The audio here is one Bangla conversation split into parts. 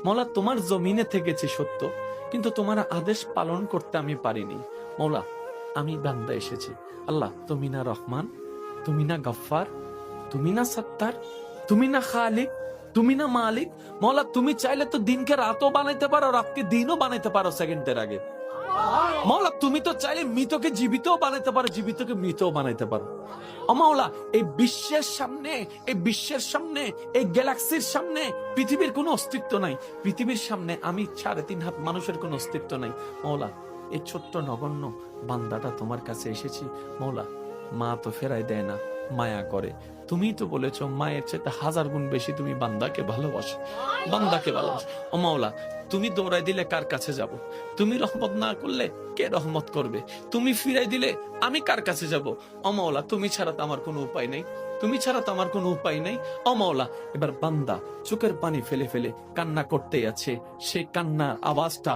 মৌলা তোমার জমিনে থেকেছি সত্য, কিন্তু তোমার আদেশ পালন করতে আমি পারিনি। মৌলা আমি বান্দা এসেছি। আল্লাহ তুমি না রহমান, তুমি না গফফার, তুমি না সত্তার, তুমি না খালিক, তুমি না মালিক। মৌলা তুমি চাইলে তো দিনকে রাতও বানাইতে পারো, রাতকে দিনও বানাইতে পারো সেকেন্ডের আগে। মৌলা তুমি তো চাইলে মৃতকে জীবিতও বানাইতে পারো, জীবিতকে মৃতও বানাইতে পারো। ও মাওলা, এই বিশ্বের সামনে, এই বিশ্বের সামনে, এই গ্যালাক্সির সামনে পৃথিবীর কোনো অস্তিত্ব নাই। পৃথিবীর সামনে আমি 3.5 হাত মানুষের কোনো অস্তিত্ব নাই। মাওলা এই ছোট্ট নগণ্য বান্দাটা তোমার কাছে এসেছি। মাওলা মা তো ফেরাই দেয় না, মায়া করে। তুমি তো বলেছো মায়ের চাইতে 1000 গুণ বেশি তুমি বান্দাকে ভালোবাসো, বান্দাকে ভালোবাসো। ও মাওলা তুমি দৌড়াই দিলে কার কাছে যাব? তুমি রহমত না করলে কে রহমত করবে? তুমি ফিরাই দিলে আমি কার কাছে যাব? ও মাওলা তুমি ছাড়া তো আমার কোনো উপায় নেই, তুমি ছাড়া তো আমার কোনো উপায় নেই। ও মাওলা এবার বান্দা চোখের পানি ফেলে ফেলে কান্না করতে আছে। সেই কান্নার আওয়াজটা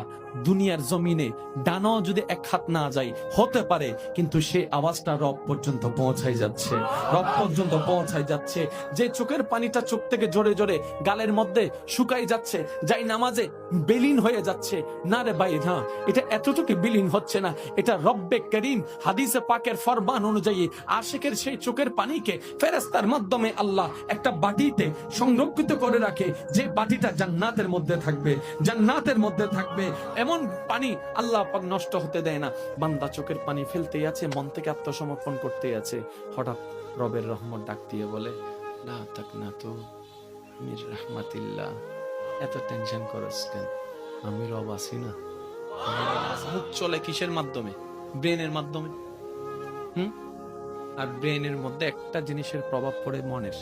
দুনিয়ার জমিনে ডানাও যদি 1 হাত না যায় হতে পারে, কিন্তু সেই আওয়াজটা রব পর্যন্ত পৌঁছাই যাচ্ছে, রব পর্যন্ত পৌঁছাই যাচ্ছে। যে চোখের পানিটা চোখ থেকে জোরে জোরে গালের মধ্যে শুকাই যাচ্ছে, যাই নামাজে বিলীন হয়ে যাচ্ছে। না রে ভাই না, এটা এতটুকু বিলীন হচ্ছে না, এটা রব্বে করিম হাদিসে পাকের ফরমান অনুযায়ী আশিকের সেই চোখের পানিকে ফেরেশতার মাধ্যমে আল্লাহ একটা বাটিতে সংরক্ষিত করে রাখে, যে বাটিটা জান্নাতের মধ্যে থাকবে, জান্নাতের মধ্যে থাকবে। এমন পানি আল্লাহ পাক নষ্ট হতে দেয় না। বান্দা চোখের পানি ফেলতেই আছে, মন থেকে আত্মসমর্পণ করতেই আছে। হঠাৎ রবের রহমত ডাক দিয়ে বলে, না থাক না তো মির রাহমাতিল্লাহ, এত টেনশন করস কেন? আমি রব আছি না। মুখ চলে কিসের মাধ্যমে? ব্রেনের মাধ্যমে। আর ব্রেনের মধ্যে একটা জিনিসের প্রভাব পড়ে মনের।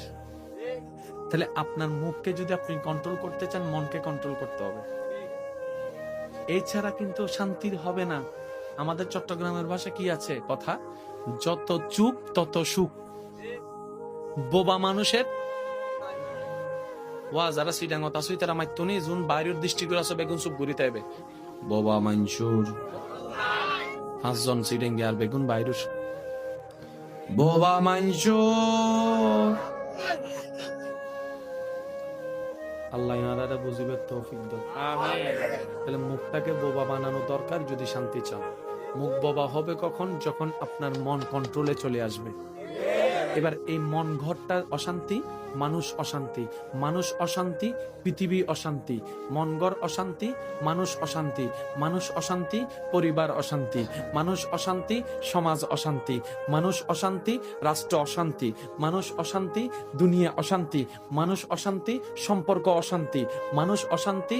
তাহলে আপনার মুখকে যদি আপনি কন্ট্রোল করতে চান, মনকে কন্ট্রোল করতে হবে। এছাড়া কিন্তু শান্তির হবে না। আমাদের চট্টগ্রামের ভাষা কি আছে কথা, যত চুপ তত সুখ। বোবা মানুষের ওয়া যারা সিডাঙ্গত আসুই তারা মাইতনি জুন বাইরের দৃষ্টি করে আসবে বেগুন সুপ ঘুরিতে হবে। বোবা মানসুর 5 জন সিডেঙ্গে আর বেগুন বাইরুর বোবা মানসুর। আল্লাহ ইনারা বুঝিবে তৌফিক দাও। আমিন। তাহলে মুখটাকে বোবা বানানো দরকার যদি শান্তি চাও। মুখ বোবা হবে কখন? যখন আপনার মন কন্ট্রোলে চলে আসবে। এবার এই মন ঘরটা অশান্তি, মানুষ অশান্তি, মানুষ অশান্তি, পৃথিবী অশান্তি। মন ঘর অশান্তি, মানুষ অশান্তি, মানুষ অশান্তি, পরিবার অশান্তি, মানুষ অশান্তি, সমাজ অশান্তি, মানুষ অশান্তি, রাষ্ট্র অশান্তি, মানুষ অশান্তি, দুনিয়া অশান্তি, মানুষ অশান্তি, সম্পর্ক অশান্তি, মানুষ অশান্তি,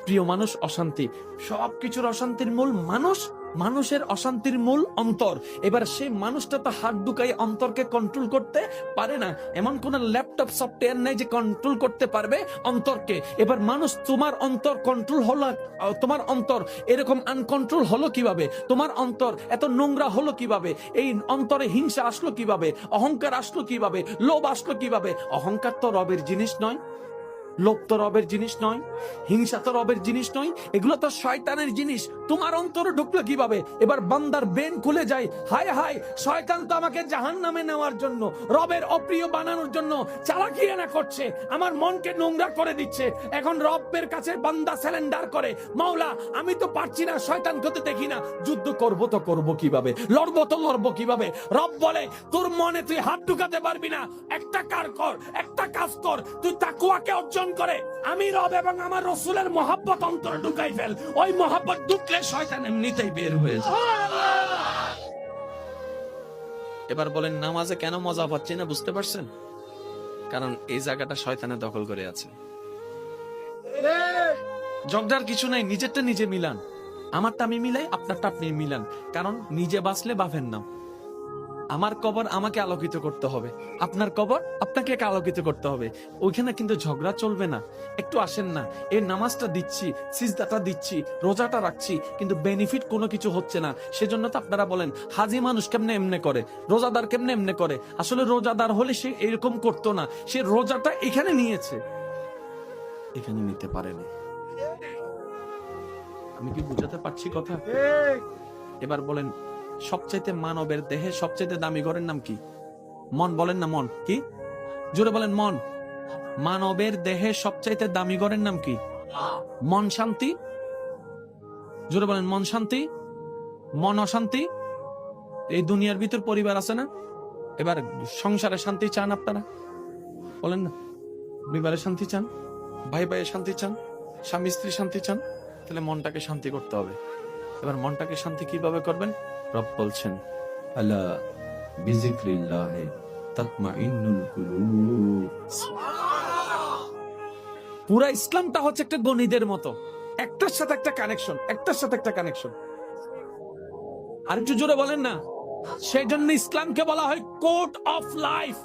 প্রিয় মানুষ অশান্তি। সবকিছুর অশান্তির মূল মানুষ, মানুষের অশান্তির মূল অন্তর। এবার সেই মানুষটা তো হাত ঢুকাই অন্তরকে কন্ট্রোল করতে পারে না। এমন কোন ল্যাপটপ সফটওয়্যার নাই যে কন্ট্রোল করতে পারবে অন্তরকে। এবার মানুষ, তোমার অন্তর কন্ট্রোল হলো, তোমার অন্তর এরকম আনকন্ট্রোল হলো কিভাবে? তোমার অন্তর এত নোংরা হলো কিভাবে? এই অন্তরে হিংসা আসলো কিভাবে? অহংকার আসলো কিভাবে? লোভ আসলো কিভাবে? অহংকার তো রবের জিনিস নয়, লোভ তো রবের জিনিস নয়, হিংসা তো রবের জিনিস নয়, এগুলো তো শয়তানের জিনিস। তোমার অন্তরে ঢুকলো কিভাবে? এবার বান্দার ব্রেন খুলে যায়, হায় হায় শয়তান তো আমাকে জাহান্নামে নেওয়ার জন্য, রবের অপ্রিয় বানানোর জন্য চালাকিয়ানা করছে, আমার মনকে নোংরা করে দিচ্ছে। এখন রবের কাছে বান্দা স্যালেন্ডার করে, মাওলা আমি তো পারছি না, শয়তানকে তো দেখি না, যুদ্ধ করব তো করব কিভাবে, লড়বো তো লড়বো কিভাবে? রব বলে তোর মনে তুই হাত ঢুকাতে পারবি না, একটা কাজ কর, তুই তাকওয়াকে অর্জন করে আমি রব এবং আমার রাসূলের মহব্বত অন্তরে ঢুকাই ফেল। ওই মহব্বত ঢুকলে শয়তান এমনিতেই বের হয়ে যায়। এবার বলেন নামাজে কেন মজা পাচ্ছি না? বুঝতে পারছেন? কারণ এই জায়গাটা শয়তানে দখল করে আছে। জগদার কিছু নাই, নিজেরটা নিজে মিলান, আমারটা আমি মিলাই, আপনারটা আপনি মিলান। কারণ নিজে বাঁচলে বাফের নাম। আমার কবর আমাকে আলোকিত করতে হবে, আপনার কবর আপনাকে আলোকিত করতে হবে। ওইখানে কিন্তু ঝগড়া চলবে না। একটু আসেন না, এই নামাজটা দিচ্ছি, সিজদাটা দিচ্ছি, রোজাটা রাখছি, কিন্তু বেনিফিট কোনো কিছু হচ্ছে না। সেজন্য তো আপনারা বলেন হাজি মানুষ কেমনে এমনে করে, রোজাদার কেমনে এমনে করে। আসলে রোজাদার হলে সে এরকম করতো না, সে রোজাটা এখানে নিয়েছে, এখানে নিতে পারেনি। আমি কি বুঝাতে পারছি কথা? এবার বলেন সবচাইতে মানবের দেহে সবচাইতে দামি ঘরের নাম কি? মন। বলেন না মন কি? জোরে বলেন মন। মানবের দেহে সবচাইতে দামি ঘরের নাম কি? মন শান্তি, জোরে বলেন মন শান্তি, মন অশান্তি। এই দুনিয়ার ভিতর পরিবার আছে না, এবার সংসারে শান্তি চান আপনারা? বলেন না, পরিবারে শান্তি চান, ভাই ভাইয়ের শান্তি চান, স্বামী স্ত্রী শান্তি চান, তাহলে মনটাকে শান্তি করতে হবে। এবার মনটাকে শান্তি কিভাবে করবেন? রব বলছেন, আলা বিযিকরিল্লাহি তাতমাইন্নুল কুলুব। পুরা ইসলামটা হচ্ছে একটা গণিতের মতো, একটার সাথে একটা কানেকশন, একটার সাথে একটা কানেকশন। আর একটু জোরে বলেন না। সেই জন্য ইসলামকে বলা হয় কোড অফ লাইফ,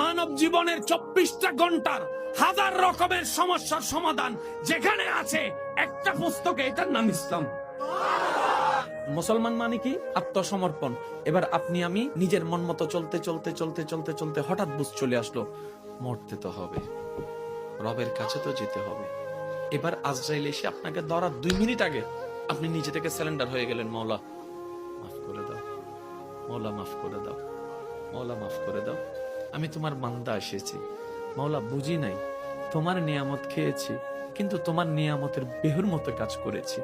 মানব জীবনের 24টা ঘন্টার হাজার রকমের সমস্যার সমাধান যেখানে আছে একটা পুস্তকে, এটার নাম ইসলাম। মুসলমান মানে কি? আত্মসমর্পণ। এবার আপনি আমি নিজের মন মতো চলতে চলতে চলতে চলতে চলতে হঠাৎ বুঝ চলে আসলো, মরতে তো হবে, রবের কাছে তো যেতে হবে। এবার আজরাইল এসে আপনাকে ধরার 2 মিনিট আগে আপনি নিজে থেকে সারেন্ডার হয়ে গেলেন, মওলা মাফ করে দাও, মওলা মাফ করে দাও, মওলা মাফ করে দাও, আমি তোমার বান্দা এসেছি, মওলা বুঝি নাই, তোমার নিয়ামত খেয়েছি কিন্তু তোমার নিয়ামতের বেহুর মতো কাজ করেছি,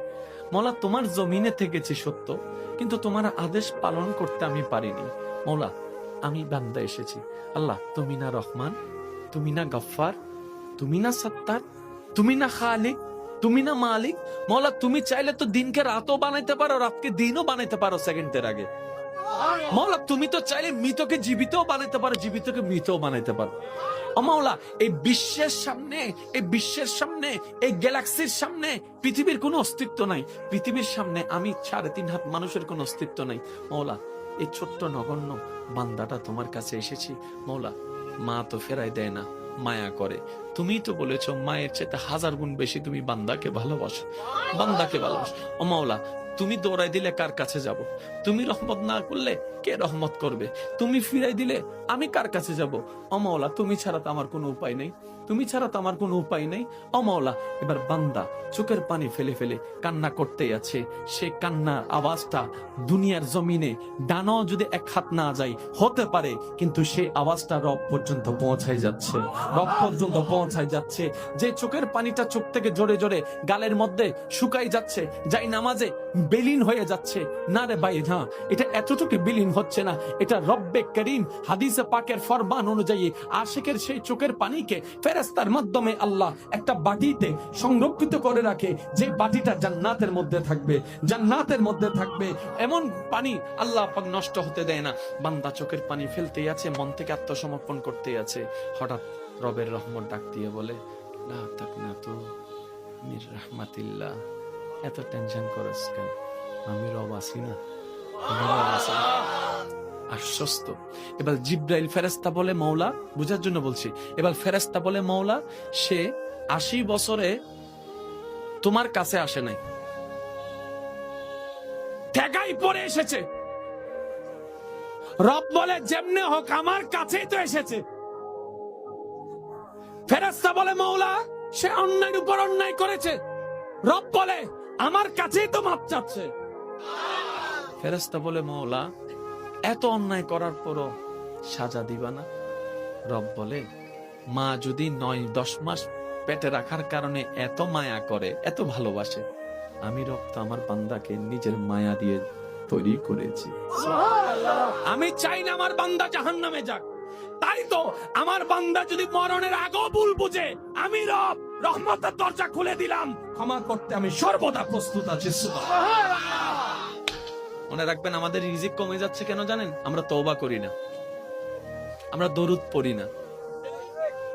মওলা তোমার জমিনে থেকেছি সত্য কিন্তু তোমার আদেশ পালন করতে আমি পারিনি, মওলা আমি বান্দা এসেছি। আল্লাহ তুমি না রহমান, তুমি না গফফার, তুমি না সত্তার, তুমি না খালিক, তুমি না মালিক, মওলা তুমি চাইলে তো দিনকে রাতও বানাইতে পারো, রাতকে দিনও বানাইতে পারো সেকেন্ডের আগে, মওলা তুমি তো চাইলে মৃতকে জীবিতও বানাইতে পারো, জীবিতকে মৃতও বানাইতে পারো। ও মওলা এই বিশ্বের সামনে, এই বিশ্বের সামনে, এই গ্যালাক্সির সামনে পৃথিবীর কোনো অস্তিত্ব নাই, পৃথিবীর সামনে আমি 3.5 হাত মানুষের কোনো অস্তিত্ব নাই, মওলা এই ছোট্ট নগণ্য বান্দাটা তোমার কাছে এসেছি, মওলা মা তো ফেরাই দেয় না, মায়া করে, তুমি তো বলেছো মায়ের চেয়ে 1000 গুণ বেশি তুমি বান্দাকে ভালোবাসো, বান্দাকে ভালোবাসো। ও মওলা তুমি দৌড়াই দিলে কার কাছে যাব, তুমি রহমত না করলে কে রহমত করবে, তুমি ফিরাই দিলে আমি কার কাছে যাব, ও মওলা তুমি ছাড়া তো আমার কোনো উপায় নেই, তুমি ছাড়া তো আমার কোনো উপায় নেই। ও মওলা এবার বান্দা চোখের পানি ফেলে ফেলে কান্না করতেই আছে, সে কান্নার আওয়াজটা দুনিয়ার জমিনে ডানাও যদি 1 হাত না যায় হতে পারে, কিন্তু সেই আওয়াজটা রব পর্যন্ত পৌঁছায় যাচ্ছে, রব পর্যন্ত পৌঁছায় যাচ্ছে। যে চোখের পানিটা চোখ থেকে জোরে জোরে গালের মধ্যে শুকাই যাচ্ছে, যাই নামাজে বিলীন হয়ে যাচ্ছে, না রে ভাই না, এটা এতটুকু বিলীন হচ্ছে না, এটা রব্বে করিম হাদিসে পাকের ফরমান অনুযায়ী আশিকের সেই চোখের পানিকে ফেরেশতার মাধ্যমে আল্লাহ একটা বাটিতে সংরক্ষিত করে রাখে, যে বাটিটা জান্নাতের মধ্যে থাকবে, জান্নাতের মধ্যে থাকবে, এমন পানি আল্লাহ পাক নষ্ট হতে দেয় না। বান্দা চোখের পানি ফেলতেই আছে, মন থেকে আত্মসমর্পণ করতেই আছে, হঠাৎ রবের রহমত ডাক দিয়ে বলে, লা তাকনাতু মির রাহমাতিল্লাহ, এত টেনশন করস কেন, আমি রব আছি না, আমি রব আছি। আশ্বস্ত। এবার জিব্রাইল ফেরেশতা বলে, মওলা বুঝার জন্য বলছি, এবার ফেরেশতা বলে, মওলা সে 80 বছরে তোমার কাছে আসে নাই, ঠেকাই পড়ে এসেছে। রব বলে যেমনে হোক আমার কাছেই তো এসেছে। ফেরেশতা বলে, মওলা সে অন্যায়ের উপর অন্যায় করেছে, রব বলে আমার কাছেই তো মাপ চাচ্ছে। ফেরেশতা বলে, মওলা এত অন্যায় করার পরও সাজা দিবা না? রব বলে, মা যদি 9-10 মাস পেটে রাখার কারণে এত মায়া করে, এত ভালোবাসে, আমি রব তো আমার বান্দাকে নিজের মায়া দিয়ে তৈরি করেছি, আমি চাই না আমার বান্দা জাহান্নামে যাক, তাই তো আমার বান্দা যদি মরণের আগেও ভুল বুঝে, আমি রব রহমতের দরজা খুলে দিলাম, ক্ষমা করতে আমি সর্বদা প্রস্তুত আছি। মনে রাখবেন, আমাদের রিজিক কমে যাচ্ছে কেন জানেন? আমরা তওবা করি না, আমরা দরুদ পড়ি না।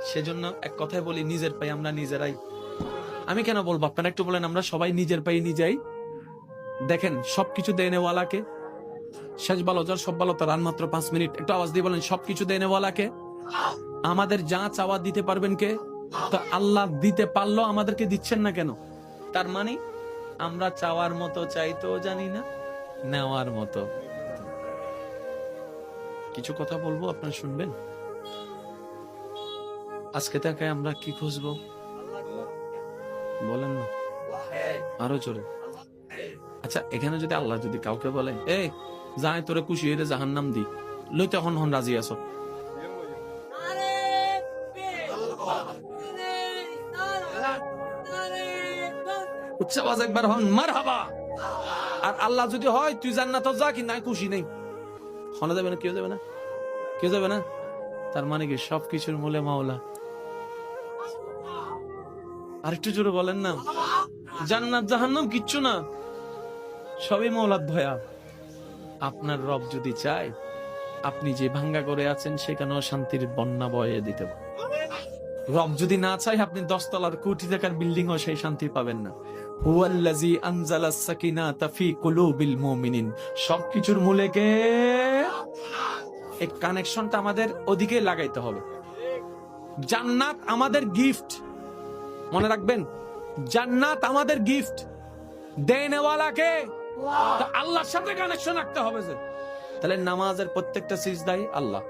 সেজন্য এক কথায় বলি, নিজের পায়ে আমরা নিজেরাই। আমি কেন বলবো, আপনারা একটু বলেন, আমরা সবাই নিজের পায়ে নিজেই। দেখেন সবকিছু দেনেওয়ালাকে, শেষ ভালো যার সব ভালো তার, মাত্র 5 মিনিট, একটু আওয়াজ দিয়ে বলেন, সবকিছু দেনেওয়ালাকে। আমাদের যা চাওয়া দিতে পারবেন কে? তো আল্লাহ দিতে পারলো, আমাদেরকে দিচ্ছেন না কেন? তার মানে আমরা চাওয়ার মতো চাইতেও জানি না, নেওয়ার মতো। কিছু কথা বলবো, আপনারা শুনবেন। আজকে থেকে আমরা কি খুঁজবো বলেন না, আরো জোরে। আচ্ছা, এখানে যদি আল্লাহ যদি কাউকে বলে, এই যাই তোরে খুশি হইলে জাহান্নাম দি, লই তখন হন রাজি আছো? উচ্চ আওয়াজ একবার হন মারহাবা। আর আল্লাহ যদি হয় তুই জান্নাতে যা, কিন্তু আমি খুশি নেই, শোনা যাবে না, কেউ যাবে না, কেউ যাবে না। তার মানে কি সবকিছুর মূলে মাওলা। আরেকটু জোরে বলেন না। জান্নাত জাহান্নাম কিচ্ছু না, সবই মাওলার দয়া। আপনার রব যদি চায় আপনি যে ভাঙ্গা করে আছেন সেখানেও শান্তির বন্যা বয়ে দিতে পারে। রব যদি না চায় আপনি 10 তলার কোটি টাকার বিল্ডিং ও সেই শান্তি পাবেন না। হুয়াল্লাযী আনজালাস সাকিনাতা ফি কুলুবিল মুমিনিন। সবকিছুর মূলে কে? এই কানেকশনটা আমাদের ওদিকে লাগাইতে হবে। জান্নাত আমাদের গিফট, মনে রাখবেন, জান্নাত আমাদের গিফট। দেনেওয়ালা কে? আল্লাহর সাথে কানেকশন রাখতে হবে। যে তাহলে নামাজের প্রত্যেকটা সিজদাই আল্লাহ,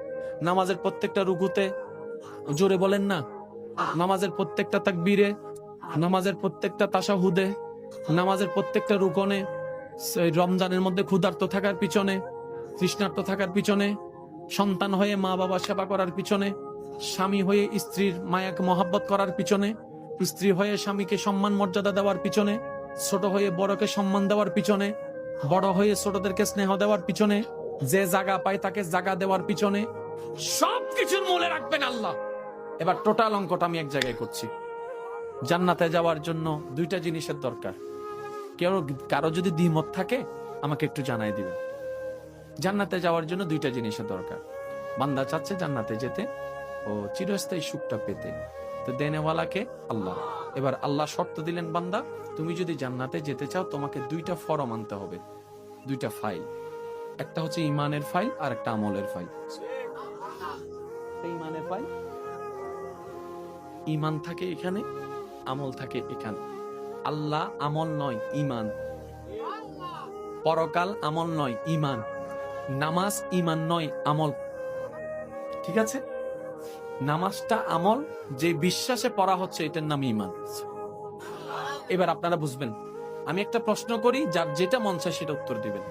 নামাজের প্রত্যেকটা রুকুতে, জোরে বলেন না, নামাজের প্রত্যেকটা তাকবীরে, নামাজের প্রত্যেকটা তাশাহুদে, নামাজের প্রত্যেকটা রুকনে, রমজানের মধ্যে ক্ষুধার্ত থাকার পিছনে, তৃষ্ণার্ত থাকার পিছনে, সন্তান হয়ে মা বাবা সেবা করার পিছনে, স্বামী হয়ে স্ত্রীর মায়াকে মহাব্বত করার পিছনে, স্ত্রী হয়ে স্বামীকে সম্মান মর্যাদা দেওয়ার পিছনে, ছোট হয়ে বড়কে সম্মান দেওয়ার পিছনে, বড় হয়ে ছোটদেরকে স্নেহ দেওয়ার পিছনে, যে জায়গা পায় তাকে জায়গা দেওয়ার পিছনে, সবকিছুর মূলে রাখবেন আল্লাহ। এবার টোটাল অঙ্কটা আমি এক জায়গায় করছি। জান্নাতে যাওয়ার জন্য 2টা জিনিসের দরকার। কারো যদি দ্বিমত থাকে আমাকে একটু জানাই দিবেন। জান্নাতে যাওয়ার জন্য 2টা জিনিসের দরকার। বান্দা চাচ্ছে জান্নাতে যেতে ও চিরস্থায়ী সুখটা পেতে, তো দেনেওয়ালাকে আল্লাহ। এবার আল্লাহ শর্ত দিলেন, বান্দা তুমি যদি জান্নাতে যেতে চাও তোমাকে 2টা ফরম আনতে হবে, 2টা ফাইল। একটা হচ্ছে ইমানের ফাইল আর একটা আমলের ফাইল। ইমানের ফাইল, ইমান থাকে এখানে, আমল থাকে এখানে। আল্লাহ আমল নয়, ইমান। পরকাল আমল নয়, ইমান। নামাজ ইমান নয়, আমল। ঠিক আছে? নামাজটা আমল, যে বিশ্বাসে পড়া হচ্ছে এটার নাম ইমান। এবার আপনারা বুঝবেন। আমি একটা প্রশ্ন করি, যার যেটা মন চায় সেটা উত্তর দিবেন।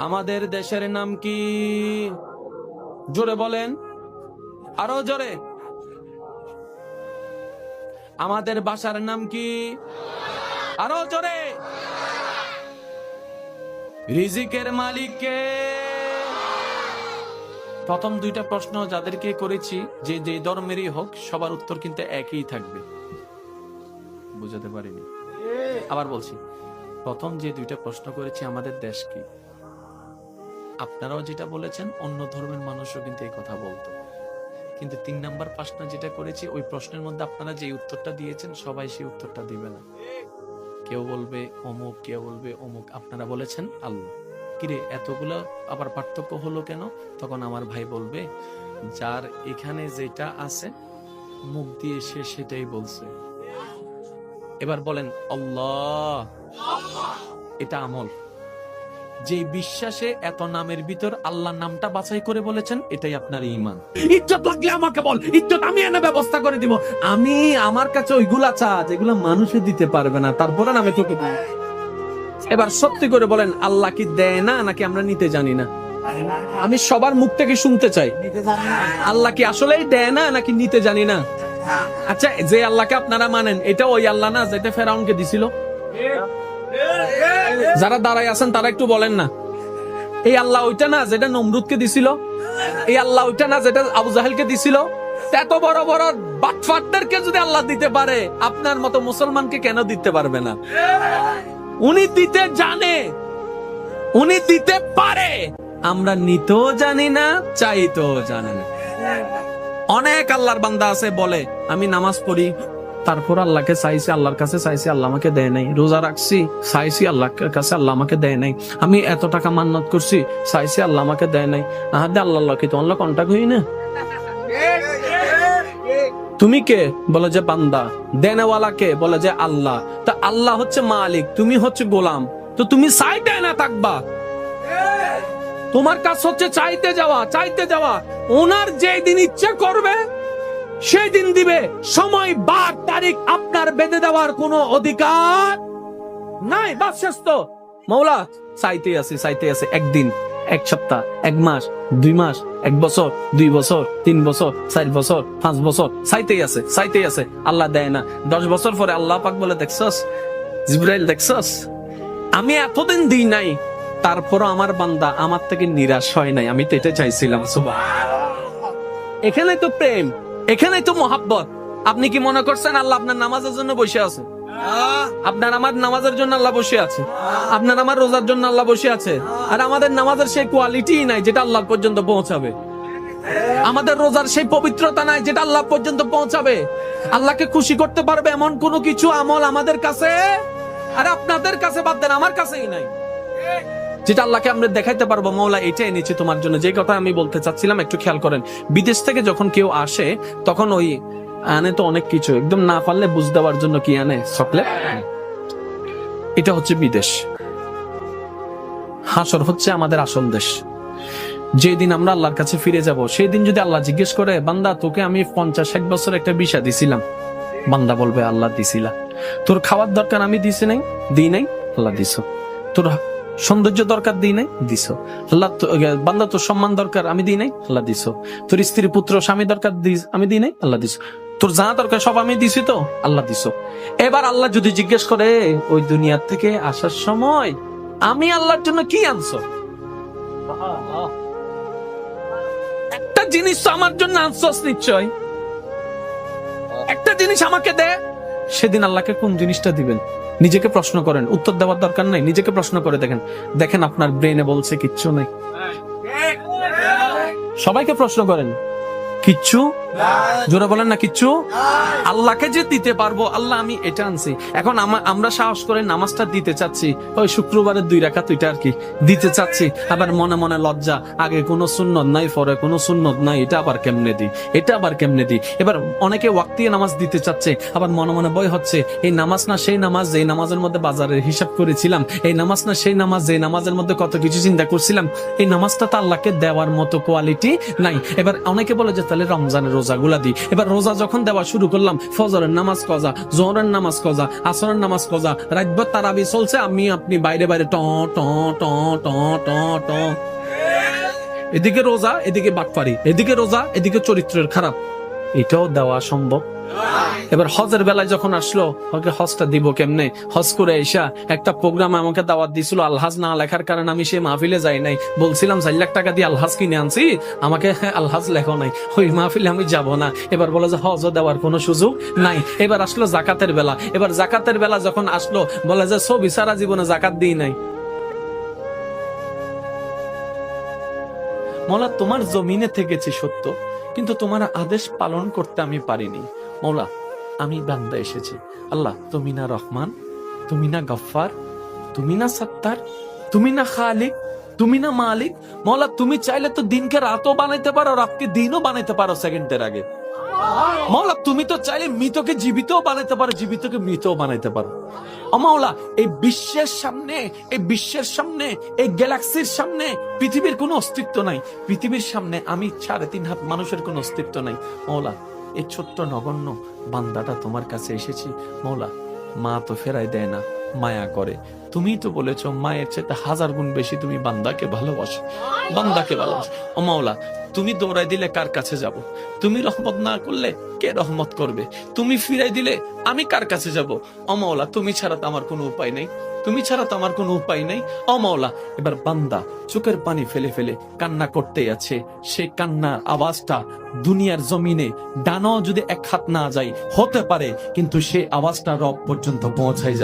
আমাদের দেশের নাম কি? জোরে বলেন, আরো জোরে। আমাদের বাসার নাম কি? আরো জোরে। রিজিকের মালিক কে? প্রথম 2টা প্রশ্ন যাদেরকে করেছি, যে যে ধর্মেরই হোক, সবার উত্তর কিন্তু একই থাকবে। বুঝাতে পারিনি? আবার বলছি, প্রথম যে 2টা প্রশ্ন করেছি আমাদের দেশ কি, আপনারাও যেটা বলেছেন অন্য ধর্মের মানুষও কিন্তু এই কথা বলতো। কিন্তু 3 নাম্বার প্রশ্ন যেটা করেছি, ওই প্রশ্নের মধ্যে আপনারা যে উত্তরটা দিয়েছেন সবাই সেই উত্তরটা দিবে না। কেউ বলবে অমুক, কেউ বলবে অমুক। আপনারা বলেছেন আল্লাহ। কিরে এতগুলো আবার পার্থক্য হলো কেন? তখন আমার ভাই বলবে, যার এখানে যেটা আছে মুখ দিয়ে সে সেটাই বলছে। এবার বলেন আল্লাহ, এটা আমল। যে বিশ্বাসে এত নামের ভিতর আল্লাহ নামটা বাছাই করে বলেছেন, এটাই আপনার ঈমান। ইজ্জত লাগলে আমাকে বল, ইজ্জত আমি এনে ব্যবস্থা করে দিব। আমি আমার কাছে ওইগুলা চা যেগুলো মানুষে দিতে পারবে না, তারপরে নামে তোকে দিব। এবার সত্যি করে বলেন, আল্লাহ কি দেয় না নাকি আমরা নিতে জানি না? আমি সবার মুখ থেকে শুনতে চাই, আল্লাহ কি আসলেই দেয় না নাকি নিতে জানি না? আচ্ছা, যে আল্লাহকে আপনারা মানেন এটা ওই আল্লাহ না যেটা ফেরাউনকে দিছিল? যারা দাঁড়ায় আছেন তারা একটু বলেন না, এই আল্লাহ ওইটা না যেটা নমরুদকে দিছিল? এই আল্লাহ ওইটা না যেটা আবু জাহেলকে দিছিল? এত বড় বড় বাটফাটদেরকে যদি আল্লাহ দিতে পারে, আপনার মতো মুসলমানকে কেন দিতে পারবে না? উনি দিতে জানে, উনি দিতে পারে। আমরা নিতেও জানি না, চাইতেও জানি না। অনেক আল্লাহর বান্দা আছে বলে, আমি নামাজ পড়ি, তারপর আল্লাহকে চাইছি, আল্লাহর কাছে চাইছি, আল্লাহ আমাকে দেয় নাই। রোজা রাখছি, চাইছি আল্লাহর কাছে, আল্লাহ আমাকে দেয় নাই। আমি এত টাকা মান্নত করছি, চাইছি, আল্লাহ আমাকে দেয় নাই। আল্লাহ কি তোমার কন্টাক্ট হই না? তুমি কে? বলে যে বান্দা। দেনেওয়ালা কে? বলে যে আল্লাহ। তা আল্লাহ হচ্ছে মালিক, তুমি হচ্ছে গোলাম। তো তুমি চাইতে না থাকবা, তোমার কাজ হচ্ছে চাইতে যাওয়া, চাইতে যাওয়া। ওনার যেই দিন ইচ্ছা করবে সেই দিন দিবে। সময়, বার, তারিখ আপনার বেঁধে দেওয়ার কোনো অধিকার নাই। বাস শেষ তো। মৌলা চাইতে আছে, চাইতে আছে। একদিন এক সপ্তাহ, এক মাস, 2 মাস, 1 বছর, 2 বছর, 3 বছর, 4 বছর, 5 বছর, চাইতেই আছে। আল্লাহ দেয় না। 10 বছর পরে আল্লাহ পাক বলে, দেখছস জিবরাইল, দেখছস আমি এতদিন দিই নাই, তারপরও আমার বান্দা আমার থেকে নিরাশ হয় নাই। আমি তো এটা চাইছিলাম। এখানে তো প্রেম, এখানেই তো মোহাব্বত। আপনি কি মনে করছেন আল্লাহ আপনার নামাজের জন্য বসে আছে? আপনার আমার নামাজের জন্য আল্লাহ বসে আছে, আপনার আমার রোজার জন্য আল্লাহ বসে আছে। আর আমাদের নামাজের সেই কোয়ালিটি নাই যেটা আল্লাহ পর্যন্ত পৌঁছাবে। আমাদের রোজার সেই পবিত্রতা নাই যেটা আল্লাহ পর্যন্ত পৌঁছাবে। আল্লাহকে খুশি করতে পারবে এমন কোন কিছু আমল আমাদের কাছে, আর আপনাদের কাছে বাদ দেন, আমার কাছেই নাই, যেটা আল্লাহকে আমরা দেখাইতে পারবো মৌলা এটা এনেছি তোমার জন্য। যে কথা আমি বলতে চাচ্ছিলাম একটু খেয়াল করেন। বিদেশ থেকে যখন কেউ আসে তখন ওই আনে তো অনেক কিছু, একদম না পারলে বুঝ দেওয়ার জন্য কি আনে, চকলেট। এটা হচ্ছে বিদেশ। হাসর হচ্ছে আমাদের আসল দেশ। যেদিন আমরা আল্লাহর কাছে ফিরে যাব, সেই দিন যদি আল্লাহ জিজ্ঞেস করে, বান্দা তোকে আমি 50-60 বছর একটা ভিসা দিছিলাম, বান্দা বলবে আল্লাহ দিছিলা। তোর খাওয়ার দরকার আমি দিই নাই, আল্লাহ দিছ। তোর সৌন্দর্য দরকার দিই নাই, দিছ আল্লাহ। বান্দা তোর সম্মান দরকার আমি দিই নাই, আল্লাহ দিছ। তোর স্ত্রী পুত্র স্বামী দরকার আমি দিই নাই, আল্লাহ দিছ। তোর যা দরকার সব আমি দিছি তো, আল্লাহ দিছ। এবার আল্লাহ যদি জিজ্ঞেস করে, ওই দুনিয়ার থেকে আসার সময় আমি আল্লাহর জন্য কি আনছো? একটা জিনিস তো আমার জন্য আনছস নিশ্চয়, একটা জিনিস আমাকে দে। সেদিন আল্লাহকে কোন জিনিসটা দিবেন নিজেকে প্রশ্ন করেন। উত্তর দেওয়ার দরকার নাই, নিজেকে প্রশ্ন করে দেখেন আপনার ব্রেনে বলছে কিচ্ছু নাই। সবাইকে প্রশ্ন করেন, কিচ্ছু? জোরে বলেন না কিচ্ছু। আল্লাহকে যে দিতে পারবো, আল্লাহ আমি এটা আনছি। এখন আমরা সাহস করে নামাজটা দিতে চাচ্ছি, ওই শুক্রবারের 2 রাকাত ওইটা আর কি দিতে চাচ্ছি। আবার মনে মনে লজ্জা, আগে কোনো সুন্নত নাই, পরে কোনো সুন্নত নাই, এটা আবার কেমনে দিই। এবার অনেকে ওয়াক্তিয়া নামাজ দিতে চাচ্ছে, আবার মনে মনে ভয় হচ্ছে, এই নামাজ না সেই নামাজ যে নামাজের মধ্যে বাজারের হিসাব করেছিলাম, এই নামাজ না সেই নামাজ যে নামাজের মধ্যে কত কিছু চিন্তা করছিলাম। এই নামাজটা তো আল্লাহকে দেওয়ার মতো কোয়ালিটি নাই। এবার অনেকে বলে যে তাহলে রমজানের রোজাগুলা দিই। এবার রোজা যখন দেওয়া শুরু করলাম, ফজরের নামাজ কজা, জোহরের নামাজ কজা, আসরের নামাজ কজা, রাতভর তারাবি চলছে, আপনি বাইরে ট ট ট ট ট ট। এদিকে রোজা, এদিকে বাটপারি, এদিকে রোজা, এদিকে চরিত্রের খারাপ। এটাও দেওয়া সম্ভব? এবার হজের বেলায় যখন আসলো, ওকে হজটা দিব কেমনে? হজ করে এসা একটা প্রোগ্রাম আমাকে দাওয়াত দিছিল, আলহাজ না লেখার কারণে আমি সেই মাহফিলে যাই নাই। বলছিলাম 4 লাখ টাকা দিয়ে আলহাজ কিনে আনছি, আমাকে আলহাজ লেখো নাই, ওই মাহফিলে আমি যাব না। এবার বলে যে হজও দেওয়ার কোনো সুযোগ নাই। এবার আসলো জাকাতের বেলা, এবার জাকাতের বেলা যখন আসলো, বলে যে ছবি সারা জীবনে জাকাত দিই নাই। মৌলা তোমার জমিনে থেকেছি সত্য, কিন্তু তোমার আদেশ পালন করতে আমি পারিনি। মৌলা আমি বান্দা এসেছি। আল্লাহ তুমি না রহমান, তুমি না গফফার, তুমি না সত্তার, তুমি না খালিক, তুমি না মালিক। মৌলা তুমি চাইলে তো দিনকে রাতও বানাইতে পারো, রাতকে দিনও বানাইতে পারো সেকেন্ডের আগে। মৌলা তুমি তো চাইলে মৃতকে জীবিতও বানাইতে পারো, জীবিতকে মৃতও বানাইতে পারো। ও মাওলা, এই বিশ্বের সামনে, এই গ্যালাক্সির সামনে পৃথিবীর কোনো অস্তিত্ব নাই। পৃথিবীর সামনে আমি 3.5 হাত মানুষের কোনো অস্তিত্ব নাই। মৌলা এই ছোট্ট নগণ্য বান্দাটা তোমার কাছে এসেছি। মৌলা মা তো ফেরাই দেয় না, মায়া করে। তুমি তো বলেছো মায়ের চেয়ে 1000 গুণ বেশি তুমি বান্দাকে ভালোবাসো। ও মাওলা তুমি দৌড়াই দিলে কার কাছে যাব? তুমি রহমত না করলে কে রহমত করবে? তুমি ফিরাই দিলে আমি কার কাছে যাব? ও মাওলা তুমি ছাড়া তো আমার কোনো উপায় নেই। ও মাওলা এবার বান্দা চোখের পানি ফেলে ফেলে কান্না করতে আছে। সেই কান্নার আওয়াজটা দুনিয়ার জমিনে ডানাও যদি 1 হাত না যায় হতে পারে, কিন্তু সেই আওয়াজটা রব পর্যন্ত পৌঁছাই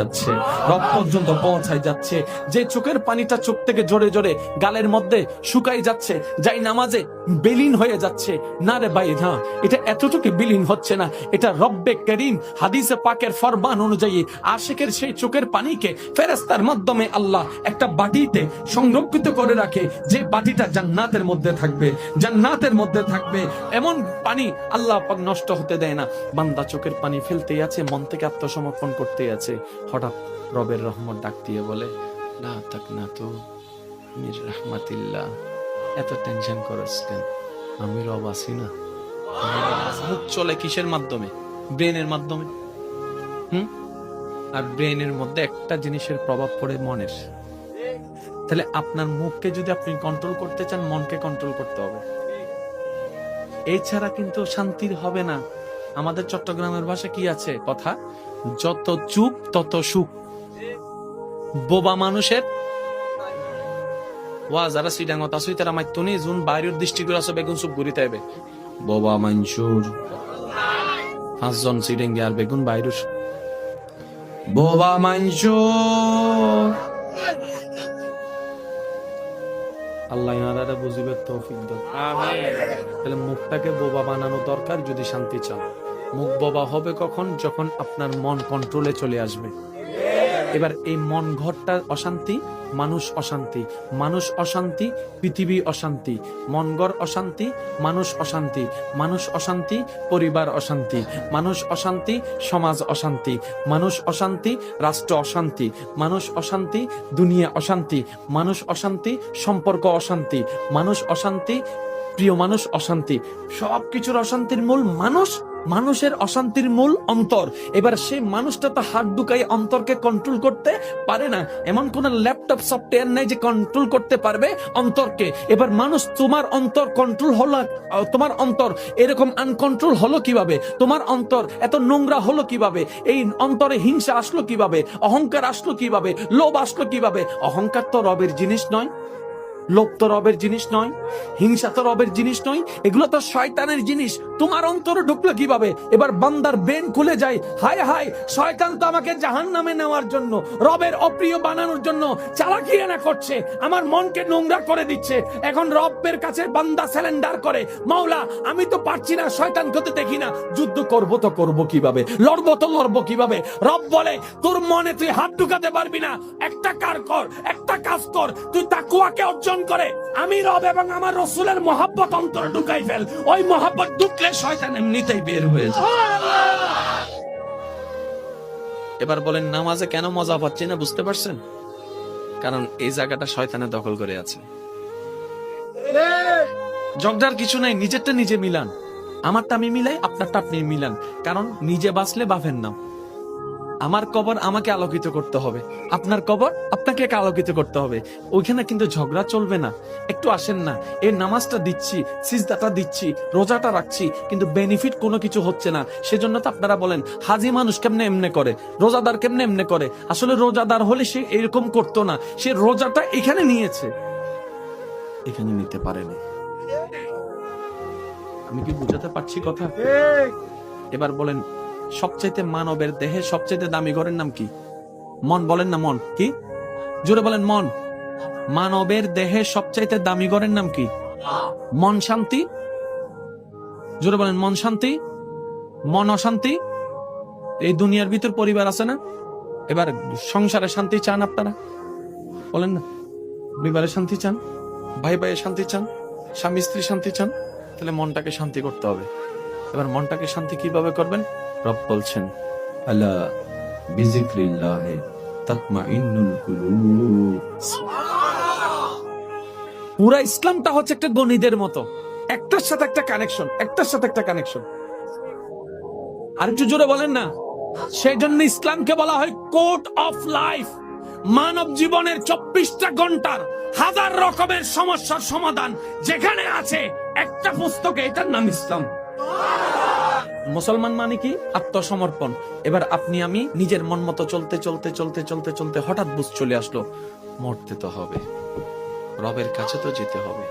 যাচ্ছে। যে চোখের পানিটা চোখ থেকে জোরে জোরে গালের মধ্যে শুকাই যাচ্ছে, যাই নামাজে বিলীন হয়ে যাচ্ছে। না রে ভাই, না, এটা এতটুকু বিলীন হচ্ছে না, এটা রব্বে করিম হাদিসে পাকের ফরমান অনুযায়ী আশিকের সেই চোখের পানিকে ফেরেশতার মাধ্যমে আল্লাহ একটা বাটিতে সংরক্ষিত করে রাখে, যে বাটিটা জান্নাতের মধ্যে থাকবে। এমন পানি আল্লাহ পাক নষ্ট হতে দেয় না। বান্দা চোখের পানি ফেলতে আছে, মন থেকে আত্মসমর্পণ করতে আছে। হঠাৎ রবের রহমত ডাক দিয়ে বলে, লা তাকনাতু মির রাহমাতিল্লাহ। এত টেনশন করছ কেন? আমি রব আছি না। মুখ চলে কিসের মাধ্যমে? ব্রেনের মাধ্যমে। আর ব্রেনের মধ্যে একটা জিনিসের প্রভাব পড়ে মনের। তাহলে আপনার মুখকে যদি আপনি কন্ট্রোল করতে চান, মনকে কন্ট্রোল করতে হবে। এছাড়া কিন্তু শান্তির হবে না। আমাদের চট্টগ্রামের ভাষা কি আছে কথা, যত চুপ তত সুখ। বোবা মানুষের ওয়া যারা সিডাঙ্গত আসুই তারা মাইতুনি জুন বাইরের দৃষ্টিগুলো আছে বেগুন চুপ ঘুরিতে হবে। বোবা মানসুর 5 জন সিডেঙ্গে আর বেগুন বাইরের বোবা মানসুর। আল্লাহ ইনারা বুঝিবে তৌফিক দান। তাহলে মুখটাকে বোবা বানানো দরকার যদি শান্তি চান। মুখ বোবা হবে কখন? যখন আপনার মন কন্ট্রোলে চলে আসবে। এবার এই মন ঘরটা অশান্তি, মানুষ অশান্তি, মানুষ অশান্তি, পৃথিবী অশান্তি, মন ঘর অশান্তি, মানুষ অশান্তি, মানুষ অশান্তি, পরিবার অশান্তি, মানুষ অশান্তি, সমাজ অশান্তি, মানুষ অশান্তি, রাষ্ট্র অশান্তি, মানুষ অশান্তি, দুনিয়া অশান্তি, মানুষ অশান্তি, সম্পর্ক অশান্তি, মানুষ অশান্তি, প্রিয় মানুষ অশান্তি। সবকিছুর অশান্তির মূল মানুষ, মানুষের অশান্তির মূল অন্তর। এবার সেই মানুষটা তো হাত ঢুকাই অন্তরকে কন্ট্রোল করতে পারে না। এমন কোন ল্যাপটপ সফটওয়্যার নাই যে কন্ট্রোল করতে পারবে অন্তরকে। এবার মানুষ, তোমার অন্তর কন্ট্রোল হলো, তোমার অন্তর এরকম আনকন্ট্রোল হলো কিভাবে? তোমার অন্তর এত নোংরা হলো কিভাবে? এই অন্তরে হিংসা আসলো কিভাবে? অহংকার আসলো কিভাবে? লোভ আসলো কিভাবে? অহংকার তো রবের জিনিস নয়, লোভ তো রবের জিনিস নয়, হিংসা তো রবের জিনিস নয়, এগুলো তো শয়তানের জিনিস। তোমার অন্তরে ঢুকলো কিভাবে? এবার বান্দার ব্রেন খুলে যায়, হায় হায়, শয়তান তো আমাকে জাহান্নামে নেওয়ার জন্য, রবের অপ্রিয় বানানোর জন্য চালাকিয়ানা করছে, আমার মনকে নোংরা করে দিচ্ছে। এখন রবের কাছে বান্দা স্যালেন্ডার করে, মাওলা আমি তো পারছি না, শয়তানকে তো দেখি না, যুদ্ধ করব তো করব কিভাবে, লড়বো তো লড়বো কিভাবে? রব বলে তোর মনে তুই হাত ঢুকাতে পারবি না, একটা কাজ কর, তুই তাকওয়াকে অর্জন করে আমি রব এবং আমার রাসূলের মহব্বত অন্তরে ঢুকাই ফেল। ওই মহব্বত ঢুকলে শয়তান এমনিতেই বের হয়ে যায়। এবার বলেন নামাজে কেন মজা পাচ্ছি না, বুঝতে পারছেন? কারণ এই জায়গাটা শয়তানে দখল করে আছে। জগদার কিছু নাই, নিজেরটা নিজে মিলান, আমারটা আমি মিলাই, আপনারটা আপনি মিলান। কারণ নিজে বাঁচলে বাফের নাম। আমার কবর আমাকে আলোকিত করতে হবে, আপনার কবর আপনাকে আলোকিত করতে হবে। ওইখানে কিন্তু ঝগড়া চলবে না। একটু আসেন না, এই নামাজটা দিচ্ছি, সিজদাটা দিচ্ছি, রোজাটা রাখছি, কিন্তু বেনিফিট কোনো কিছু হচ্ছে না। সেজন্য তো আপনারা বলেন হাজি মানুষ কেমনে এমনে করে, রোজাদার কেমনে এমনে করে। আসলে রোজাদার হলে সে এরকম করতো না, সে রোজাটা এখানে নিয়েছে, এখানে নিতে পারেনি। আমি কি বুঝাতে পারছি কথা? এবার বলেন সবচাইতে মানবের দেহে সবচাইতে দামি ঘরের নাম কি? মন। বলেন না মন কি, জোরে বলেন মন। মানবের দেহে সবচাইতে দামি ঘরের নাম কি? মন শান্তি। জোরে বলেন মন শান্তি। মন অশান্তি, এই দুনিয়ার ভিতর পরিবার আছে না? এবার সংসারে শান্তি চান আপনারা? বলেন না, পরিবারে শান্তি চান, ভাই ভাইয়ের শান্তি চান, স্বামী স্ত্রী শান্তি চান, তাহলে মনটাকে শান্তি করতে হবে। এবার মনটাকে শান্তি কিভাবে করবেন? রব বলছেন আলা বিযিকরিল্লাহি তাতমাইন্নুল কুলুব। পুরা ইসলামটা হচ্ছে একটা গণিতের মতো, একটার সাথে একটা কানেকশন, একটার সাথে একটা কানেকশন। আর একটু জোরে বলেন না। সেই জন্য ইসলামকে বলা হয় কোড অফ লাইফ। মানব জীবনের 24টা ঘন্টার হাজার রকমের সমস্যার সমাধান যেখানে আছে একটা পুস্তকে, এটার নাম ইসলাম। মুসলমান মানে কি? আত্মসমর্পণ। এবার আপনি আমি নিজের মন মতো চলতে চলতে চলতে চলতে চলতে হঠাৎ বুঝ চলে আসলো, মরতে তো হবে, রবের কাছে তো যেতে হবে।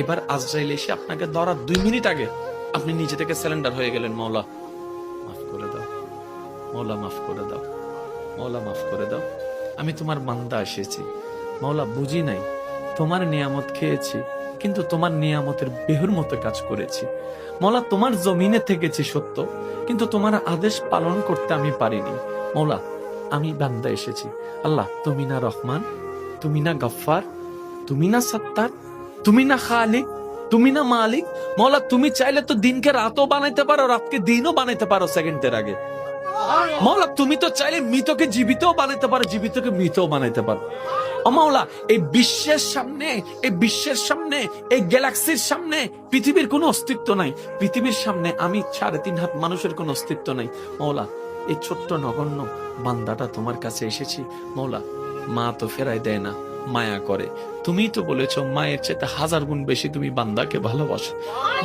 এবার আজরাইল এসে আপনাকে ধরার 2 মিনিট আগে আপনি নিজে থেকে সারেন্ডার হয়ে গেলেন, মওলা মাফ করে দাও, মওলা মাফ করে দাও, মওলা মাফ করে দাও, আমি তোমার বান্দা এসেছি, মওলা বুঝি নাই, তোমার নিয়ামত খেয়েছি, কিন্তু তোমার নিয়ামতের বেহুর মতো কাজ করেছি। মওলা তোমার জমিনে থেকেছি সত্য, কিন্তু তোমার আদেশ পালন করতে আমি পারিনি। মওলা আমি বান্দা এসেছি। আল্লাহ তুমি না রহমান, তুমি না গফফার, তুমি না সত্তার, তুমি না খালিক, তুমি না মালিক। মওলা তুমি চাইলে তো দিনকে রাতও বানাইতে পারো, রাতকে দিনও বানাইতে পারো সেকেন্ডের আগে। মওলা তুমি তো চাইলে মৃতকে জীবিতও বানাইতে পারো, জীবিতকে মৃতও বানাইতে পারো। ও মাওলা এই বিশ্বের সামনে, এই বিশ্বের সামনে, এই গ্যালাক্সির সামনে পৃথিবীর কোনো অস্তিত্ব নাই। পৃথিবীর সামনে আমি 3.5 হাত মানুষের কোনো অস্তিত্ব নাই। মাওলা এই ছোট্ট নগণ্য বান্দাটা তোমার কাছে এসেছি। মাওলা মা তো ফেরাই দেয় না, মায়া করে। তুমি তো বলেছো মায়ের চেয়ে 1000 গুণ বেশি তুমি বান্দাকে ভালোবাসো,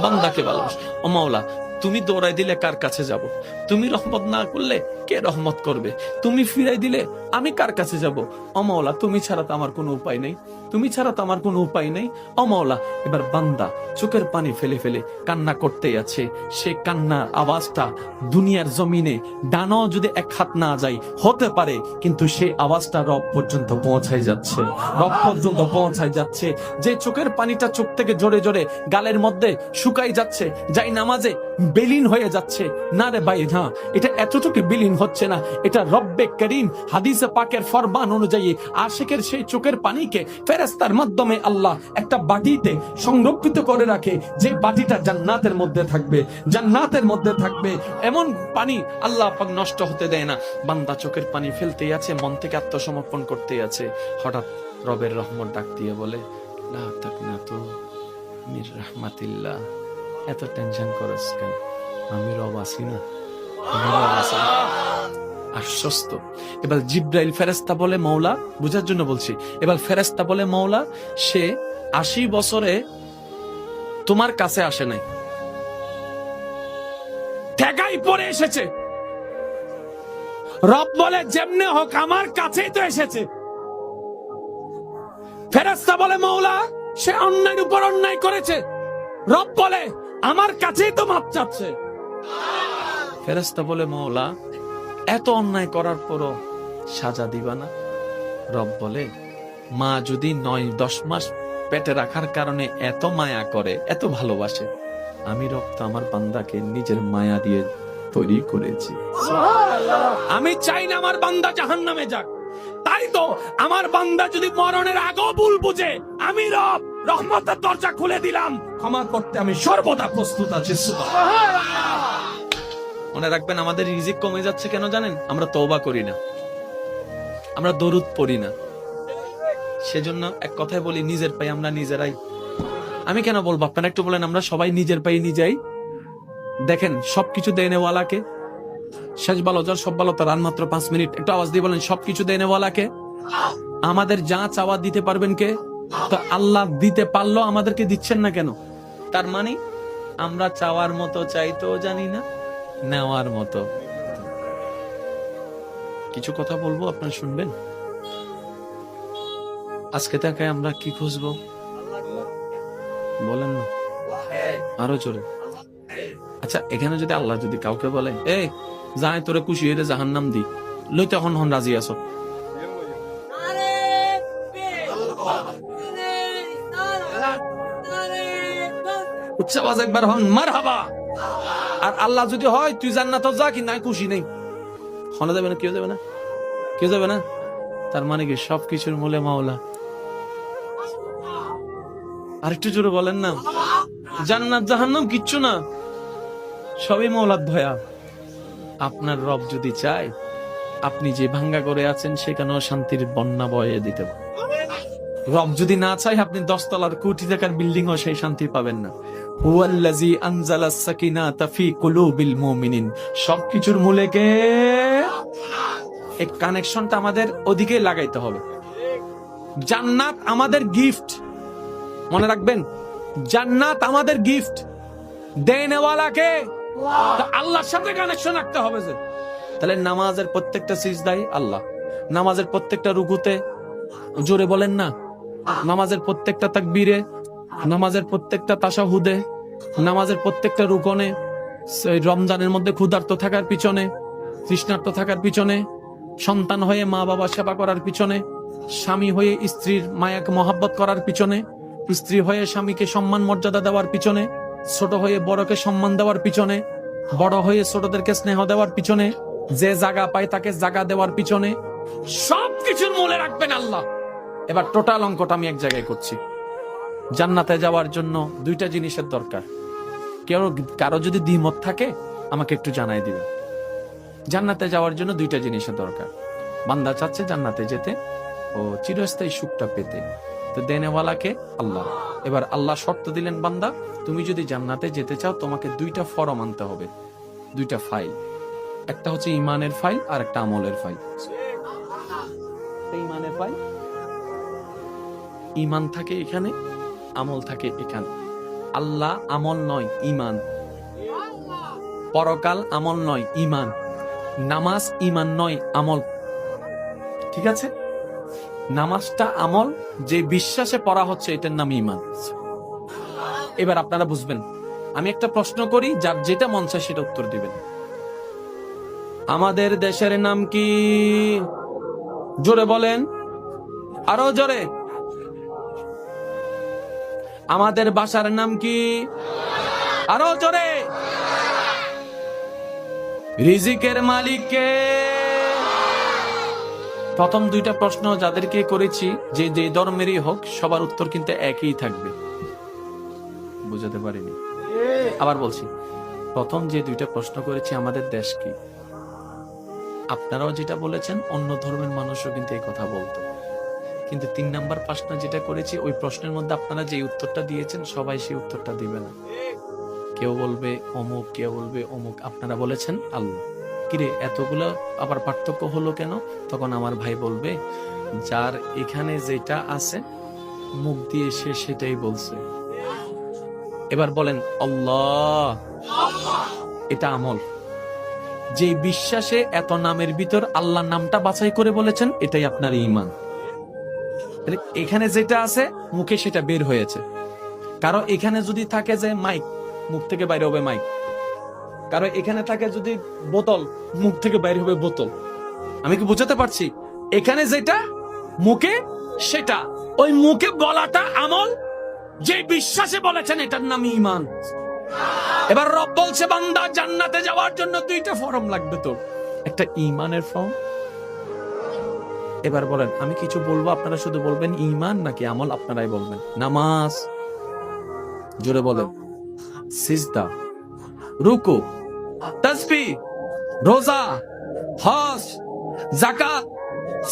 বান্দাকে ভালোবাসো। ও মাওলা, তুমি দৌড়াই দিলে কার কাছে যাব? তুমি রহমত না করলে কে রহমত করবে? তুমি ফিরাই দিলে আমি কার কাছে যাব? ও মাওলা, তুমি ছাড়া তো আমার কোনো উপায় নেই, তুমি ছাড়া তো আমার কোনো উপায় নেই। ও মাওলা, এবার বান্দা চোখের পানি ফেলে ফেলে কান্না করতেই আছে। সে কান্নার আওয়াজটা দুনিয়ার জমিনে ডানাও যদি এক হাত না যায় হতে পারে, কিন্তু সেই আওয়াজটা রব পর্যন্ত পৌঁছায় যাচ্ছে, রব পর্যন্ত পৌঁছায় যাচ্ছে। যে চোখের পানিটা চোখ থেকে জোরে জোরে গালের মধ্যে শুকাই যাচ্ছে, যাই নামাজে বিলীন হয়ে যাচ্ছে। না রে ভাই, না, এটা এতটুকু বিলীন হচ্ছে না, এটা রব্বে করিম হাদিসে পাকের ফরমান অনুযায়ী আশিকের সেই চোখের পানিকে ফেরেশতার মাধ্যমে আল্লাহ একটা বাটিতে সংরক্ষিত করে রাখে, যে বাটিটা জান্নাতের মধ্যে থাকবে, জান্নাতের মধ্যে থাকবে। এমন পানি আল্লাহ পাক নষ্ট হতে দেয় না। বান্দা চোখের পানি ফেলতেই আছে, মন থেকে আত্মসমর্পণ করতেই আছে। হঠাৎ রবের রহমত ডাক দিয়ে বলে, লা তাকনাতু মির রাহমাতিল্লাহ। এত টেনশন করছ কেন? আমি রব আছি না, আমি রব আছি। আশ্বস্ত। এবার জিব্রাইল ফেরেশতা বলে, মওলা, বুঝার জন্য বলছি, এবার ফেরেশতা বলে, মওলা, সে 80 বছরে তোমার কাছে আসে নাই, ঠেকাই পড়ে এসেছে। রব বলে, যেমনে হোক আমার কাছেই তো এসেছে। ফেরেশতা বলে, মওলা, সে অন্যায়ের উপর অন্যায় করেছে। রব বলে, আমার কাছেই তো মাপ চাচ্ছে। ফেরেশতা বলে, মওলা, এত অন্যায় করার পরও সাজা দিবা না? রব বলে, মা যদি 9-10 মাস পেটে রাখার কারণে এত মায়া করে, এত ভালোবাসে, আমি রব তো আমার বান্দাকে নিজের মায়া দিয়ে তৈরি করেছি। আমি চাই না আমার বান্দা জাহান্নামে যাক। তাই তো আমার বান্দা যদি মরণের আগেও ভুল বুঝে, আমি রব রহমতের দরজা খুলে দিলাম, ক্ষমা করতে আমি সর্বদা প্রস্তুত আছি। মনে রাখবেন, আমাদের রিজিক কমে যাচ্ছে কেন জানেন? আমরা তওবা করি না, আমরা দরুদ পড়ি না। সেজন্য এক কথায় বলি, নিজের পায়ে আমরা নিজেরাই। আমি কেন বলবো, আপনারা একটু বলেন, আমরা সবাই নিজের পায়ে নিজেই। দেখেন, সবকিছু দেনেওয়ালাকে। শেষ ভালো যার সব ভালো তার, আর মাত্র 5 মিনিট। একটু আওয়াজ দিয়ে বলেন, সবকিছু দেনেওয়ালাকে। আমাদের যা চাওয়া দিতে পারবেন কে? তো আল্লাহ দিতে পারলো, আমাদেরকে দিচ্ছেন না কেন? তার মানে আমরা চাওয়ার মতো চাইতেও জানি না, নেওয়ার মতো। কিছু কথা বলবো, আপনারা শুনবেন। আজকে থেকে আমরা কি খুঁজবো বলেন না, আরো জোরে। আচ্ছা, এখানে যদি আল্লাহ যদি কাউকে বলে, এই যাই তোরে খুশি হয়ে জাহান্নাম দি, লইতে হন হন রাজি আছো? উচ্চ আওয়াজ একবার হন মারহাবা। আর আল্লাহ যদি হয় তুই জান্নাত যা, কি নাই খুশি নেই, হনে যাবে না, কেউ যাবে না, কেউ যাবে না। তার মানে কি সবকিছুর মূলে মাওলা। আরেকটু জোরে বলেন না, জান্নাত জাহান্নাম কিচ্ছু না, সবই মাওলার দয়া। আপনার রব যদি চায়, আপনি যে ভাঙ্গা করে আছেন সেখানেও শান্তির বন্যা বয়ে দিতে পারে। রব যদি না চায়, আপনি 10 তলার কোটি টাকার বিল্ডিং ও সেই শান্তি পাবেন না। হুয়াল্লাযী আনজালাস সাকিনাতা ফি কুলুবিল মুমিনিন। সবকিছুর মূলে কে? এই কানেকশনটা আমাদের ওদিকে লাগাইতে হবে। জান্নাত আমাদের গিফট, মনে রাখবেন, জান্নাত আমাদের গিফট। দেনেওয়ালা কে? আল্লাহর সাথে কানেকশন রাখতে হবে। যে তাহলে নামাজের প্রত্যেকটা সিজদাই আল্লাহ, নামাজের প্রত্যেকটা রুকুতে, জোরে বলেন না, নামাজের প্রত্যেকটা তাকবীরে, নামাজের প্রত্যেকটা তাশাহুদে, নামাজের প্রত্যেকটা রুকনে, রমজানের মধ্যে ক্ষুধার্ত থাকার পিছনে, তৃষ্ণার্ত থাকার পিছনে, সন্তান হয়ে মা বাবা সেবা করার পিছনে, স্বামী হয়ে স্ত্রীর মায়াকে মহাব্বত করার পিছনে, স্ত্রী হয়ে স্বামীকে সম্মান মর্যাদা দেওয়ার পিছনে, ছোট হয়ে বড়কে সম্মান দেওয়ার পিছনে, বড় হয়ে ছোটদেরকে স্নেহ দেওয়ার পিছনে, যে জায়গা পায় তাকে জায়গা দেওয়ার পিছনে, সবকিছুর মূলে রাখবেন আল্লাহ। এবার টোটাল অঙ্কটা আমি এক জায়গায় করছি। জান্নাতে যাওয়ার জন্য 2টা জিনিসের দরকার। কারো যদি দ্বিমত থাকে আমাকে একটু জানাই দিবেন। জান্নাতে যাওয়ার জন্য 2টা জিনিসের দরকার। বান্দা চাচ্ছে জান্নাতে যেতে ও চিরস্থায়ী সুখটা পেতে, তো দেনেওয়ালাকে আল্লাহ। এবার আল্লাহ শর্ত দিলেন, বান্দা তুমি যদি জান্নাতে যেতে চাও তোমাকে 2টা ফরম আনতে হবে, 2টা ফাইল। একটা হচ্ছে ইমানের ফাইল আর একটা আমলের ফাইল। ইমানের ফাইল, ইমান থাকে এখানে, আমল থাকে এখানে। আল্লাহ আমল নয়, ইমান। পরকাল আমল নয়, ইমান। নামাজ ইমান নয়, আমল। ঠিক আছে? নামাজটা আমল, যে বিশ্বাসে পড়া হচ্ছে এটার নাম ইমান। এবার আপনারা বুঝবেন। আমি একটা প্রশ্ন করি, যার যেটা মন চায় সেটা উত্তর দিবেন। আমাদের দেশের নাম কি? জোরে বলেন, আরো জোরে। আমাদের ভাষার নাম কি? আরো জোরে। রিজিকের মালিক কে? প্রথম দুইটা প্রশ্ন যাদেরকে করেছি, যে যে ধর্মেরই হোক, সবার উত্তর কিন্তু একই থাকবে। বুঝাতে পারিনি? আবার বলছি, প্রথম যে দুইটা প্রশ্ন করেছি, আমাদের দেশ কি, আপনারাও যেটা বলেছেন, অন্য ধর্মের মানুষও কিন্তু এই কথা বলতো। কিন্তু 3 নাম্বার প্রশ্ন যেটা করেছি, ওই প্রশ্নের মধ্যে আপনারা যে উত্তরটা দিয়েছেন, সবাই সেই উত্তরটা দিবে না। কেউ বলবে অমুক, কেউ বলবে অমুক। আপনারা বলেছেন আল্লাহ। কিরে, এতগুলো আবার পার্থক্য হলো কেন? তখন আমার ভাই বলবে, যার এখানে যেটা আছে মুখ দিয়ে সে সেটাই বলছে। এবার বলেন আল্লাহ, এটা আমল। যে বিশ্বাসে এত নামের ভিতর আল্লাহ নামটা বাছাই করে বলেছেন, এটাই আপনার ঈমান। এখানে যেটা আছে মুখে সেটা বের হয়েছে। কারো এখানে যদি থাকে যে মাইক, মুখ থেকে বাইরে হবে মাইক। কারো এখানে থাকে যদি বোতল, মুখ থেকে বাইরে হবে বোতল। আমি কি বুঝাতে পারছি? এখানে যেটা মুখে সেটা, ওই মুখে বলাটা আমল, যে বিশ্বাসে বলেছেন এটার নাম ঈমান। এবার রব বলছে, বান্দা জান্নাতে যাওয়ার জন্য 2টা ফর্ম লাগবে তোর। একটা ঈমানের ফর্ম। এবার বলেন, আমি কিছু বলবো, আপনারা শুধু বলবেন ঈমান নাকি আমল, আপনারাই বলবেন। নামাজ, জোরে বলেন। সিজদা, রুকু, তাসবিহ, রোজা, হজ, যাকাত,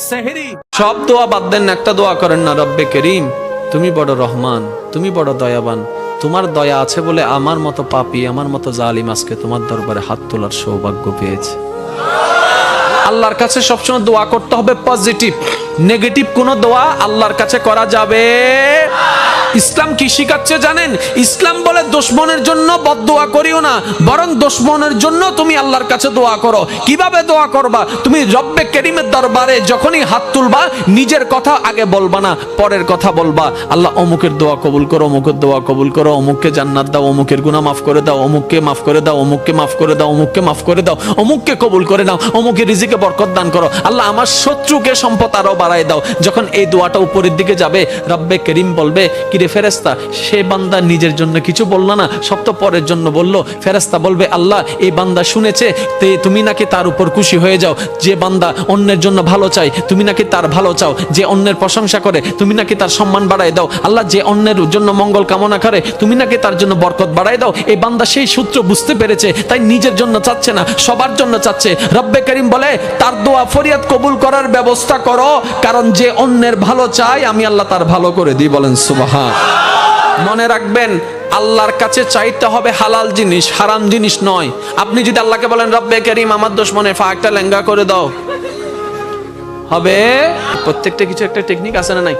সেহরি, সব দোয়া বাদ দেন, একটা দোয়া করেন না, রব্বে করিম তুমি বড় রহমান, তুমি বড় দয়াবান, তোমার দয়া আছে বলে আমার মতো পাপী, আমার মতো জালিম আজকে তোমার দরবারে হাত তোলার সৌভাগ্য পেয়েছে। আল্লাহর কাছে সবসময় দোয়া করতে হবে পজিটিভ। নেগেটিভ কোন দোয়া আল্লাহর কাছে করা যাবে। ইসলাম কি শিখাচ্ছে জানেন? ইসলাম বলে দুশমনের জন্য বদদোয়া করিও না, বরং দুশমনের জন্য তুমি আল্লাহর কাছে দোয়া করো। কিভাবে দোয়া করবা? তুমি রব্বে করিমের দরবারে যখনই হাত তুলবা, নিজের কথা আগে বলবা না, পরের কথা বলবা। আল্লাহ অমুকের দোয়া কবুল করো, অমুকের দোয়া কবুল করো, অমুককে জান্নাত দাও, অমুকের গুনাহ মাফ করে দাও, অমুককে মাফ করে দাও, অমুককে মাফ করে দাও, অমুককে মাফ করে দাও, অমুককে কবুল করে নাও, অমুকের রিজিকে বরকত দান করো। আল্লাহ আমার শত্রুকে সম্পদ আরো বাড়ায় দাও। যখন এই দোয়াটা উপরের দিকে যাবে, রব্বে করিম বলবে, কিরে ফেরেশতা, সে বান্দা নিজের জন্য কিছু বলল না, সব তো পরের জন্য বললো। ফেরেশতা বলবে, আল্লাহ এই বান্দা শুনেছে, তুমি নাকি তার উপর খুশি হয়ে যাও। যে বান্দা অন্যের জন্য ভালো চায়, তুমি নাকি তার ভালো চাও। যে অন্যের প্রশংসা করে, তুমি নাকি তার সম্মান বাড়ায় দাও। আল্লাহ যে অন্যের জন্য মঙ্গল কামনা করে, তুমি নাকি তার জন্য বরকত বাড়ায় দাও। এই বান্দা সেই সূত্র বুঝতে পেরেছে, তাই নিজের জন্য চাচ্ছে না, সবার জন্য চাচ্ছে। রব্বে করিম বলে, তার দোয়া ফরিয়াদ কবুল করার ব্যবস্থা করো, কারণ যে অন্যের ভালো চায় আমি আল্লাহ তার ভালো করে দিই। বলেন সুবহান। মনে রাখবেন, আল্লাহর কাছে চাইতে হবে হালাল জিনিস, হারাম জিনিস নয়। আপনি যদি আল্লাহকে বলেন, রব্বে করিম আমার দুশমনের ফাঁকটা লেঙ্গা করে দাও, হবে? প্রত্যেকটা কিছু একটা টেকনিক আছে না নাই?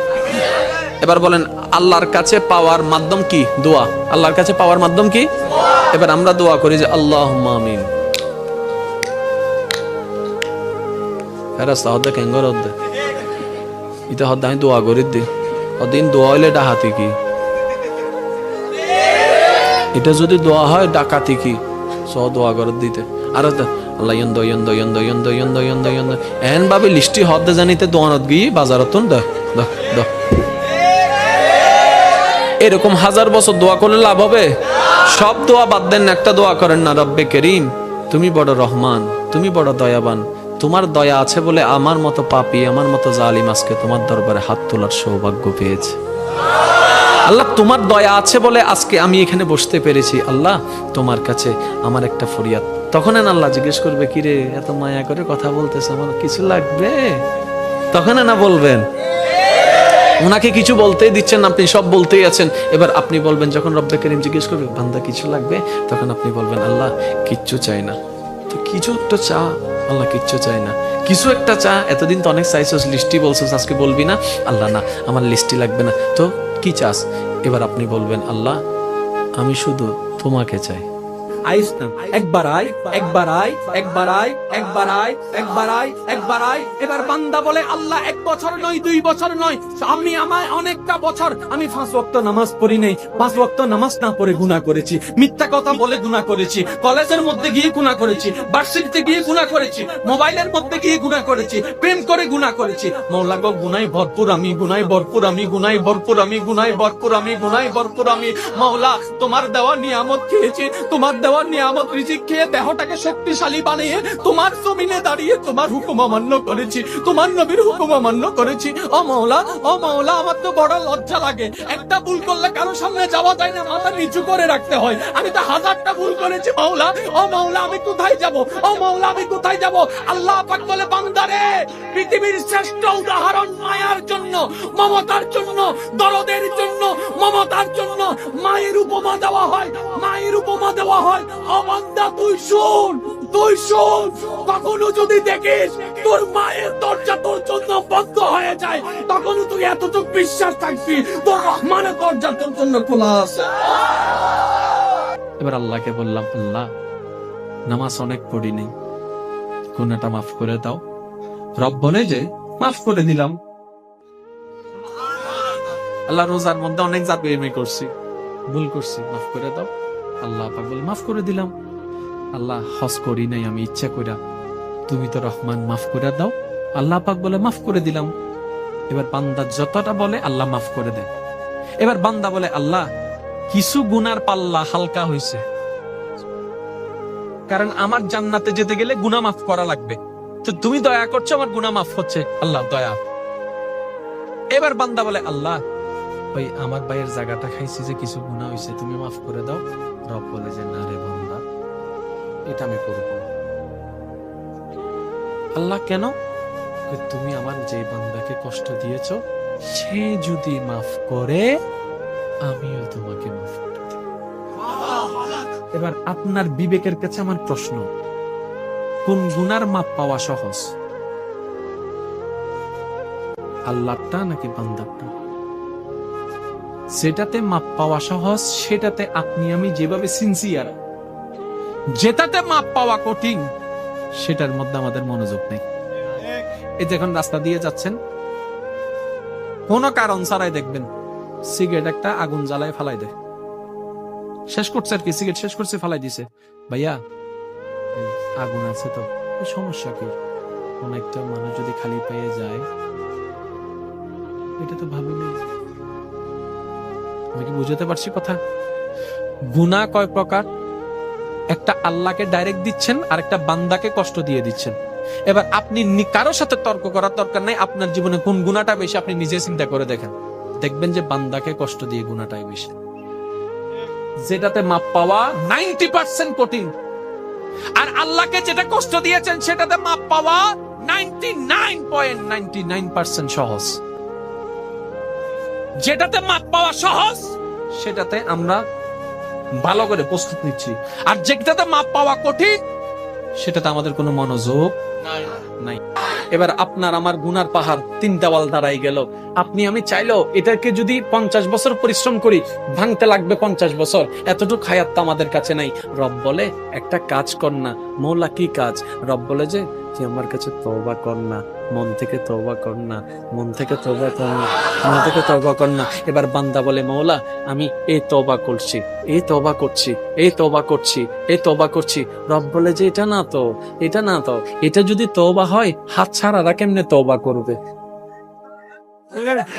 এবার বলেন, আল্লাহর কাছে পাওয়ার মাধ্যম কি? দোয়া। আল্লাহর কাছে পাওয়ার মাধ্যম কি? এবার আমরা দোয়া করি যে আল্লাহুম্মা আমিন। ফেরেশতা হদ্দে কেঙ্গর হদ্দে ইতা হদ্দে আমি দোয়া করি দি অদিন দোয়া হইলে ডাহাতি কি? এটা যদি দোয়া হয় ডাকাতি কি? দোয়া করে দিতে আর আল্লাহ ইয়ন্দ ইয়ন্দ ইয়ন্দ ইয়ন্দ ইয়ন্দ ইয়ন্দ ইয়ন্দ এন ভাবে লিস্টি হদ্দে জানিতে দোয়ানত গিয়ে বাজারতন দ দ দ এরকম 1000 বছর দোয়া করলে লাভ হবে? সব দোয়া বাদ দেন, একটা দোয়া করেন না, রব্বে করিম তুমি বড় রহমান, তুমি বড় দয়াবান, তোমার দয়া আছে বলে আমার মতো পাপী, আমার মতো জালিম আজকে তোমার দরবারে হাত তোলার সৌভাগ্য পেয়েছে। আল্লাহ তোমার দয়া আছে বলে আজকে আমি এখানে বসতে পেরেছি। আল্লাহ তোমার কাছে আমার একটা ফরিয়াদ। তখন আল্লাহ জিজ্ঞেস করবে, কিরে এত মায়া করে কথা বলতেছে, আমার কিছু লাগবে? তখন না বলবেন, ওনাকে কিছু বলতেই দিচ্ছেন, আপনি সব বলতেই আছেন। এবার আপনি বলবেন, যখন রব্বে করিম জিজ্ঞেস করবে বান্দা কিছু লাগবে, তখন আপনি বলবেন, আল্লাহ কিচ্ছু চাই না। তো কিছু তো চা। আল্লাহ কিচ্ছু চাই না। কিছু একটা চা, এতদিন তো অনেক চাইছস, লিস্টি বলছস, আজকে বলবি না? আল্লাহ না, আমার লিস্টি লাগবে না। তো কি চাস? এবার আপনি বলবেন, আল্লাহ আমি শুধু তোমাকে চাই। আইস না, একবার আয়, একবার আয়, একবার আয়, একবার আয়, একবার আয়, একবার আয়। এবার বান্দা বলে, আল্লাহ 1 বছর নয়, 2 বছর নয়, আমি আমায় অনেকটা বছর আমি 5 ওয়াক্ত নামাজ পড়ি নাই, 5 ওয়াক্ত নামাজ না পড়ে গুনাহ করেছি, মিথ্যা কথা বলে গুনাহ করেছি, কলেজের মধ্যে গিয়ে গুনাহ করেছি, ভার্সিটিতে গিয়ে গুনাহ করেছি, মোবাইলের মধ্যে গিয়ে গুনাহ করেছি, প্রেম করে গুনাহ করেছি। মওলা গো, গুনাহে ভরপুর আমি, গুনাহে ভরপুর আমি, গুনাহে ভরপুর আমি, গুনাহে ভরপুর আমি, গুনাহে ভরপুর আমি। মওলা, তোমার দেওয়া নিয়ামত খেয়েছি, তোমার দেওয়া নিয়ামত রিজিক খেয়ে দেহটাকে শক্তিশালী বানিয়ে তোমার জমিনে দাঁড়িয়ে তোমার হুকুম অমান্য করেছি, তোমার নবীর হুকুম অমান্য করেছি। ও মাওলা, ও মাওলা, আমার তো বড় লজ্জা লাগে। একটা ভুল করলে কারো সামনে যাওয়া যায় না, মাথা নিচু করে রাখতে হয়। আমি তো 1000টা ভুল করেছি মাওলা। ও মাওলা, আমি কোথায় যাব? ও মাওলা, আমি কোথায় যাব? আল্লাহ পাক বলে, বান্দারে, পৃথিবীর শ্রেষ্ঠ উদাহরণ মায়ার জন্য, মমতার জন্য, দরদের জন্য, মমতার জন্য মায়ের উপমা দেওয়া হয়, মায়ের উপমা দেওয়া হয়। ও বান্দা, তুই শোন, তুই শোন, কখনো যদি দেখিস তোর মায়ের দরজা তোর জন্য বন্ধ হয়ে যায়, তখনও তুই এতটুকু বিশ্বাস থাকবি তোর রহমানের দরজা তোর জন্য খোলা আছে। এবার আল্লাহকে বললাম, আল্লাহ নামাজ অনেক পড়ি নেই, গুনাহটা মাফ করে দাও। রব বলে যে, মাফ করে দিলাম। আল্লাহ, রোজার মধ্যে অনেক জাদুমি করছি, ভুল করছি, মাফ করে দাও। আল্লাহ পাক বলে, মাফ করে দিলাম। আল্লাহ, হজ করি নাই আমি ইচ্ছা কইরা, তুমি তো রহমান, মাফ করে দাও। আল্লাহ পাক বলে, মাফ করে দিলাম। এবার বান্দা যতটা বলে আল্লাহ মাফ করে দেয়। এবার বান্দা বলে, আল্লাহ কিছু গুনার পাল্লা হালকা হইছে, কারণ আমার জান্নাতে যেতে গেলে গুনাহ মাফ করা লাগবে, তো তুমি দয়া করছো, আমার গুনাহ মাফ হচ্ছে, আল্লাহ দয়া। এবার বান্দা বলে, আল্লাহ ওই আমার ভাইয়ের জায়গাটা খাইছি যে কিছু গুনাহ হইছে, তুমি মাফ করে দাও। রব বলে যে, না রে বান্দা, এটা আমি করব না। আল্লাহ কেন? তুমি আমার যে বান্দাকে কষ্ট দিয়েছো, সে যদি মাফ করে, আমিও তোমাকে মাফ করে দেব। এবার আপনার বিবেকের কাছে আমার প্রশ্ন, কোন গুনার মাপ পাওয়া সহজ, আল্লাহটা নাকি বান্দারটা? যেটাতে মাপ পাওয়া সহজ, সেটাতে আপনি আমি যেভাবে সিনসিয়ার, যেটাতে মাপ পাওয়া কঠিন, সেটার মধ্যে আমাদের মনোযোগ নেই। এই যখন রাস্তা দিয়ে যাচ্ছেন, কোন কারণ ছাড়াই দেখবেন সিগারেট একটা আগুন জ্বালায় ফালাই দেয়, শেষ করছে আর কি, সিগারেট শেষ করছে, ফালাই দিছে। ভাইয়া আগুন আছে তো, সমস্যা কি? কোন একটা মানুষ যদি খালি পেয়ে যায়, এটা তো ভাবি নেই। আমি কি বুঝাতে পারছি কথা? গুনাহ কয় প্রকার? একটা আল্লাহকে ডাইরেক্ট দিচ্ছেন, আর একটা বান্দাকে কষ্ট দিয়ে দিচ্ছেন। এবার আপনি কারোর সাথে তর্ক করার দরকার নাই, আপনার জীবনে কোন গুনাহটা বেশি আপনি নিজে চিন্তা করে দেখেন, দেখবেন যে বান্দাকে কষ্ট দিয়ে গুনাহটাই বেশি। যেটাতে মাপ পাওয়া 90% কঠিন, আর আল্লাহকে যেটা কষ্ট দিয়েছেন সেটাতে মাপ পাওয়া 99.99% সহজ। যেটাতে মাপ পাওয়া সহজ, সেটাতে আমরা ভালো করে প্রস্তুত নিচ্ছি, আর যেটাতে মাপ পাওয়া কঠিন, সেটাতে আমাদের কোনো মনোযোগ নাই। এবার আপনার আমার গুনার পাহাড় 3 দেওয়াল দাঁড়াই গেল, আপনি আমি চাইলেও এটাকে যদি 50 বছর পরিশ্রম করি, ভাঙতে লাগবে 50 বছর, এতটুকু হায়াত তো আমাদের কাছে নাই। রব বলে, একটা কাজ কর না। মওলা, কি কাজ? রব বলে যে, তুই আমার কাছে তওবা কর না, মন থেকে তওবা কর না, মন থেকে তওবা কর না, মন থেকে তওবা কর না। এবার বান্দা বলে, মওলা আমি এই তওবা করছি, এই তওবা করছি, এই তওবা করছি, এই তওবা করছি। রব বলে যে, এটা না তো, এটা না তো, এটা যদি তওবা হয়, হাত ছাড়ারা কেমনে তওবা করবে?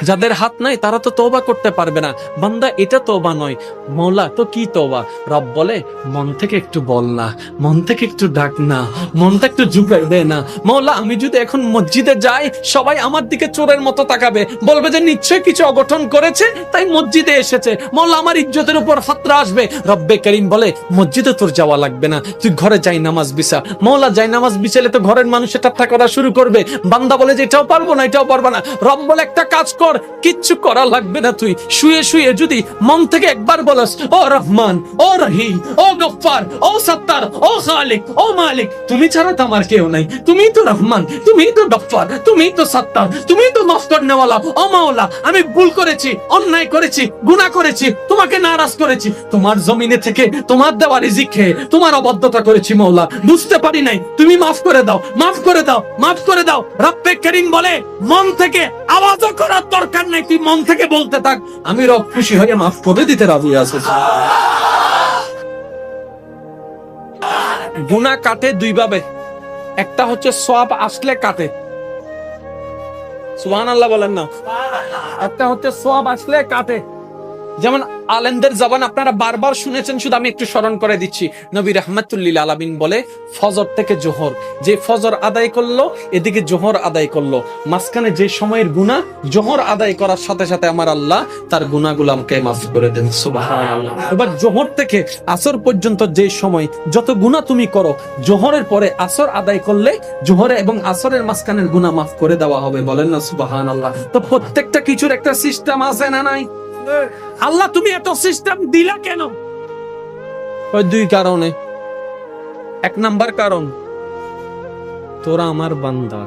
যাদের হাত নাই তারা তো তওবা করতে পারবে না। বান্দা, এটা তওবা নয়। মওলা, তো কি তওবা? রব বলে, মন থেকে একটু বল না, মন থেকে একটু ডাক না, মনটা একটু ঝুঁকাই দে না। মওলা, আমি যদি এখন মসজিদে যাই, সবাই আমার দিকে চোরের মতো তাকাবে, বলবে যে নিশ্চয় কিছু অঘটন করেছে তাই মসজিদে এসেছে। মওলা, আমার ইজ্জতের উপর ফাতরা আসবে। রব্বে করিম বলে, মসজিদে তোর যাওয়া লাগবে না, তুই ঘরে যাই নামাজ বিছা। মওলা, যাই নামাজ বিছালে তো ঘরের মানুষের ঠাট্টা করা শুরু করবে। বান্দা বলে যে, এটাও পারবো না, এটাও পারবো না। রব বলে, একটা কাজ কর, কিচ্ছু করা লাগবে না। তুই শুয়ে শুয়ে যদি মন থেকে একবার বলস, ও রহমান, ও রহিম, ও গফফার, ও সত্তার, ও খালিক, ও মালিক, তুমি ছাড়া তো আমার কেউ নাই, তুমি তো রহমান, তুমি তো গফফার, তুমি তো সত্তার, তুমি তো মাফ করনেওয়ালা, ও মাওলা, আমি ভুল করেছি, অন্যায় করেছি, গুনাহ করেছি, তোমাকে নারাজ করেছি, তোমার জমিনে থেকে তোমার দেওয়া রিজিক খেয়ে তোমার অবাধ্যতা করেছি মাওলা, বুঝতে পারি নাই, তুমি মাফ করে দাও, মাফ করে দাও, মাফ করে দাও। রব্বে করিম বলে, মন থেকে আওয়াজও করার দরকার নাই, তুই মন থেকে বলতে থাক, আমি রব খুশি হয়ে মাফ করে দিতে রাজি আছি। গুনাহ কাটে দুই ভাবে, একটা হচ্ছে সওয়াব আসলে কাটে, সুবহানাল্লাহ বলেন না, একটা হচ্ছে সওয়াব আসলে কাটে। যেমন আলেমদের জবান আপনারা বারবার শুনেছেন, শুধু আমি একটু স্মরণ করে দিচ্ছি। নবী রাহমাতুল লিল আলামিন বলে, ফজর থেকে জোহর, যে ফজর আদায় করলো এদিকে জোহর আদায় করলো, মাঝখানে যে সময়ের গুনাহ, জোহর আদায় করার সাথে সাথে আমার আল্লাহ তার গুনাহগুলো আমাকে মাফ করে দেন, সুবহানাল্লাহ। এবার জোহর থেকে আসর পর্যন্ত যে সময় যত গুনাহ তুমি করো, জোহরের পরে আসর আদায় করলে জোহরে এবং আসরের মাঝখানের গুনাহ মাফ করে দেওয়া হবে, বলেন না সুবহানাল্লাহ। তো প্রত্যেকটা কিছুর একটা সিস্টেম আছে না নাই? আল্লাহ তুমি এত সিস্টেম দিলা কেন? ওই দুই কারণে। এক নাম্বার কারণ, তোরা আমার বান্দা।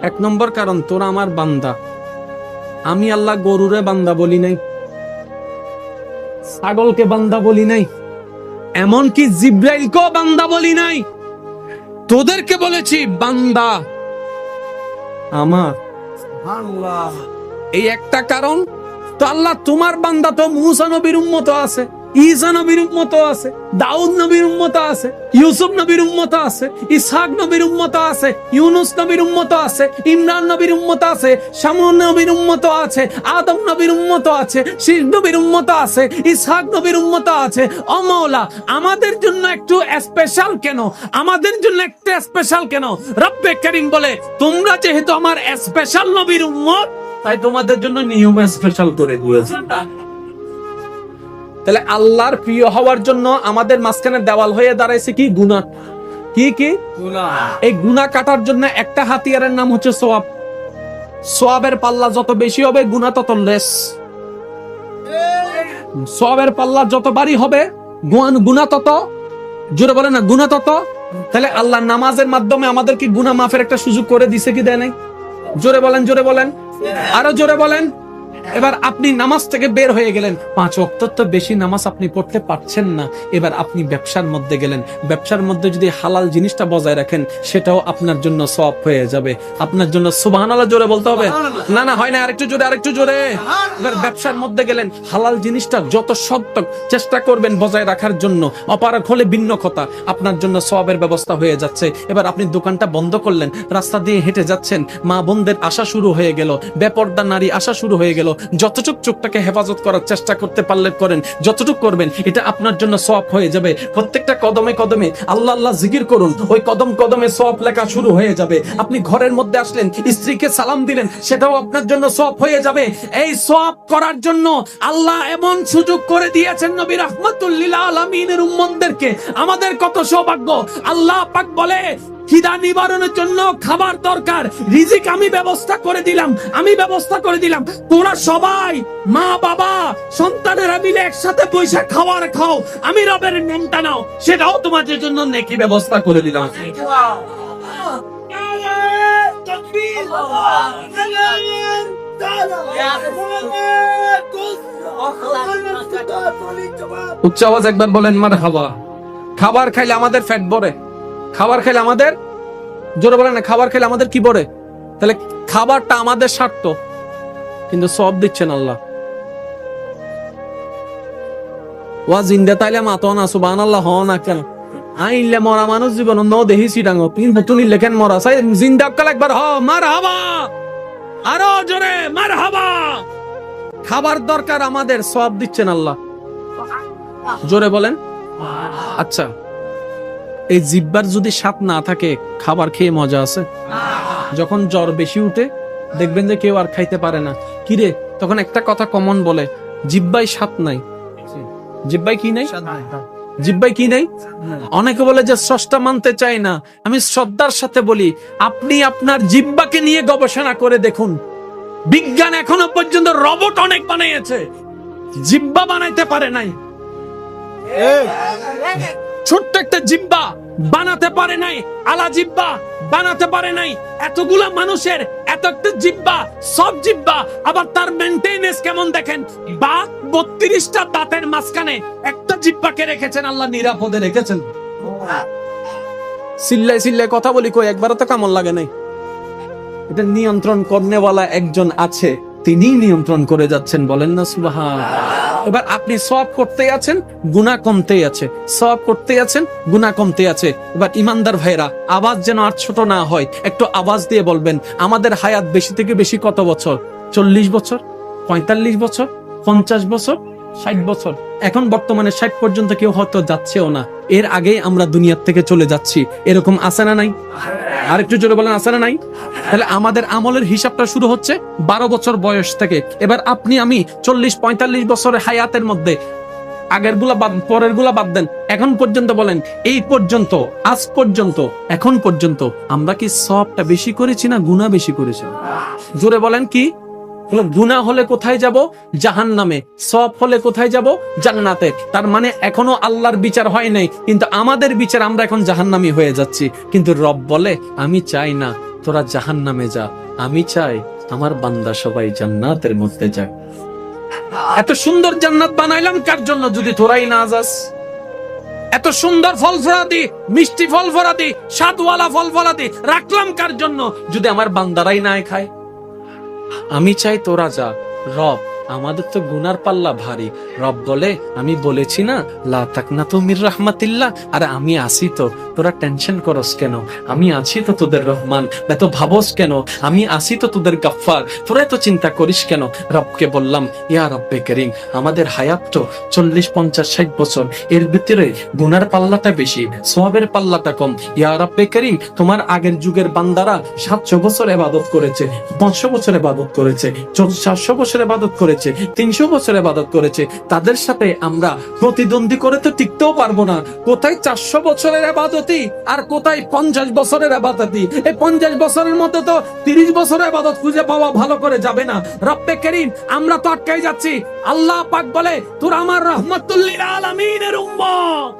এক নম্বর কারণ, তোরা আমার বান্দা। আমি আল্লাহ গরুরে বান্দা বলি নাই, ছাগলকে বান্দা বলি নাই, এমনকি জিব্রাইলকেও বান্দা বলি নাই, তোদেরকে বলেছি বান্দা আমার। এই একটা কারণ। তো আল্লাহ তোমার বান্দা তো মুসা নবীর উম্মত আছে, ঈসা নবীর উম্মত আছে, দাউদ নবীর উম্মত আছে, ইউসুফ নবীর উম্মত আছে, ইসহাক নবীর উম্মত আছে, ইউনুস নবীর উম্মত আছে, ইমরান নবীর উম্মত আছে, শামুন নবীর উম্মত আছে, আদম নবীর উম্মত আছে, শীষ নবীর উম্মত আছে, ইসহাক নবীর উম্মত আছে। ও মাওলা, আমাদের জন্য একটু স্পেশাল কেন? আমাদের জন্য একটা স্পেশাল কেন? রব্বে করিম বলে, তোমরা যেহেতু আমার স্পেশাল নবীর উম্মত, তাই তোমাদের জন্য নিয়ম স্পেশাল করে দিয়েছি। তাহলে আল্লাহর প্রিয় হওয়ার জন্য আমাদের মাঝখানে দেওয়াল হয়ে দাঁড়াইছে কি? গুনাহ। কি কি? গুনাহ। এই গুনাহ কাটার জন্য একটা হাতিয়ারের নাম হচ্ছে সওয়াব। সওয়াবের পাল্লা যত বেশি হবে, গুনাহ তত লেস। সওয়াবের পাল্লা যত ভারী হবে, গুনাহ তত, জোরে বলেন না, গুনাহ তত। তাহলে আল্লাহ নামাজের মাধ্যমে আমাদের কি গুনাহ মাফের একটা সুযোগ করে দিছে কি দেয় নাই? জোরে বলেন, জোরে বলেন, আরো জোরে বলেন। এবার আপনি নামাজ থেকে বের হয়ে গেলেন, 5 ওয়াক্ত তো বেশি নামাজ আপনি পড়তে পারছেন না, এবার আপনি ব্যবসার মধ্যে গেলেন, ব্যবসার মধ্যে যদি হালাল জিনিসটা বজায় রাখেন, সেটাও আপনার জন্য সওয়াব হয়ে যাবে, আপনার জন্য সুবহানাল্লাহ জোরে বলতে হবে। না না, হয় না, আরেকটু জোরে, আরেকটু জোরে। এবার ব্যবসার মধ্যে গেলেন, হালাল জিনিসটা যত শক্ত চেষ্টা করবেন বজায় রাখার জন্য, অপারগ হলে ভিন্ন কথা, আপনার জন্য সওয়াবের ব্যবস্থা হয়ে যাচ্ছে। এবার আপনি দোকানটা বন্ধ করলেন, রাস্তা দিয়ে হেঁটে যাচ্ছেন, মা বোনদের আসা শুরু হয়ে গেল, বেপরদা নারী আসা শুরু হয়ে গেল, যতটুক চোখটাকে হেফাজত করার চেষ্টা করতে পারলে করেন, যতটুক করবেন এটা আপনার জন্য সওয়াব হয়ে যাবে। প্রত্যেকটা কদমে কদমে আল্লাহ আল্লাহ জিকির করুন, ওই কদম কদমে সওয়াব লেখা শুরু হয়ে যাবে। আপনি ঘরের মধ্যে আসলেন, স্ত্রীকে সালাম দিলেন, সেটাও আপনার জন্য সওয়াব হয়ে যাবে। এই সওয়াব করার জন্য আল্লাহ এমন সুযোগ করে দিয়েছেন নবী রাহমাতুল লিল আলামিনের উম্মতদেরকে। আমাদের কত সৌভাগ্য! আল্লাহ পাক বলে, খিদা নিবারণের জন্য খাবার দরকার, রিজিক আমি ব্যবস্থা করে দিলাম, আমি ব্যবস্থা করে দিলাম। তোরা সবাই মা বাবা সন্তানেরা মিলে একসাথে বসে খাবার খাও, আমি রবের নামটা নাও, সেটাও তোমাদের জন্য নেকি ব্যবস্থা করে দিলাম। উচ্চ আওয়াজ একবার বলেন মারহাবা। খাবার খাইলে আমাদের পেট ভরে, খাবার খাইলে আমাদের, জোরে বলেন না, খাবার খাইলে আমাদের কি বলে? তাহলে খাবারটা আমাদের স্বার্থ, কিন্তু সব দিচ্ছেন আল্লাহ। ওয়া জিন্দা তাইলে মাতো না, সুবহানাল্লাহ হ না কেন? আইলে মরা মানুষ জীবন ন দেহি সিডাঙ্গ তিন নতুন লেখেন মরা সাই জিন্দা কাল একবার হ মারহাবা, আরো জোরে মারহাবা। খাবার দরকার আমাদের, সব দিচ্ছেন আল্লাহ, জোরে বলেন। আচ্ছা, এই জিহ্বার যদি স্বাদ না থাকে, খাবার খেয়ে মজা আছে? যখন জ্বর বেশি উঠে দেখবেন যে কেউ আর খাইতে পারে না, কিরে তখন একটা কথা কমন বলে, জিহ্বায় স্বাদ নাই। জিহ্বায় কি নাই? জিহ্বায় কি নেই? অনেকে বলে যে স্রষ্টা মানতে চাই না। আমি শ্রদ্ধার সাথে বলি, আপনি আপনার জিহ্বাকে নিয়ে গবেষণা করে দেখুন। বিজ্ঞান এখনো পর্যন্ত রোবট অনেক বানিয়েছে, জিহ্বা বানাইতে পারে নাই। ছোট্ট একটা জিহ্বা বানাতে পারে নাই, আলা জিহ্বা বানাতে পারে নাই। এতগুলা মানুষের এত একটা জিহ্বা, সব জিহ্বা, আবার তার মেইনটেনেন্স কেমন দেখেন। বা 32টা দাঁতের মাঝখানে একটা জিহ্বাকে রেখেছেন আল্লাহ, নিরাপদে রেখেছেন। সিল্লাই সিল্লাই কথা বলি, কই একবারও তো কেমন লাগে নাই। এটা নিয়ন্ত্রণ করনেওয়ালা একজন আছে, তিনি নিয়ন্ত্রণ করে যাচ্ছেন, বলেন না সুবহান। এবার আপনি সওয়াব করতে আছেন, গুনাহ কমতে আছে, সওয়াব করতে আছেন, গুনাহ কমতে আছে। এবার ইমানদার ভাইরা, আওয়াজ যেন আর ছোট না হয়, একটু আওয়াজ দিয়ে বলবেন, আমাদের হায়াত বেশি থেকে বেশি কত বছর? 40 বছর, 45 বছর, 50 বছর, 60 বছর। এখন বর্তমানে 60 পর্যন্ত কেউ হয়তো যাচ্ছেও না, এর আগেই আমরা দুনিয়ার থেকে চলে যাচ্ছি। এরকম আছে না নাই? আর একটু জোরে বলেন, আছে না নাই? তাহলে আমাদের আমলের হিসাবটা শুরু হচ্ছে 12 বছর বয়স থেকে। এবার আপনি আমি 40-45 বছরের হায়াতের মধ্যে আগের গুলা বাদ, পরের গুলা বাদ দেন, এখন পর্যন্ত বলেন, এই পর্যন্ত, আজ পর্যন্ত, এখন পর্যন্ত আমরা কি সওয়াবটা বেশি করেছি না গুনাহ বেশি করেছি? জোরে বলেন কি? গুনাহ হলে কোথায় যাব? জাহান্নামে। সওয়াব হলে কোথায় যাব? জান্নাতে। তার মানে এখনো আল্লাহর বিচার হয় নাই, কিন্তু আমাদের বিচার, আমরা এখন জাহান্নামী হয়ে যাচ্ছি। কিন্তু রব বলে, আমি চাই না তোরা জাহান্নামে যা, আমি চাই আমার বান্দা সবাই জান্নাতের মধ্যে যাক। এত সুন্দর জান্নাত বানাইলাম কার জন্য যদি তোরাই না যাস? এত সুন্দর ফল ফলাদি, মিষ্টি ফল ফলাদি, স্বাদওয়ালা ফল ফলাদি রাখলাম কার জন্য যদি আমার বান্দারাই না খায়? আমি চাই তোরা যা। রব, আমাদের তো গুনার পাল্লা ভারী। রব বলে, আমি বলেছি না লা তাকনাতু মির রাহমাতিল্লাহ, আরে আমি আছি তো, তোরা টেনশন করস কেন? আমি আছি তো তোদের রহমান, এত ভাবস কেন? আমি আছি তো তোদের গাফফার, তোরা এত চিন্তা করিস কেন? রবকে বললাম, ইয়া রব্বে করিম, আমাদের হায়াত তো 40, 50, 60 বছর, এর ভিতরে গুনার পাল্লাটা বেশি, সওয়াবের পাল্লাটা কম। ইয়া রব্বে করিম, তোমার আগের যুগের বান্দারা 700 বছর ইবাদত করেছে, 500 বছর ইবাদত করেছে, 400 বছর ইবাদত করেছে, 300 বছর ইবাদত করেছে, তাদের সাথে আমরা প্রতিদ্বন্দ্বী করে তো টিকতেও পারবো না। কোথায় 400 বছরের ইবাদতি আর কোথায় 50 বছরের ইবাদতি? এই 50 বছরের মধ্যে তো 30 বছরের ইবাদত খুঁজে পাওয়া ভালো করে যাবে না। রব্বে করিম, আমরা তো আটকাই যাচ্ছি। আল্লাহ পাক বলে, তোরা আমার রাহমাতুল লিল আলামিনের উম্মত,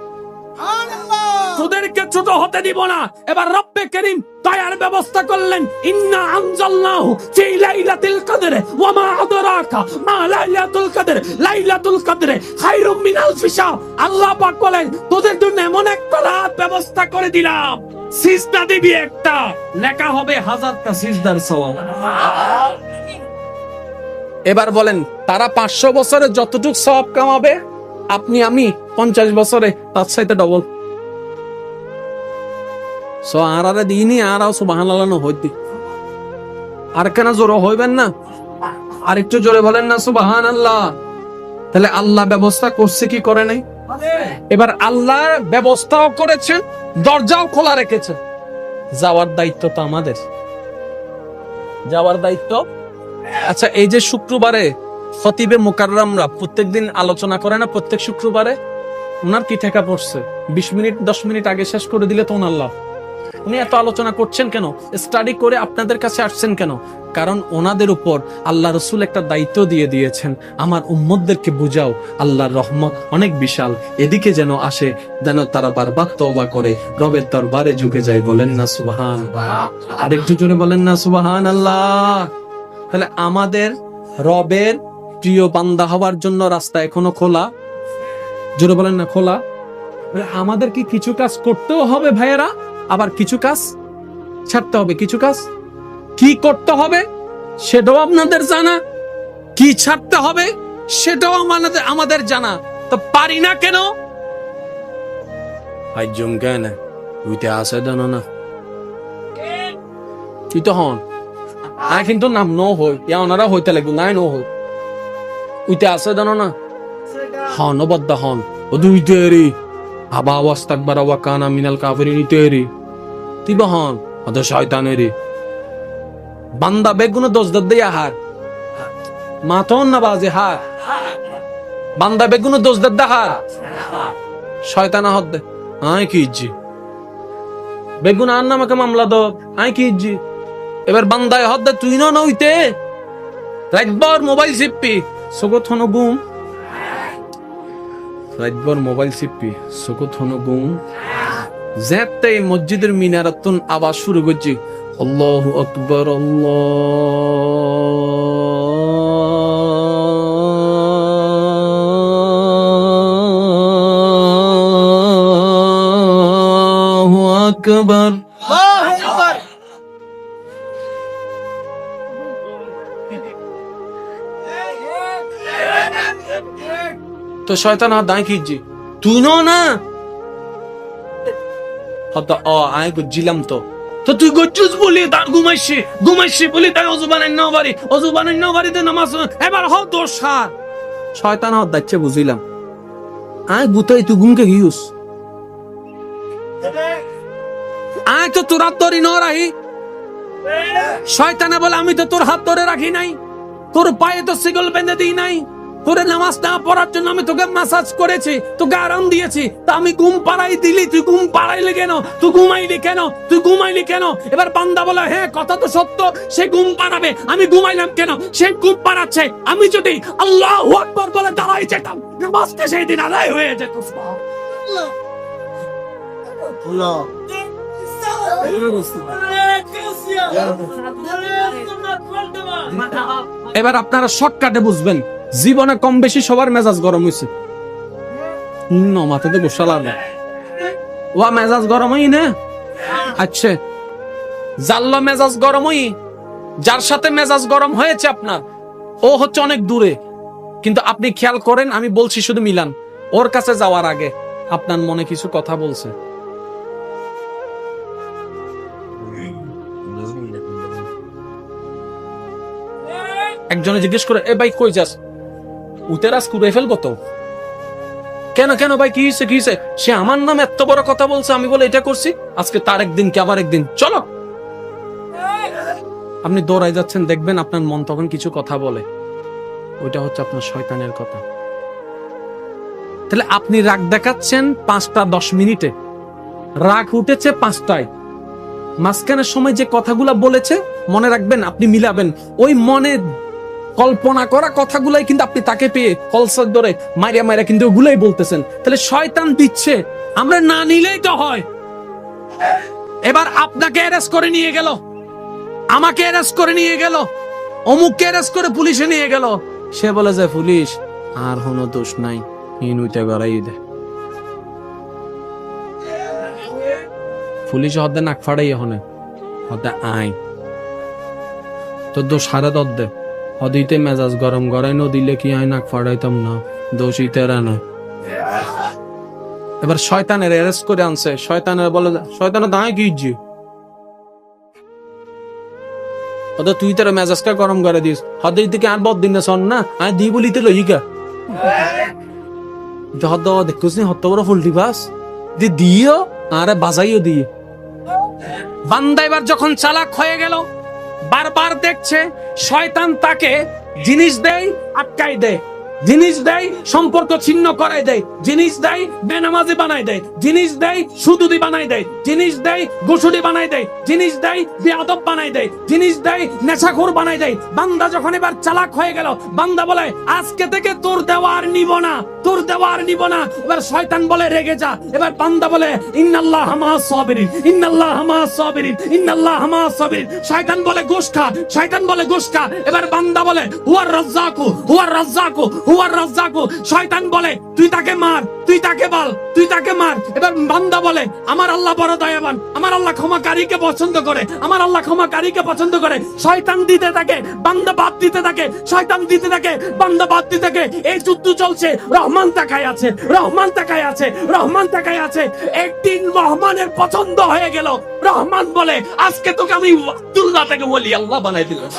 তোদেরকে ছোট হতে দিব না। এবার রব্বে করিম দয়ার ব্যবস্থা করলেন, ইন্না আনজালনাহু ফি লাইলাতুল কদর ওয়া মা আদরাকা মা লাইলাতুল কদর, লাইলাতুল কদর খায়রুম মিন আলফি শাহর। আল্লাহ পাক বলেন, তোদের জন্য এমন একটা রাত ব্যবস্থা করে দিলাম, সিজদা দিবি একটা, লেখা হবে 1000টা সিজদার সওয়াব। এবার বলেন, তারা 500 বছরে যতটুকু সওয়াব কামাবে, আপনি আমি 50 বছরে তার সাথে ডবল। সো আরারে দিনই আরাও সুবহানাল্লাহ ন হইতি। আর কেন জোরে হইবেন না? আর একটু জোরে বলেন না সুবহানাল্লাহ। তাহলে আল্লাহ ব্যবস্থা করছে কি করে নাই? এবার আল্লাহ ব্যবস্থাও করেছেন, দরজাও খোলা রেখেছেন। যাওয়ার দায়িত্ব তো আমাদের, যাওয়ার দায়িত্ব। আচ্ছা, এই যে শুক্রবারে খতিবে মুকাররমরা প্রত্যেকদিন আলোচনা করে না, প্রত্যেক শুক্রবারে, ওনার কি ঠেকা পড়ছে? 20 মিনিট 10 মিনিট আগে শেষ করে দিলে তো ওনার লাভ। উনি এত আলোচনা করছেন কেন? স্টাডি করে আপনাদের কাছে আসছেন কেন? কারণ ওনাদের উপর আল্লাহ রসুল একটা দায়িত্ব দিয়ে দিয়েছেন, আমার উম্মতদেরকে বুঝাও আল্লাহর রহমত অনেক বিশাল, এদিকে যেন আসে, যেন তারা বারবার তওবা করে রবের দরবারে ঝুঁকে যায়। বলেন না সুবহান? আর একটু জোরে বলেন না সুবহানাল্লাহ। তাহলে আমাদের রবের প্রিয় বান্দা হওয়ার জন্য রাস্তা এখনো খোলা। জোরে বলেন না খোলা। আমাদের কি কিছু কাজ করতেও হবে ভাইয়েরা, আবার কিছু কাজ ছাড়তে হবে। কিছু কাজ কি করতে হবে সেটাও আপনাদের জানা, কি ছাড়তে হবে সেটাও আমাদের জানা। তো পারি না কেন? আইজম কেন উইতে আসে জানো না তুই তো হন আয়, কিন্তু নাম নো হই ইয়া ওনারা হইতে লাগবে নাই নো হই উইতে আসে জানো না হন বদ্দা হন ও দুই তেরি আবা ওয়াস্তাকবার ওয়া কানা মিনাল কাফিরিন তেরি তিবা হন অদ শয়তানেরি বান্দা বেগুন দোষ দদ্দে হার মাতন না বাজে হার বান্দা বেগুন দোষ দদ্দা হার শয়তান হাত দে, আয় কি ইজ্জি বেগুন আর নামাকে মামলা দ, আয় কি ইজ্জি। এবার বান্দায় হাত দে, তুই না নইতে রাতভর মোবাইল চিপি চকুত হনো গুম, রাতভর মোবাইল চিপি চকুত হনো গুম। যেতে মসজিদের মিনারাতুন আওয়াজ শুরু করছি, আল্লাহু আকবার, আল্লাহু আকবার। তো শয়তান হাত দাঁড়িয়ে খিজি, তুই না হয়তো আয় গজ্জিলাম তো, তো তুই গজ্জুস বলি তার ঘুমাইছি বলি তাই অজু বানাই বাড়িতে নামাজ এবার হ দোষ সার। শয়তান হাত দাচ্ছে বুঝিলাম, আয় গুতাই তুই ঘুমকে গিউস, আয় তো তোর হাত ধরি ন রাহি। শয়তানে বলে আমি তো তোর হাত ধরে রাখি নাই, তোর পায়ে তো সিগল বেঁধে দিই নাই, তোরে নামাজ না পড়ার জন্য আমি তোকে ম্যাসাজ করেছি, তোকে আরাম দিয়েছি, তা আমি ঘুম পাড়াই দিলি, তুই ঘুম পাড়াইলি কেন, তুই ঘুমাইলি কেন? এবার বান্দা বলে হ্যাঁ কথা তো সত্য, সে ঘুম পাড়াবে, আমি ঘুমাইলাম কেন? সে ঘুম পাড়াচ্ছে, আমি যদি আল্লাহু আকবার বলে দাঁড়াই যেতাম, নামাজটা সেই দিন আদায় হয়ে যেত। এবার আপনারা শর্টকাটে বুঝবেন, জীবনে কম বেশি সবার মেজাজ গরম হয়েছে, মাথাতে গোসা লাগে, ওয়া মেজাজ গরম হই না। আচ্ছা জাল্লা মেজাজ গরম হই, যার সাথে মেজাজ গরম হয়েছে আপনার, ও হচ্ছে অনেক দূরে, কিন্তু আপনি খেয়াল করেন, আমি বলছি শুধু মিলান, ওর কাছে যাওয়ার আগে আপনার মনে কিছু কথা বলছে। একজনে জিজ্ঞেস করে, এ ভাই কই যাস? উতেরাস কুড়ে ফেলবো তো। কেন ভাই কি হয়েছে? সে আমার নাম এত বড় কথা বলছে, আমি বলে এটা করছি, আজকে তার একদিন কি আবার একদিন, চলো। আপনি দৌড়াই যাচ্ছেন, দেখবেন আপনার মন তখন কিছু কথা বলে, ওইটা হচ্ছে আপনার শয়তানের কথা। তাহলে আপনি রাগ দেখাচ্ছেন 5:10 রাগ উঠেছে 5টায়, মাঝখানের সময় যে কথাগুলা বলেছে মনে রাখবেন, আপনি মিলাবেন, ওই মনে কল্পনা করা কথাগুলাই কিন্তু আপনি তাকে পেয়ে কলসার ধরে মাইরা কিন্তু ওগুলাই বলতেছেন। তাহলে শয়তান দিচ্ছে, আমরা না নিলেই তো হয়। এবার আপনাকে অ্যারেস্ট করে নিয়ে গেল, আমাকে অ্যারেস্ট করে নিয়ে গেল, অমুককে অ্যারেস্ট করে পুলিশে নিয়ে গেল, সে বলে যে পুলিশ আর কোনো দোষ নাই, ইনুইতে গড়াই দে, পুলিশ হদ্দে নাক ফাড়াই হনে হদ্দে আই তো দোষ হারে দদ্দে হদিতে মেজাজ গরম গড়াই ন দিলে কি আই নাক ফাড়াইতাম না, দোষ ইতেরা নয়। এবার শয়তানের অ্যারেস্ট করে আনছে, শয়তানের বলে, শয়তানের দাঁড়ায় কি ইজ্জি হয়তো তুই তার মেজাজটা গরম করে দিস, হদ্দে থেকে আর বদিন না শোন না, আমি দি বলিতে লইকা হদ্দ দেখুস নি হত্ত বড় ফুলটি বাস দিও আরে বাজাইও দিয়ে। বান্দা এবার যখন চালাক হয়ে গেল, বারবার দেখছে শয়তান তাকে জিনিস দেয়, আটকাই দেয়, জিনিস দেয় সম্পর্ক ছিন্ন করাই দেয়, জিনিস দেয় বেনামাজি বানাই দেয়, জিনিস দেয় সুদুদি বানাই দেয়, জিনিস দেয় গোসুদি বানাই দেয়, জিনিস দেয় বেয়াদব বানাই দেয়, জিনিস দেয় নেশাখোর বানাই দেয়। বান্দা যখন এবার চালাক হয়ে গেল, বান্দা বলে আজকে থেকে তোর দেওয়ার নিব না, তোর দেওয়ার নিব না। এবার শয়তান বলে রেগে যা। এবার বান্দা বলে ইন্নাল্লাহা মাআস সাবিরিন, ইন্নাল্লাহা মাআস সাবিরিন, ইন্নাল্লাহা মাআস সাবিরিন। শয়তান বলে গোশকা, শয়তান বলে গোশকা। এবার বান্দা বলে হুয়ার রাজ্জাকু, হুয়ার রাজ্জাকু, হুয়ার রাজ্জাকু। শয়তান বলে তুই তাকে মার, তুই তাকে বল, তুই তাকে মার। এবার বান্দা বলে আমার আল্লাহ বড় দয়াবান, আমার আল্লাহ ক্ষমাকারীকে পছন্দ করে, আমার আল্লাহ ক্ষমাকারীকে পছন্দ করে। শয়তান দিতে থাকে, বান্দা বাদ দিতে থাকে, শয়তান দিতে থাকে, বান্দা বাদ দিতে থাকে। এই যুদ্ধ চলছে, রহমান তাকায় আছে, রহমান তাকায় আছে, রহমান তাকায় আছে। একদিন রহমানের পছন্দ হয়ে গেল, রহমান বলে আজকে তোকে আমি আব্দুল্লাহ থেকে বলি আল্লাহ বানাই দিলাম।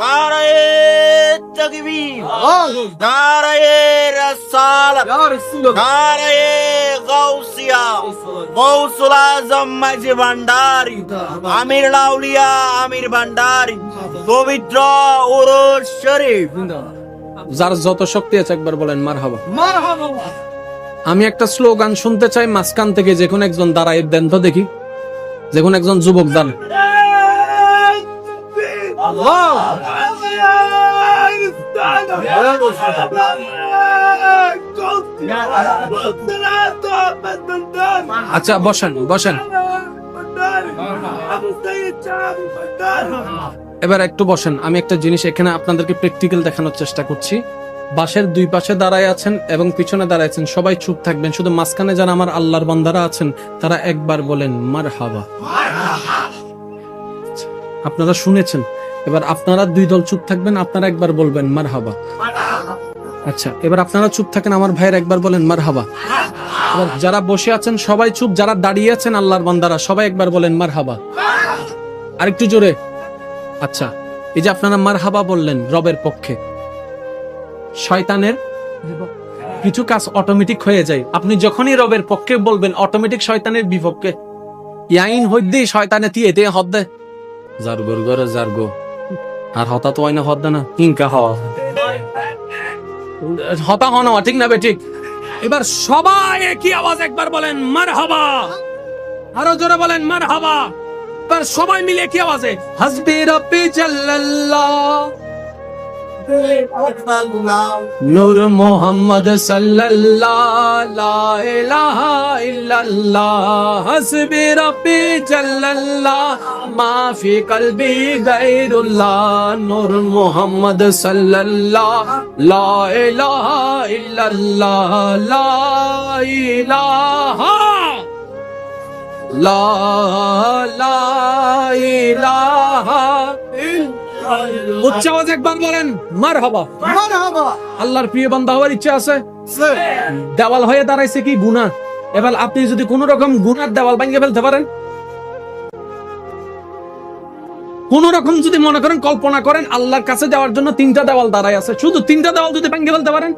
নারায়ে তাকবীর, নারায়ে রাসালাত, নারায়ে গাউসিয়া, গাউসুল আজম মাঝি ভান্ডারী, আমির লাউলিয়া আমির ভান্ডারী, পবিত্র উরুস শরীফ। যার যত শক্তি আছে একবার বলেন মারহাবা। মারহাবা। আমি একটা স্লোগান শুনতে চাই মাঝখান থেকে, যে কোনো একজন দাঁড়ায় দেন তো দেখি, যে কোনো একজন যুবক দান। আচ্ছা বসেন বসেন, এবার একটু বসেন। আমি একটা জিনিস এখানে আপনাদেরকে প্র্যাকটিক্যাল দেখানোর চেষ্টা করছি। বাসের দুই পাশে দাঁড়ায় আছেন এবং পিছনে দাঁড়ায় আছেন, সবাই চুপ থাকবেন। শুধু মাঝখানে যারা আমার আল্লাহর বান্দারা আছেন তারা একবার বলেন মারহাবা। আপনারা শুনেছেন, এবার আপনারা দুই দল চুপ থাকবেন, আপনারা একবার বলবেন মারহাবা। আচ্ছা, এবার আপনারা চুপ থাকেন, আমার ভাইয়ের একবার বলেন মারহাবা। এবার যারা বসে আছেন সবাই চুপ, যারা দাঁড়িয়ে আছেন আল্লাহর বান্দারা সবাই একবার বলেন মারহাবা। আরেকটু জোরে। আচ্ছা, এই যে আপনারা মারহাবা বললেন রবের পক্ষে, শয়তানের কিছু কাজ অটোমেটিক হয়ে যায়। আপনি যখনই রবের পক্ষে বলবেন অটোমেটিক শয়তানের বিপক্ষে ইয়াইন হইদ্দি শয়তানে তিয়ে দিয়ে হদ্দে জারগোর গরে জারগো আর হতা তো আইনা হদ্দে না ইনকা হওয়া হতা হওয়া, ঠিক না বে ঠিক? এবার সবাই একই আওয়াজ একবার বলেন মারহাবা, আরো জোরে বলেন মারহাবা। এবার সবাই মিলে একই আওয়াজে হাসবি রাব্বি জাল্লাল্লাহ নূর মোহাম্মদ সাল্লাল্লাহ লা ইলাহা ইল্লাল্লাহ হাসবি রাব্বি জাল্লাল্লাহ মা ফি কলবি গায়রুল্লাহ নূর মোহাম্মদ সাল্লাল্লাহ লা ইলাহা ইল্লাল্লাহ লা ইলাহা লা ইলাহা উচ্চ আওয়াজে একবার বলেন মারহাবা। আল্লাহর প্রিয় বান্দা হওয়ার ইচ্ছা আছে? দেওয়াল হয়ে দাঁড়াইছে কি গুনাহ। এবার আপনি যদি কোন রকম গুনার দেওয়াল ভাঙিয়ে ফেলতে পারেন, কোন রকম যদি মনে করেন কল্পনা করেন আল্লাহর কাছে যাওয়ার জন্য 3টা দেওয়াল দাঁড়ায় আছে, শুধু 3টা দেওয়াল যদি ভাঙিয়ে ফেলতে পারেন,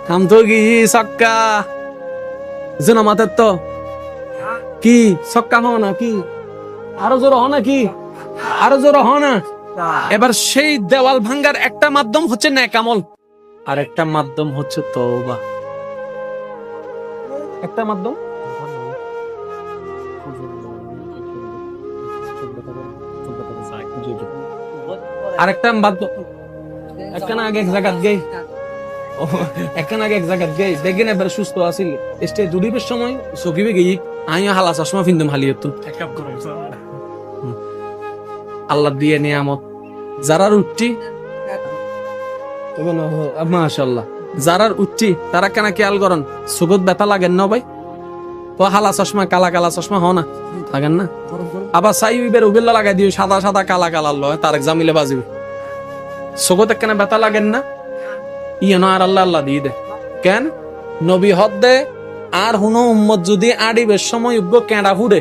কাম তো কি সক্কা জনমাতের তো কি সক্কা হও না কি, আরো জোর হও না কি, আরো জোর হও না। এবার সেই দেওয়াল ভাঙ্গার একটা মাধ্যম হচ্ছে নেক আমল, আর একটা মাধ্যম হচ্ছে তওবা। একটা মাধ্যম আরেকটা মাধ্যম একখানা আগে এক জায়গাত গেই একখানা আগে এক জায়গাত গেই দেখেন এবার সুস্থ আছিল স্টে দুদিবের সময় সকিবে গেই আইয়া হালা চশমা ফিন্দম হালিয়ত আল্লাহ দিয়ে নিয়ামত যারার উঠটি মাশাআল্লাহ, যারার উঠটি তারা কেন খেয়াল করেন সুগত ব্যথা লাগেন না ভাই? তো হালা চশমা কালা কালা চশমা হ না লাগেন না? আবার সাইবের উবেল্লা লাগাই দিও সাদা সাদা কালা কালা লয় তার জামিলে বাজিবে, সুগত কেন ব্যথা লাগেন না? ইয়েন আর আল্লাহ আল্লাহ দিয়ে দে কেন নবী হদ দে। আর হুনো উম্মত যদি আড়িবের সময় উগ্র কেঁড়া ফুডে,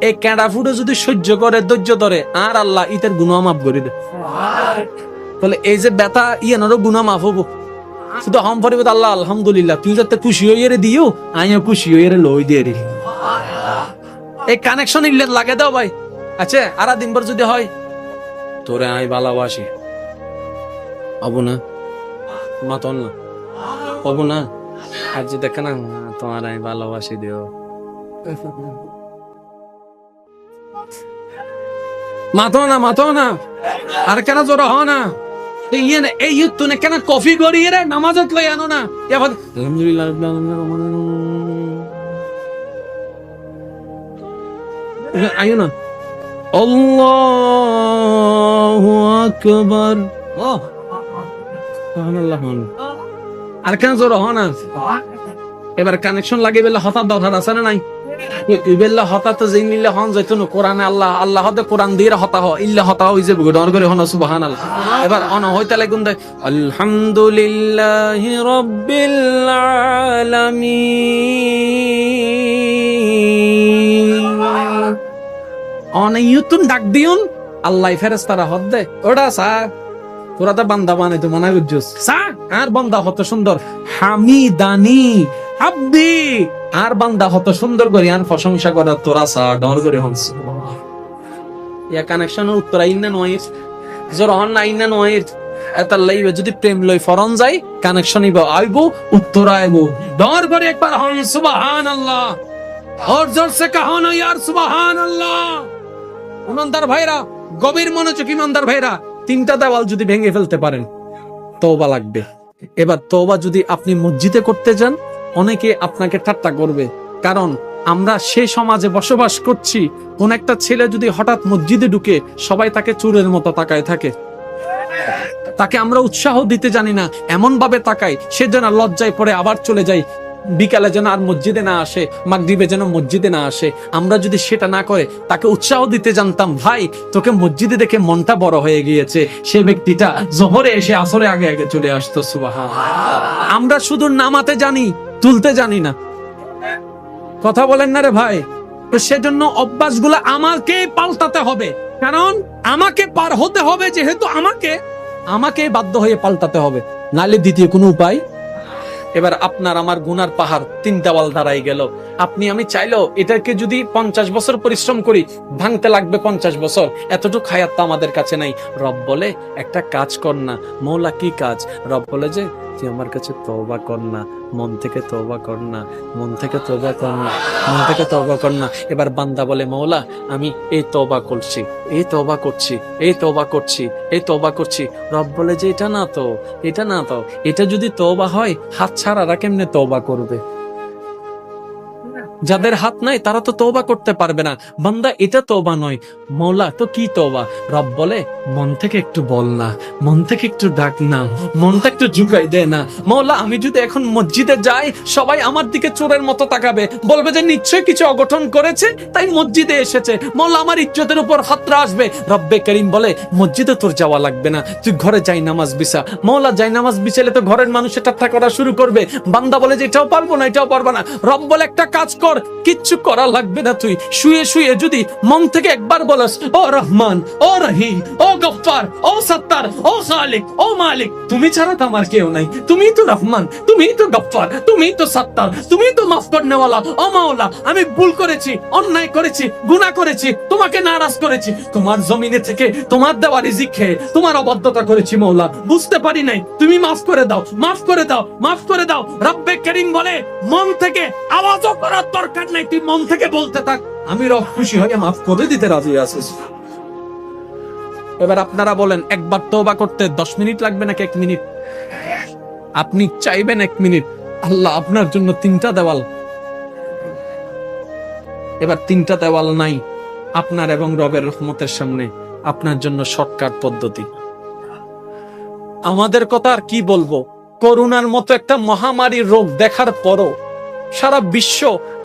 এই কেঁড়া ফুডে যদি সহ্য করে ধৈর্য ধরে আর আল্লাহ ইতের গুনাহ মাফ করে দে। তাহলে এই যে ব্যথা ইয়ানোরও গুনাহ মাফ হবো, শুধু হম পরিবত আল্লাহ আলহামদুলিল্লাহ তুই যাতে খুশি হইয়ে দিও আমিও খুশি হইয়ে লই দিয়ে রে। এই কানেকশন ইল্লে লাগে দাও ভাই। আচ্ছা আর দিনভর যদি হয় তোরে আমি ভালোবাসি হব না মাতন না হব না, আর যে দেখে না তোমার আমি ভালোবাসি দিও মাতো না আর কেন জোর হ না এই তুনে কেন কফি করিয়ে রে নামাজত লই আনো না আলহামদুলিল্লাহ আইও না আল্লাহু আকবার আর কেন জোর হ না। এবার কানেকশন লাগে বেলা হঠাৎ দরকার আছে না নাই? ইবেল্লা হঠাৎ যে নিলে হন যাইতো না কোরআনে আল্লাহ আল্লাহ হতে কোরআন দিয়ে হতা হ ইল্লা হতা হই যে ডর করে হন সুবহানাল্লাহ। এবার অন হইতে লাগুন দে আলহামদুলিল্লাহি রাব্বিল আলামিন অন ইউতুন ডাক দিউন আল্লাহ ফেরেশতারা হদ দে ওটা সা তোরা তো বান্দা বানাইতো মনে করছিস সা আর বান্দা কত সুন্দর হামিদানি আব্দি আর বান্দা কত সুন্দর করে আর প্রশংসা করে তোরা সা ডর করে হনস ইয়া কানেকশন উত্তর আইনা নয় জোর হন না আইনা নয় এটা লাইবে যদি প্রেম লই ফরন যাই কানেকশন আইব উত্তর আইব দর করে একবার হন সুবহানাল্লাহ और जोर से कहो ना यार सुबहान अल्लाह। ইমানদার ভাইরা, গভীর মনোযোগ ইমানদার ভাইরা, তিনটা দেওয়াল যদি ভেঙে ফেলতে পারেন তওবা লাগবে। এবার তওবা যদি আপনি মসজিদে করতে যান অনেকে আপনাকে ঠাট্টা করবে, কারণ আমরা সেই সমাজে বসবাস করছি। কোন একটা ছেলে যদি হঠাৎ মসজিদে ঢুকে সবাই তাকে চোরের মতো তাকায় থাকে, তাকে আমরা উৎসাহ দিতে জানি না, এমন ভাবে তাকাই সে যেন লজ্জায় পড়ে আবার চলে যায়, বিকালে যেন আর মসজিদে না আসে, মাগরিবে যেন মসজিদে না আসে। আমরা যদি সেটা না করে তাকে উৎসাহ দিতে জানতাম, ভাই তোকে মসজিদে দেখে মনটা বড় হয়ে গিয়েছে, সে ব্যক্তিটা জোহরে এসে আসরে আগে আগে চলে আসতো। সুবহানাল্লাহ। আমরা শুধু নামাতে জানি, তুলতে জানি না। কথা বলেন না রে ভাই? তো সেজন্য অভ্যাসগুলো আমাকে পাল্টাতে হবে, কারণ আমাকে পার হতে হবে, যেহেতু আমাকে বাধ্য হয়ে পাল্টাতে হবে, নালে দ্বিতীয় কোনো উপায়। এবার আপনার আমার গুনার পাহাড় তিন দেওয়াল দাঁড়াই গেল। আপনি আমি চাইলেও এটাকে যদি 50 বছর পরিশ্রম করি ভাঙতে লাগবে 50 বছর, এতটুকু হায়াত তো আমাদের কাছে নাই। রব বলে একটা কাজ কর না। মৌলা কি কাজ? রব বলে যে তুই আমার কাছে তওবা কর না, মন থেকে তওবা কর না, মন থেকে তওবা কর না, মন থেকে তওবা কর না। এবার বান্দা বলে মৌলা আমি এই তওবা করছি, এই তওবা করছি, এই তওবা করছি, এই তওবা করছি। রব বলে যে এটা না তো, এটা না তো, এটা যদি তওবা হয় হাত ছাড়ারা কেমনে তওবা করবে? যাদের হাত নাই তারা তো তওবা করতে পারবে না। বান্দা এটা তওবা নয়। মৌলা তো কি তওবা? রব বলে মন থেকে একটু বল না, মন থেকে একটু ডাক না, মনটা একটু ঝুঁকাই দে না। মৌলা আমি যদি এখন মসজিদে যাই সবাই আমার দিকে চোরের মতো তাকাবে, বলবে যে নিশ্চয়ই কিছু অঘটন করেছে তাই মসজিদে এসেছে। মৌলা আমার ইজ্জতের উপর হাতরা আসবে। রব্বে করিম বলে মসজিদে তোর যাওয়া লাগবে না, তুই ঘরে যাই নামাজ বিছা। মৌলা যাই নামাজ বিছালে তো ঘরের মানুষের ঠাট্টা করা শুরু করবে। বান্দা বলে যে এটাও পারবো না, এটাও পারবো না। রব বলে একটা কাজ কর, কিচ্ছু করা লাগবে না, তুই শুয়ে শুয়ে যদি মন থেকে একবার বলস ও রহমান, ও রহিম, ও গফফার, ও সত্তার, ও খালিক, ও মালিক, তুমি ছাড়া তো আমার কেউ নাই, তুমিই তো রহমান, তুমিই তো গফফার, তুমিই তো সত্তার, তুমিই তো মাফ করনেওয়ালা। ও মাওলা আমি ভুল করেছি, অন্যায় করেছি, গুনাহ করেছি, তোমাকে নারাজ করেছি, তোমার জমিনে থেকে তোমার দেওয়া রিজিক খেয়ে তোমার অবাধ্যতা করেছি মওলা, বুঝতে পারি নাই, তুমি মাফ করে দাও, মাফ করে দাও, মাফ করে দাও। রব্বে করিম বলে মন থেকে আওয়াজও করার দরকার নাই, তুই মন থেকে বলতে থাক, আমি রব খুশি হয়ে মাফ করে দিতে রাজি আছি। এবার আপনারা বলেন একবার তওবা করতে 10 মিনিট লাগবে নাকি 1 মিনিট? আপনি চাইবেন 1 মিনিট, আল্লাহ আপনার জন্য 3টা দেওয়াল। এবার 3টা দেওয়াল নাই আপনার এবং রবের রহমতের সামনে, আপনার জন্য শর্টকাট পদ্ধতি। আমাদের কথা আর কি বলবো, করোনার মতো একটা মহামারী রোগ দেখার পরও, সারা বিশ্ব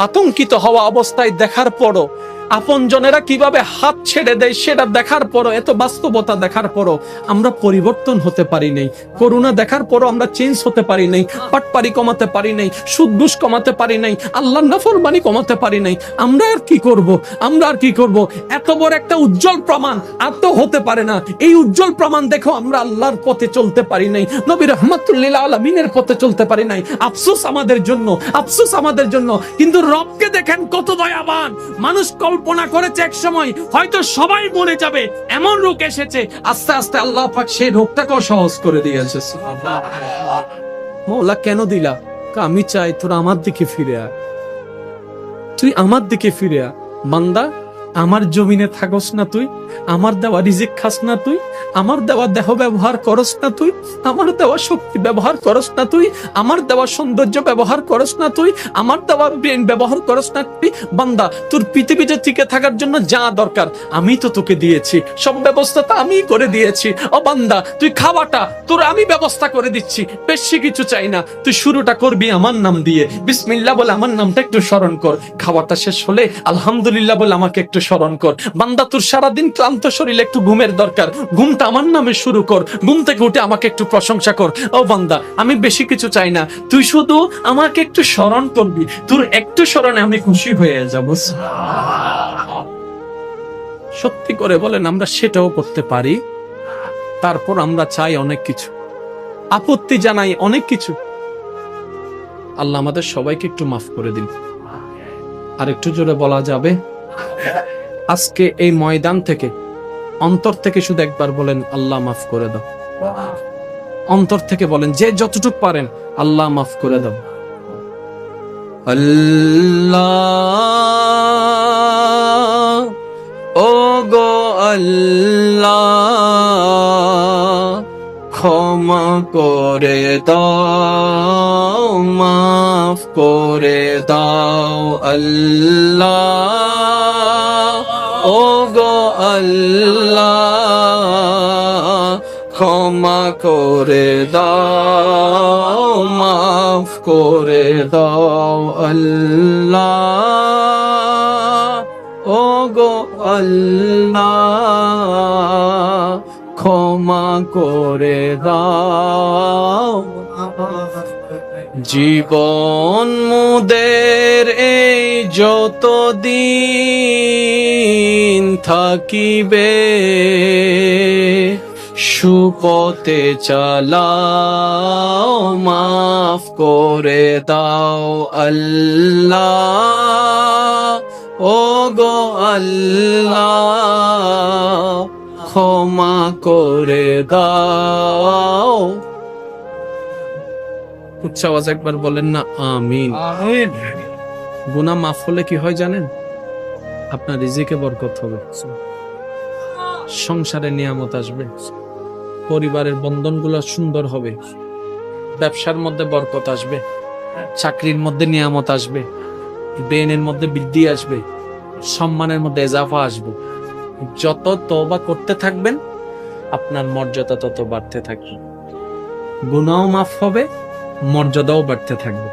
আতঙ্কিত হওয়া অবস্থায় দেখার পরও, আপনজনেরা কিভাবে হাত ছেড়ে দেয় সেটা দেখার পরও, এত বাস্তবতা দেখার পরও আমরা পরিবর্তন হতে পারি নাই। করোনা দেখার পরও আমরা চেঞ্জ হতে পারি নাই, পাটপারি কমাতে পারি নাই, সুদ ঘুষ কমাতে পারি নাই, আল্লাহর নাফরমানি কমাতে পারি নাই। আমরা আর কি করব? আমরা আর কি করব? এত বড় একটা উজ্জ্বল প্রমাণ আর তো হতে পারে না। এই উজ্জ্বল প্রমাণ দেখো আমরা আল্লাহর পথে চলতে পারি নাই, নবী রাহমাতুল লিল আলামিনের পথে চলতে পারি নাই। আফসোস আমাদের জন্য, আফসোস আমাদের জন্য। কিন্তু রবকে দেখেন কত দয়াবান। মানুষ কল্পনা করেছে এক সময় হয়তো সবাই মরে যাবে, এমন রোগ এসেছে, আস্তে আস্তে আল্লাহ পাক সেই রোগটাকেও সহজ করে দিয়েছে। মওলা কেন দিলা? আমি চাই তোরা আমার দিকে ফিরে আয়, তুই আমার দিকে ফিরে আয়। বান্দা আমার জমিনে থাকস না তুই, আমার দেওয়া রিজিক খাস না তুই, আমার দেওয়া দেহ ব্যবহার করস না তুই, আমার দেওয়া শক্তি ব্যবহার করস না তুই, আমার দেওয়া সৌন্দর্য ব্যবহার করস না তুই, আমার দেওয়া ব্রেন ব্যবহার করস না তুই। বান্দা তোর পৃথিবীতে টিকে থাকার জন্য যা দরকার আমি তো তোকে দিয়েছি, সব ব্যবস্থা তো আমি করে দিয়েছি। ও বান্দা তুই খাওয়াটা তোর আমি ব্যবস্থা করে দিচ্ছি, বেশি কিছু চাই না। তুই শুরুটা করবি আমার নাম দিয়ে, বিসমিল্লাহ বলে আমার নামটা একটু স্মরণ কর। খাওয়াটা শেষ হলে আলহামদুলিল্লাহ বলে আমাকে একটু স্মরণ কর। বান্দা তোর সারাদিন ক্লান্ত শরীরে একটু ঘুমের দরকার, ঘুমটা আমার নামে শুরু কর। ঘুম থেকে উঠে আমাকে একটু প্রশংসা কর। ও বান্দা আমি বেশি কিছু চাই না, তুই শুধু আমাকে একটু স্মরণ করবি, তোর একটু স্মরণে আমি খুশি হয়ে যাব। সত্যি করে বলেন আমরা সেটাও করতে পারি? তারপর আমরা চাই অনেক কিছু, আপত্তি জানাই অনেক কিছু। আল্লাহ আমাদের সবাইকে একটু মাফ করে দিন। আর একটু জোরে বলা যাবে? আজকে এই ময়দান থেকে অন্তর থেকে শুধু একবার বলেন আল্লাহ মাফ করে দাও। অন্তর থেকে বলেন, যে যতটুক পারেন, আল্লাহ মাফ করে দাও। আল্লাহ, ও গো আল্লাহ, ক্ষমা করে দাও, মাফ করে দাও। আল্লাহ, ও গো আল্লাহ, ক্ষমা করে দাও, মাফ করে দাও। আল্লাহ, ও গো আল্লাহ, ক্ষমা করে দাও। জীবন মুদের এই যত দিন থাকিবে, সুপথে চালাও, মাফ করে দাও। আল্লাহ, ও গো আল্লাহ, ক্ষমা করে দাও। উচ্চ আওয়াজ একবার বলেন না আমিন। গুনাহ মাফ হলে কি হয় জানেন? আপনার রিজিকে বরকত হবে, সংসারে নিয়ামত আসবে, পরিবারের বন্ধনগুলো সুন্দর হবে, ব্যবসার মধ্যে বরকত আসবে, চাকরির মধ্যে নিয়ামত আসবে, ব্রেনের মধ্যে বৃদ্ধি আসবে, সম্মানের মধ্যে এজাফা আসবে। যত তওবা করতে থাকবেন, আপনার মর্যাদা তত বাড়তে থাকবে, গুনাহও মাফ হবে, মর্যাদাও বাড়তে থাকবে।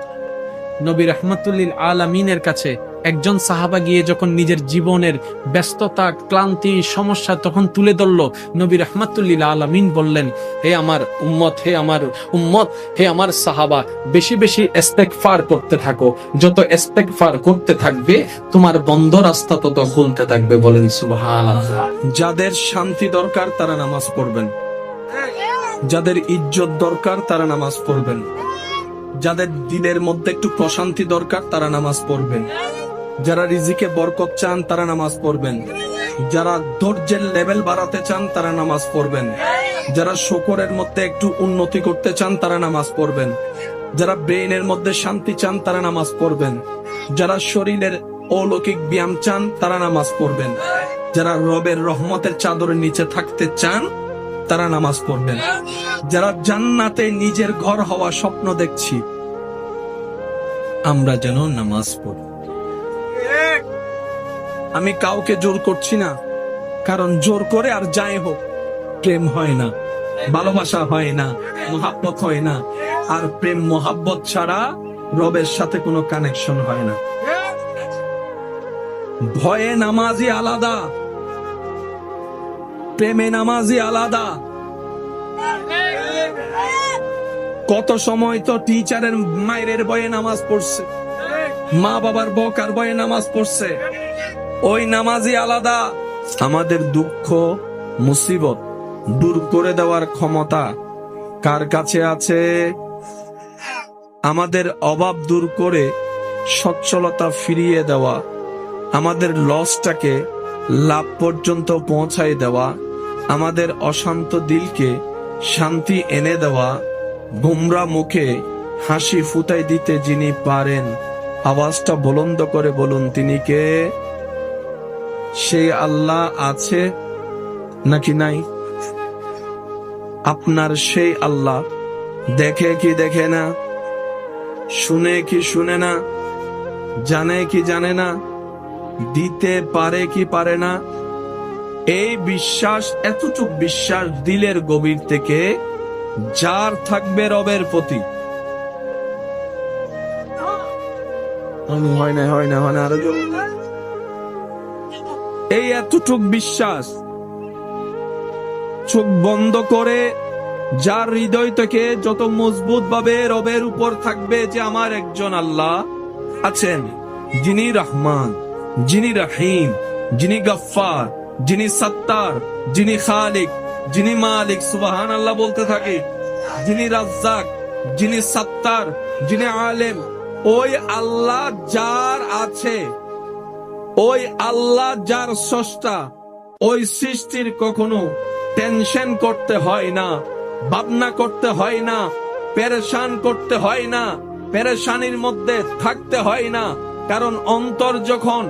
নবী রাহমাতুল লিল আলামিনের কাছে একজন সাহাবা গিয়ে যখন নিজের জীবনের ব্যস্ততা, ক্লান্তি, সমস্যা তখন তুলে ধরলো, নবী রাহমাতুল লিল আলামিন বললেন, হে আমার উম্মত, হে আমার উম্মত, হে আমার সাহাবা, বেশি বেশি ইস্তেগফার করতে থাকো। যত ইস্তেগফার করতে থাকবে, তোমার বন্ধ রাস্তা তত খুলতে থাকবে। বলেন সুবহানাল্লাহ। যাদের শান্তি দরকার তারা নামাজ পড়বেন, যাদের ইজ্জত দরকার তারা নামাজ পড়বেন, যাদের দিলের মধ্যে একটু প্রশান্তি দরকার তারা নামাজ পড়বেন, যারা রিজিকে বরকত চান তারা নামাজ পড়বেন, যারা ধৈর্যের লেভেল বাড়াতে চান তারা নামাজ পড়বেন, যারা শুকরের মধ্যে একটু উন্নতি করতে চান তারা নামাজ পড়বেন, যারা ব্রেইনের মধ্যে শান্তি চান তারা নামাজ পড়বেন, যারা শরীরের অলৌকিক ব্যায়াম চান তারা নামাজ পড়বেন, যারা রবের রহমতের চাদরের নিচে থাকতে চান তারা নামাজ পড়বেন, যারা জান্নাতে নিজের ঘর হওয়া স্বপ্ন দেখছি, আমরা যেন নামাজ পড়ি। আমি কাউকে জোর করছি না, কারণ জোর করে আর যাই হোক প্রেম হয় না, ভালোবাসা হয় না, মোহাব্বত হয় না। আর প্রেম মোহাব্বত ছাড়া রবের সাথে কোনো কানেকশন হয় না। ভয়ে নামাজি আলাদা, প্রেমে নামাজি আলাদা। কত সময় তো টিচারের মায়ের ভয়ে নামাজ পড়ছে, মা বাবার বকার ভয়ে নামাজ পড়ছে, ওই নামাজি আলাদা। আমাদের দুঃখ মুসিবত দূর করে দেওয়ার ক্ষমতা কার কাছে আছে? আমাদের অভাব দূর করে সচ্ছলতা ফিরিয়ে দেওয়া, আমাদের লসটাকে লাভ পর্যন্ত পৌঁছায় দেওয়া, আমাদের অশান্ত দিলকে শান্তি এনে দেওয়া, গোমরা মুখে হাসি ফুটাই দিতে যিনি পারেন, আওয়াজটা বুলন্দ করে বলুন তিনি কে? সেই আল্লাহ আছে নাকি নাই? আপনার সেই আল্লাহ দেখে কি দেখে না, শুনে কি শুনে না, জানে কি জানে না, দিতে পারে কি পারে না? এই বিশ্বাস, এতটুক বিশ্বাস দিলের গভীর থেকে যার থাকবে রবের প্রতি, হয় না আরো এই এতটুক বিশ্বাস চোখ বন্ধ করে যার হৃদয় থেকে যত মজবুত ভাবে রবের উপর থাকবে যে আমার একজন আল্লাহ আছেন, যিনি রহমান, যিনি রহিম, যিনি গফফার, যিনি সত্তার, যিনি খালিক, যিনি মালিক, সুবহানাল্লাহ বলতে থাকে, যিনি রাজ্জাক, যিনি সত্তার, যিনি আলেম, ওই আল্লাহ যার আছে, ওই আল্লাহ যার স্রষ্টা, ওই সৃষ্টির কখনো টেনশন করতে হয় না, ভাবনা করতে হয় না, পেরেশান করতে হয় না, পেরেশানির মধ্যে থাকতে হয় না। কারণ অন্তর যখন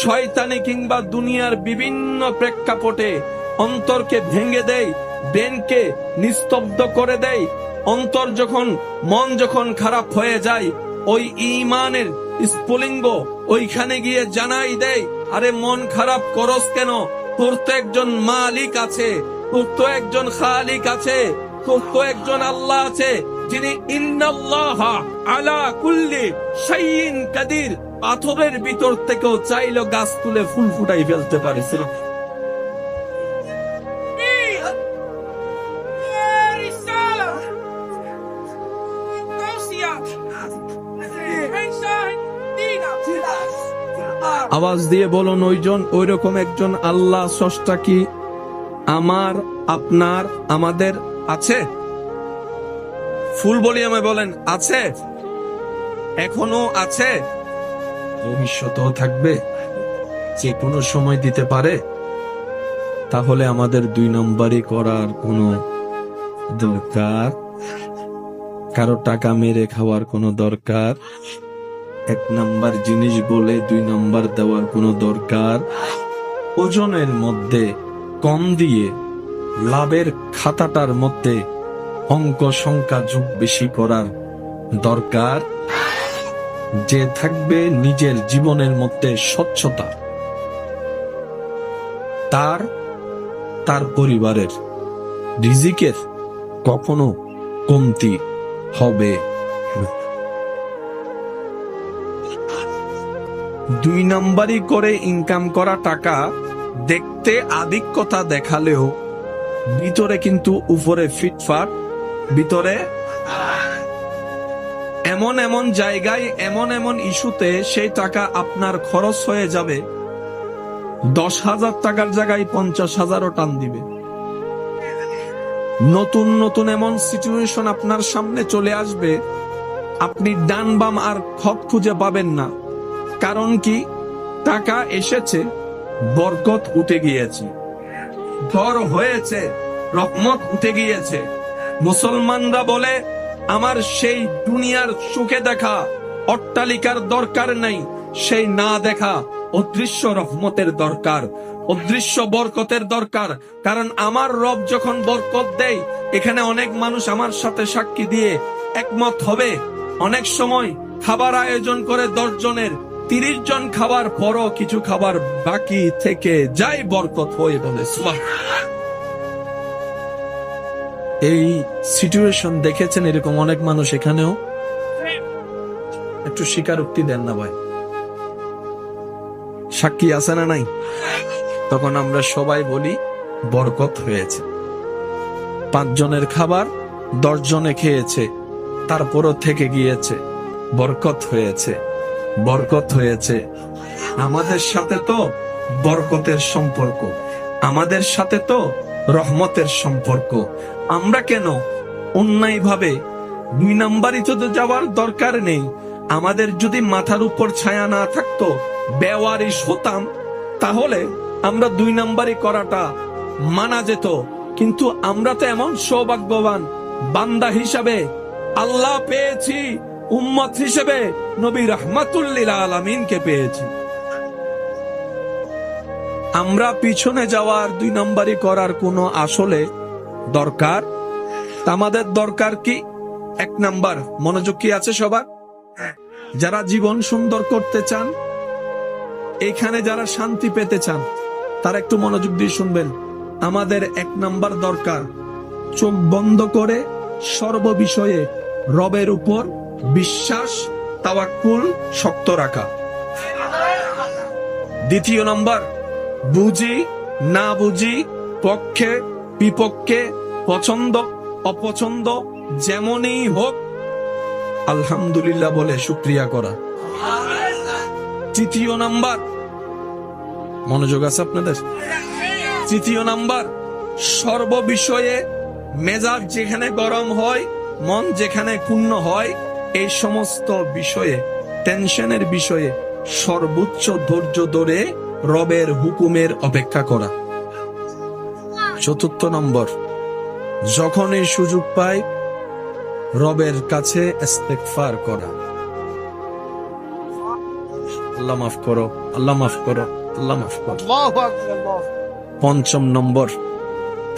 শয়তানি কিংবা দুনিয়ার বিভিন্ন প্রেক্ষাপটে অন্তরকে ভেঙে দেয়, ব্রেনকে নিস্তব্ধ করে দেয়, অন্তর যখন, মন যখন খারাপ হয়ে যায়, ওই ঈমানের স্ফুলিঙ্গ ওইখানে গিয়ে জানাই দেয়, আরে মন খারাপ করস কেন? তোর তো একজন মালিক আছে, তোর তো একজন খালিক আছে, তোর তো একজন আল্লাহ আছে, যিনি ইন্নাল্লাহা আলা কুল্লি শাইইন কাদির। পাথরের ভিতর থেকেও চাইলো গাছ তুলে ফুল ফুটাই ফেলতে পারে। আওয়াজ দিয়ে বলুন, ওইজন ওইরকম একজন আল্লাহ স্রষ্টা কি আমার, আপনার, আমাদের আছে? ফুল বলি আমায় বলেন, আছে? এখনো আছে, ভবিষ্যতেও থাকবে, যে কোনো সময় দিতে পারে। তাহলে আমাদের 2 নম্বরই করার কোনো দরকার, কারো টাকা মেরে খাওয়ার কোনো দরকার, 1 নাম্বার জিনিস বলে 2 নাম্বার দেওয়ার কোনো দরকার, ওজনের মধ্যে কম দিয়ে লাভের খাতাটার মধ্যে অঙ্ক সংখ্যা যোগ বেশি করার দরকার, যে থাকবে নিজের জীবনের মধ্যে স্বচ্ছতা, তার পরিবারের রিজিকের কখনো কমতি হবে না। 2 নাম্বারই করে ইনকাম করা টাকা দেখতে আধিক্যতা দেখালেও ভিতরে কিন্তু উপরে ফিটফাট, ভিতরে এমন এমন জায়গায়, এমন এমন ইস্যুতে সেই টাকা আপনার খরচ হয়ে যাবে, 10,000 টাকার জায়গায় 50,000ও টান দিবে। নতুন নতুন এমন সিচুয়েশন আপনার সামনে চলে আসবে, আপনি ডান বাম আর খত খুঁজে পাবেন না। কারণ কি? টাকা এসেছে, বরকত উঠে গিয়েছে, ঘর হয়েছে, রহমত উঠে গিয়েছে। মুসলমানরা বলে, আমার সেই দুনিয়ার সুখে দেখা অট্টালিকার দরকার নাই, সেই না দেখা অদৃশ্য রহমতের দরকার, অদৃশ্য বরকতের দরকার। কারণ আমার রব যখন বরকত দেয়, এখানে অনেক মানুষ আমার সাথে সাক্ষী দিয়ে একমত হবে, অনেক সময় খাবার আয়োজন করে 10 জনের, 30 জন খাবার পরও কিছু খাবার বাকি থেকে যাই, বরকত হয়ে বলে সুবহানাল্লাহ। এই সিচুয়েশন দেখেছেন এরকম অনেক মানুষ এখানেও? একটু স্বীকারোক্তি দেন না ভাই, সাক্ষী আছে না নাই? তখন আমরা সবাই বলি বরকত হয়েছে। 5 জনের খাবার 10 জনে খেয়েছে, তারপরও থেকে গিয়েছে, বরকত হয়েছে, বরকত হয়েছে। আমাদের সাথে তো বরকতের সম্পর্ক, আমাদের সাথে তো রহমতের সম্পর্ক। আমরা কেন অন্যায় ভাবে 2 নাম্বারই তো যাওয়ার দরকার নেই। আমাদের যদি মাথার উপর ছায়া না থাকতো, বেওয়ারিশ হতাম, তাহলে আমরা 2 নাম্বারই করাটা মানা যেত। কিন্তু আমরা তো এমন সৌভাগ্যবান বান্দা হিসাবে আল্লাহ পেয়েছি, উম্মত হিসেবে নবী রাহমাতুল লিল আলামিনকে পেয়েছি। আমরা পিছনে যাওয়ার 2 নাম্বারই করার কোনো আসলে দরকার? আমাদের দরকার কি? 1 নাম্বার, মনোযোগ কি আছে সবার? যারা জীবন সুন্দর করতে চান, এখানে যারা শান্তি পেতে চান, তারা একটু মনোযোগ দিয়ে শুনবেন। আমাদের 1 নাম্বার দরকার, চোখ বন্ধ করে সর্ববিষয়ে রবের উপর বিশ্বাস, তাওয়াক্কুল শক্ত রাখা। 2 নাম্বার, বুঝি না বুঝি, পক্ষে বিপক্ষে, পছন্দ অপছন্দ, যেমনই হোক আলহামদুলিল্লাহ বলে শুকরিয়া করা। 3 নাম্বার, মনোযোগ আছে আপনাদের? 3 নাম্বার, সর্ববিষয়ে মেজাজ যেখানে গরম হয়, মন যেখানে ক্ষুণ্ণ হয়, এই সমস্ত বিষয়ে, টেনশনের বিষয়ে সর্বোচ্চ ধৈর্য ধরে রবের হুকুমের অপেক্ষা করা। 4 নম্বর, যখন এই সুযোগ পাই রবের কাছে ইস্তেগফার করা, আল্লাহ মাফ করো, আল্লাহ মাফ করো, আল্লাহ মাফ করো। পঞ্চম নম্বর,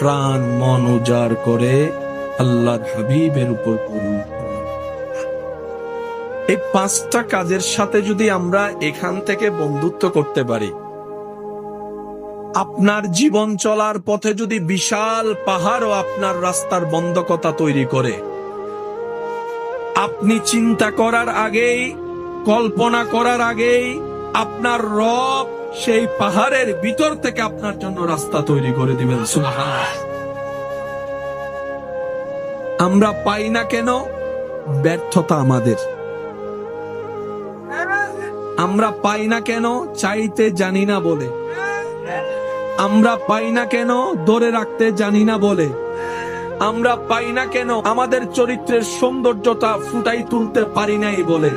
প্রাণ মন উজাড় করে আল্লাহর হাবিবের উপর করুন। এই পাঁচটা কাজের সাথে যদি আমরা এখান থেকে বন্ধুত্ব করতে পারি, আপনার জীবন চলার পথে যদি বিশাল পাহাড়ও আপনার রাস্তার বন্ধকতা তৈরি করে, আপনি চিন্তা করার আগেই, কল্পনা করার আগেই আপনার রব সেই পাহাড়ের ভিতর থেকে আপনার জন্য রাস্তা তৈরি করে দিবেন। সুবহানাল্লাহ। আমরা পাই না কেন? ব্যর্থতা আমাদের। আমরা পাই না কেন? চাইতে জানি না বলে। আমরা পাই না কেন? ধরে রাখতে জানি না বলে। আমরা পাই না কেন? আমাদের চরিত্রের সৌন্দর্যতা ফুটাই তুলতে পারি নাই বলে।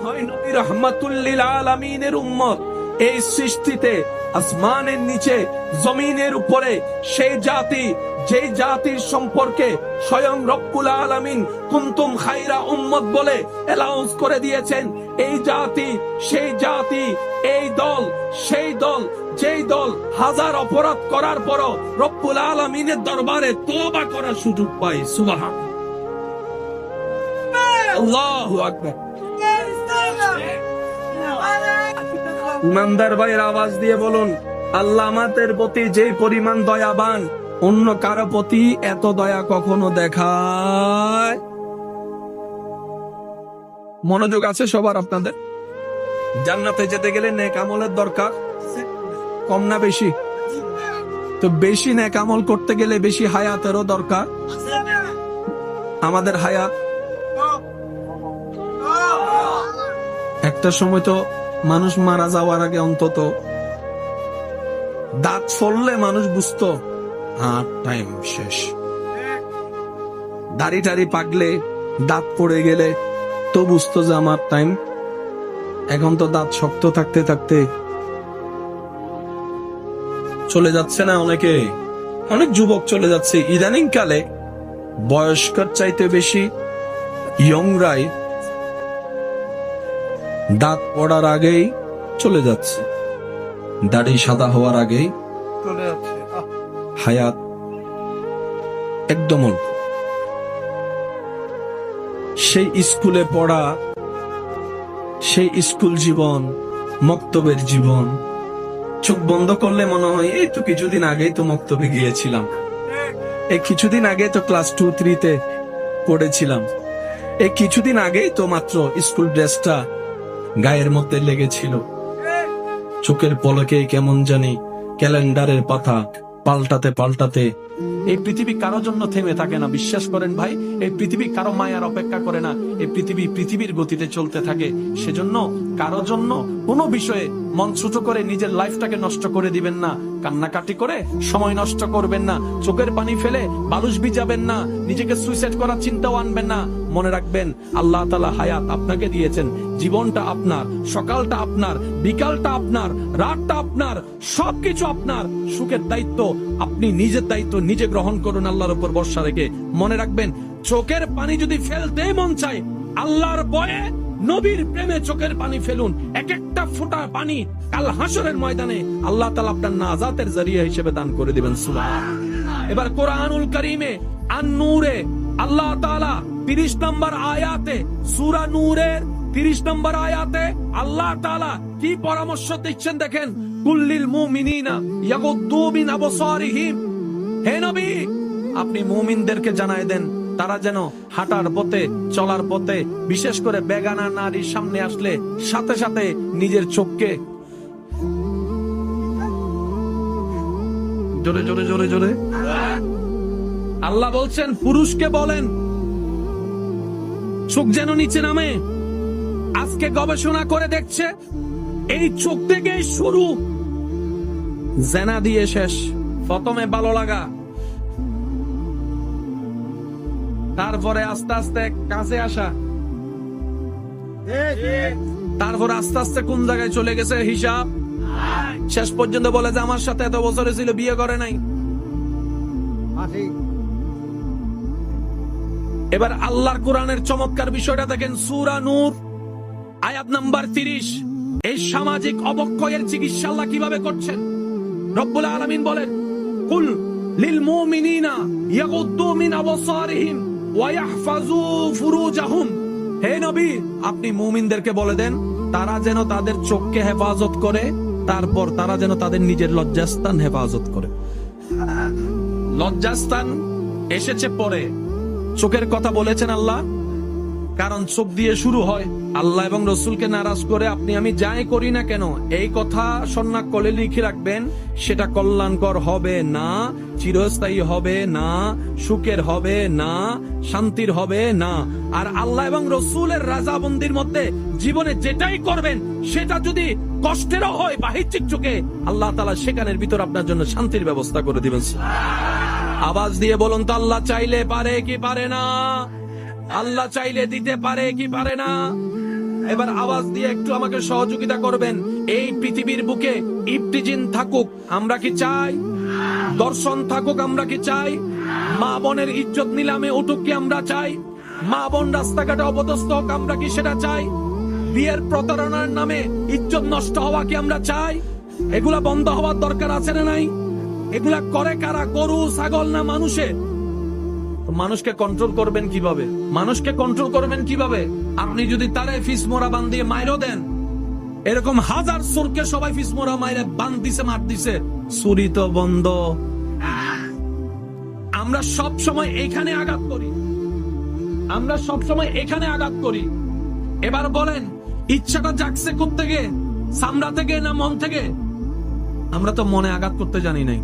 হয় নবী রাহমাতুল লিল আলামিনের উম্মত, এই সৃষ্টিতে আসমানের নিচে জমিনের উপরে সেই জাতি, যেই জাতির সম্পর্কে স্বয়ং রব্বুল আলামিন কুনতুম খায়রা উম্মত বলে অ্যালাউন্স করে দিয়েছেন। এই জাতি, সেই জাতি, এই দল, সেই দল, যেই দল হাজার অপরাধ করার পরও রব্বুল আলামিনের দরবারে তওবা করার সুযোগ পায়। সুবহানাল্লাহ, আল্লাহু আকবার। ইমানদার ভাইয়ের আওয়াজ দিয়ে বলুন, আল্লাহ আমাদের প্রতি যে পরিমাণ দয়াবান, অন্য কারো প্রতি এত দয়া কখনো দেখায়। মনোযোগ আছে সবার আপনাদের? জান্নাতে যেতে গেলে নেক আমলের দরকার, কম না বেশি? তো বেশি নেক আমল করতে গেলে বেশি হায়াতেরও দরকার। আমাদের হায়াত একটা সময় তো মানুষ মারা যাওয়ার আগে অন্তত দাঁত ফললে মানুষ বুঝতো টাইম শেষ। দাড়ি টাড়ি পাকলে, দাঁত পড়ে গেলে তো বুঝতো যে আমার টাইম। এখন তো দাঁত শক্ত থাকতে থাকতে চলে যাচ্ছে না অনেকে, অনেক যুবক চলে যাচ্ছে। ইদানিং কালে বয়স্কর চাইতে বেশি ইয়ংরাই দাঁত পড়ার আগেই চলে যাচ্ছে, দাড়ি সাদা হওয়ার আগেই চলে যাচ্ছে। হায়াত একদম অল্প। সেই স্কুলে পড়া, সেই স্কুল জীবন, মক্তবের জীবন, চোখ বন্ধ করলে মনে হয় এই তো কিছুদিন আগেই তো মক্তবে গিয়েছিলাম, এই কিছুদিন আগে তো ক্লাস 2-3-তে পড়েছিলাম, এই কিছুদিন আগেই তো মাত্র স্কুল ড্রেসটা গায়ের মধ্যে লেগেছিল। চোখের পলকে কেমন জানি ক্যালেন্ডারের পাতা পাল্টাতে পাল্টাতে। এই পৃথিবী কারোর জন্য থেমে থাকে না, বিশ্বাস করেন ভাই। এই পৃথিবী কারো মায়ার অপেক্ষা করে না। এই পৃথিবী পৃথিবীর গতিতে চলতে থাকে। সেজন্য কারোর জন্য কোনো বিষয়ে মন ছোট করে নিজের লাইফটাকে নষ্ট করে দিবেন না। কান্নাকাটি করে সময় নষ্ট করবেন না। চোখের পানি ফেলে বালুশ ভিজাবেন না। নিজেকে সুইসাইড করার চিন্তাও আনবেন না। মনে রাখবেন, আল্লাহ তাআলা হায়াত আপনাকে দিয়েছেন। জীবনটা আপনার, সকালটা আপনার, বিকালটা আপনার, রাতটা আপনার, সবকিছু আপনার। সুখের দায়িত্ব আপনি নিজের দায়িত্ব নিজে গ্রহণ করুন আল্লাহর উপর ভরসা রেখে। মনে রাখবেন, চোখের পানি যদি ফেলতেই মন চায়, আল্লাহর ভয়ে নবীর প্রেমে চোখের পানি ফেলুন। এক একটা ফোঁটা পানি কাল হাসরের ময়দানে আল্লাহ তাআলা আপনার নাজাতের জরিয়া হিসেবে দান করে দিবেন। সুবহানাল্লাহ। এবার কোরআনুল কারীমে আন-নূরে আল্লাহ তাআলা 30 নম্বর আয়াতে, সূরা নূরের 30 নম্বর আয়াতে আল্লাহ তাআলা কি পরামর্শ দিচ্ছেন দেখেন। কুল্লিল মুমিনিনা ইয়াগুদ্দু মিন আবসারিহিম। হে নবী, আপনি মুমিনদেরকে জানায় দেন তারা যেন হাঁটার পথে, চলার পথে, বিশেষ করে বেগানা নারীর সামনে আসলে সাথে সাথে নিজের চোখকে জোরে জোরে জোরে জোরে আল্লাহ বলছেন পুরুষকে বলেন চোখ যেন নিচে নামে। আজকে গবেষণা করে দেখছে এই চোখ থেকে শুরু, জেনা দিয়ে শেষ। প্রথমে ভালো লাগা, তারপরে আস্তে আস্তে কাছে আসা, তারপর আস্তে আস্তে কোন জায়গায় চলে গেছে হিসাব। শেষ পর্যন্ত বলে যে আমার সাথে এত বছর ছিল, বিয়ে করে নাই। এবার আল্লাহর কোরআনের চমৎকার বিষয়টা দেখেন, সূরা নূর আয়াত নাম্বার 30। এই সামাজিক অবক্ষয়ের চিকিৎসা আল্লাহ কিভাবে করছেন? রব্বুল আলামিন বলেন, কুল লিল মুমিনিনা ইয়াগুদ্দু মিন আবসারিহিম ওয়া ইয়াহফাজু ফুরুজাহুম। হে নবী, আপনি মুমিনদেরকে বলে দেন তারা যেন তাদের চোখকে হেফাজত করে, তারপর তারা যেন তাদের নিজের লজ্জাস্থান হেফাজত করে। লজ্জাস্থান এসেছে পরে, চোখের কথা বলেছেন আল্লাহ, কারণ চোখ দিয়ে শুরু হয়। আল্লাহ এবং রসুলকে নারাজ করে আপনি আমি যাই করি না কেন, এই কথা সন্না কলে লিখে রাখবেন, সেটা কল্যাণকর হবে না, চিরস্থায়ী হবে না, সুখের হবে না, শান্তির হবে না। আর আল্লাহ এবং রসুলের রাজাবন্দির মধ্যে জীবনে যেটাই করবেন সেটা যদি কষ্টেরও হয় বাহ্যিক চোখে, আল্লাহ তাআলা সেখানের ভিতর আপনার জন্য শান্তির ব্যবস্থা করে দিবেন। আওয়াজ দিয়ে বলুন তো, আল্লাহ চাইলে পারে কি পারে না? আল্লাহ চাইলে দিতে পারে কি পারে না? এবার আওয়াজ দিয়ে একটু আমাকে সহযোগিতা করবেন। এই পৃথিবীর বুকে ইফতিজিন থাকুক, আমরা কি চাই? দর্শন থাকুক, আমরা কি চাই? মা বোনের ইজ্জত নিলামে উঠুক কি আমরা চাই? মা বোন রাস্তাঘাটে অপদস্থ হোক, আমরা কি সেটা চাই? বিয়ের প্রতারণার নামে ইজ্জত নষ্ট হওয়া কি আমরা চাই? এগুলা বন্ধ হওয়ার দরকার আছে না নাই? এগুলা করে কারা? গরু, ছাগল না মানুষে? মানুষকে কন্ট্রোল করবেন কিভাবে? মানুষকে কন্ট্রোল করবেন কিভাবে? আপনি যদি তারে ফিসমোরা বান দিয়ে মাইরও দেন, এরকম হাজার চোরকে সবাই ফিসমোরা মাইরে বান দিছে, মার দিছে, চুরি তো বন্ধ। আমরা সব সময় এখানে আঘাত করি, আমরা সব সময় এখানে আঘাত করি। এবার বলেন, ইচ্ছাটা জাগছে কোত্থেকে? চামড়া থেকে না মন থেকে? আমরা তো মনে আঘাত করতে জানি নাই।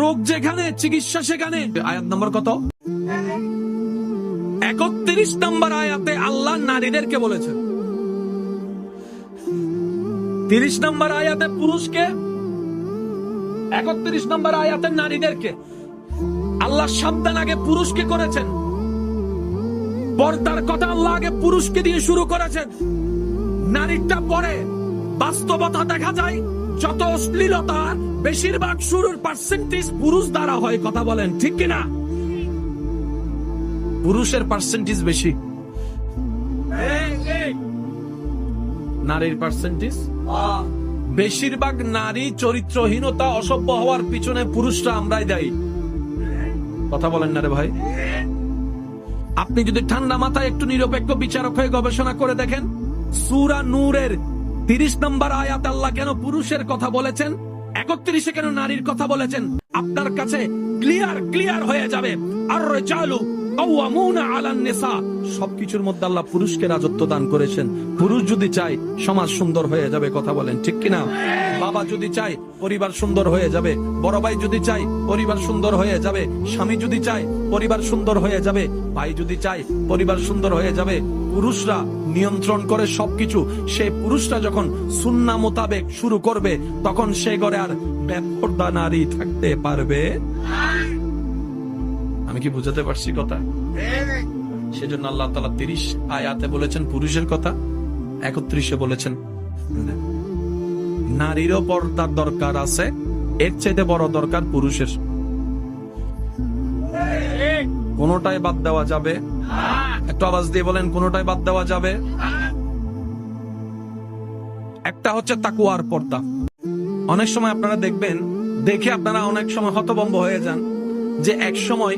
রোগ যেখানে, চিকিৎসা সেখানে। আয়াত নম্বর কত? 31 নম্বর আয়াতে আল্লাহ নারীদেরকে বলেছেন, 30 নম্বর আয়াতে পুরুষকে, 31 নম্বর আয়াতে নারীদেরকে। আল্লাহ সাবধান আগে পুরুষকে করেছেন, পর্দার কথা আল্লাহ আগে পুরুষকে দিয়ে শুরু করেছেন, নারীটা পরে। বাস্তবতা দেখা যায়, যত অশ্লীলতা বেশিরভাগ শুরুর পার্সেন্টেজ পুরুষ দ্বারা হয়। কথা বলেন ঠিক কিনা? পুরুষের পার্সেন্টেজ বেশি, নারীর পার্সেন্টেজ। বেশিরভাগ নারী চরিত্রহীনতা, অসভ্য হওয়ার পিছনে পুরুষরা আমরাই দায়ী। কথা বলেন না রে ভাই? আপনি যদি ঠান্ডা মাথায় একটু নিরপেক্ষ বিচারক হয়ে গবেষণা করে দেখেন, সূরা নূরের 30 নম্বর আয়াত আল্লাহ কেন পুরুষের কথা বলেছেন, 31-এ কেন নারীর কথা বলেছেন, আপনার কাছে ক্লিয়ার হয়ে যাবে। আর রিজালু কাওয়ামুনা আলান নিসা, সবকিছুর মধ্যে আল্লাহ পুরুষকে রাজত্ব দান করেছেন। পুরুষ যদি চায় সমাজ সুন্দর হয়ে যাবে। কথা বলেন ঠিক কিনা? বাবা যদি চায় পরিবার সুন্দর হয়ে যাবে, বড় ভাই যদি চায় পরিবার সুন্দর হয়ে যাবে, স্বামী যদি চায় পরিবার সুন্দর হয়ে যাবে, ভাই যদি চায় পরিবার সুন্দর হয়ে যাবে। পুরুষরা নিয়ন্ত্রণ করে সবকিছু। সেই পুরুষরা যখন সুন্নাহ মোতাবেক শুরু করবে, তখন সে ঘরে আর বেপরদা নারী থাকতে পারবে। আমি কি বুঝাতে পারছি কথা? সেজন্য আল্লাহ তাআলা 30 আয়াতে বলেছেন পুরুষের কথা, 31-এ বলেছেন নারীরও পর্দার দরকার আছে, এর চাইতে বড় দরকার পুরুষের। কোনটাই বাদ দেওয়া যাবে? একটু আওয়াজ দিয়ে বলেন, কোনটাই বাদ দেওয়া যাবে? একটা হচ্ছে তাকওয়ার পর্দা। অনেক সময় আপনারা দেখবেন, দেখে আপনারা অনেক সময় হতভম্ব হয়ে যান যে এক সময়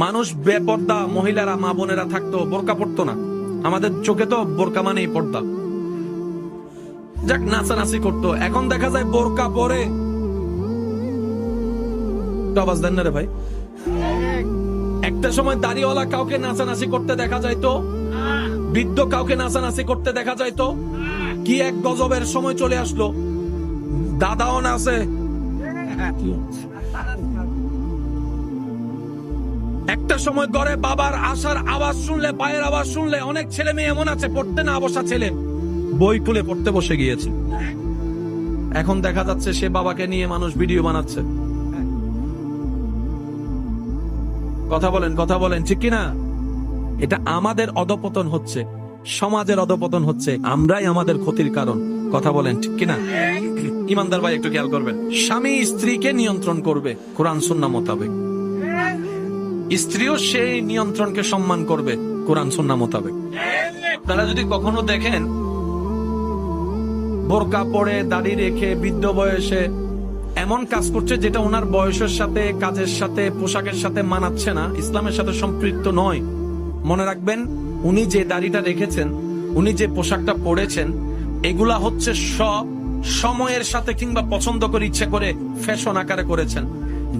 মানুষ বেপর্দা মহিলারা, মা বোনেরা থাকতো, বোরকা পড়তো না। আমাদের চোখে তো বোরকা মানেই পর্দা, যাক নাচানাচি করতো। এখন দেখা যায় বোরকা পরে, আওয়াজ দেন না রে ভাই? একটা সময় দাড়িওয়ালা কাউকে নাচানাচি করতে দেখা যাইতো, বৃদ্ধ কাউকে নাচানাচি করতে দেখা যাইতো। কি এক গজবের সময় চলে আসলো, দাদাও নাচে। একটা সময় ঘরে বাবার আসার আওয়াজ শুনলে, পায়ের আওয়াজ শুনলে, অনেক ছেলে মেয়ে এমন আছে পড়তে না বসা ছেলে বই খুলে পড়তে বসে গিয়েছে। এখন দেখা যাচ্ছে সে বাবাকে নিয়ে মানুষ ভিডিও বানাচ্ছে। কথা বলেন ঠিক কিনা? এটা আমাদের অধপতন হচ্ছে, সমাজের অধপতন হচ্ছে, আমরাই আমাদের ক্ষতির কারণ। কথা বলেন ঠিক কিনা? ইমানদার ভাই একটু খেয়াল করবেন, স্বামী স্ত্রীকে নিয়ন্ত্রণ করবে কোরআন সুন্নাহ মোতাবেক। স্ত্রীও সেই নিয়ন্ত্রণকে সম্মান করবে কোরআন সুন্নাহ মোতাবেক। আপনারা যদি কখনো দেখেন বোরকা পরে দাড়ি রেখে বৃদ্ধ বয়সে এমন কাজ করছে যেটা ওনার বয়সের সাথে, কাজের সাথে, পোশাকের সাথে মানাচ্ছে না, ইসলামের সাথে সম্পৃক্ত নয়, মনে রাখবেন উনি যে দাড়িটা রেখেছেন, উনি যে পোশাকটা পরেছেন, এগুলা হচ্ছে সব সময়ের সাথে কিংবা পছন্দ করে ইচ্ছে করে ফ্যাশন আকারে করেছেন।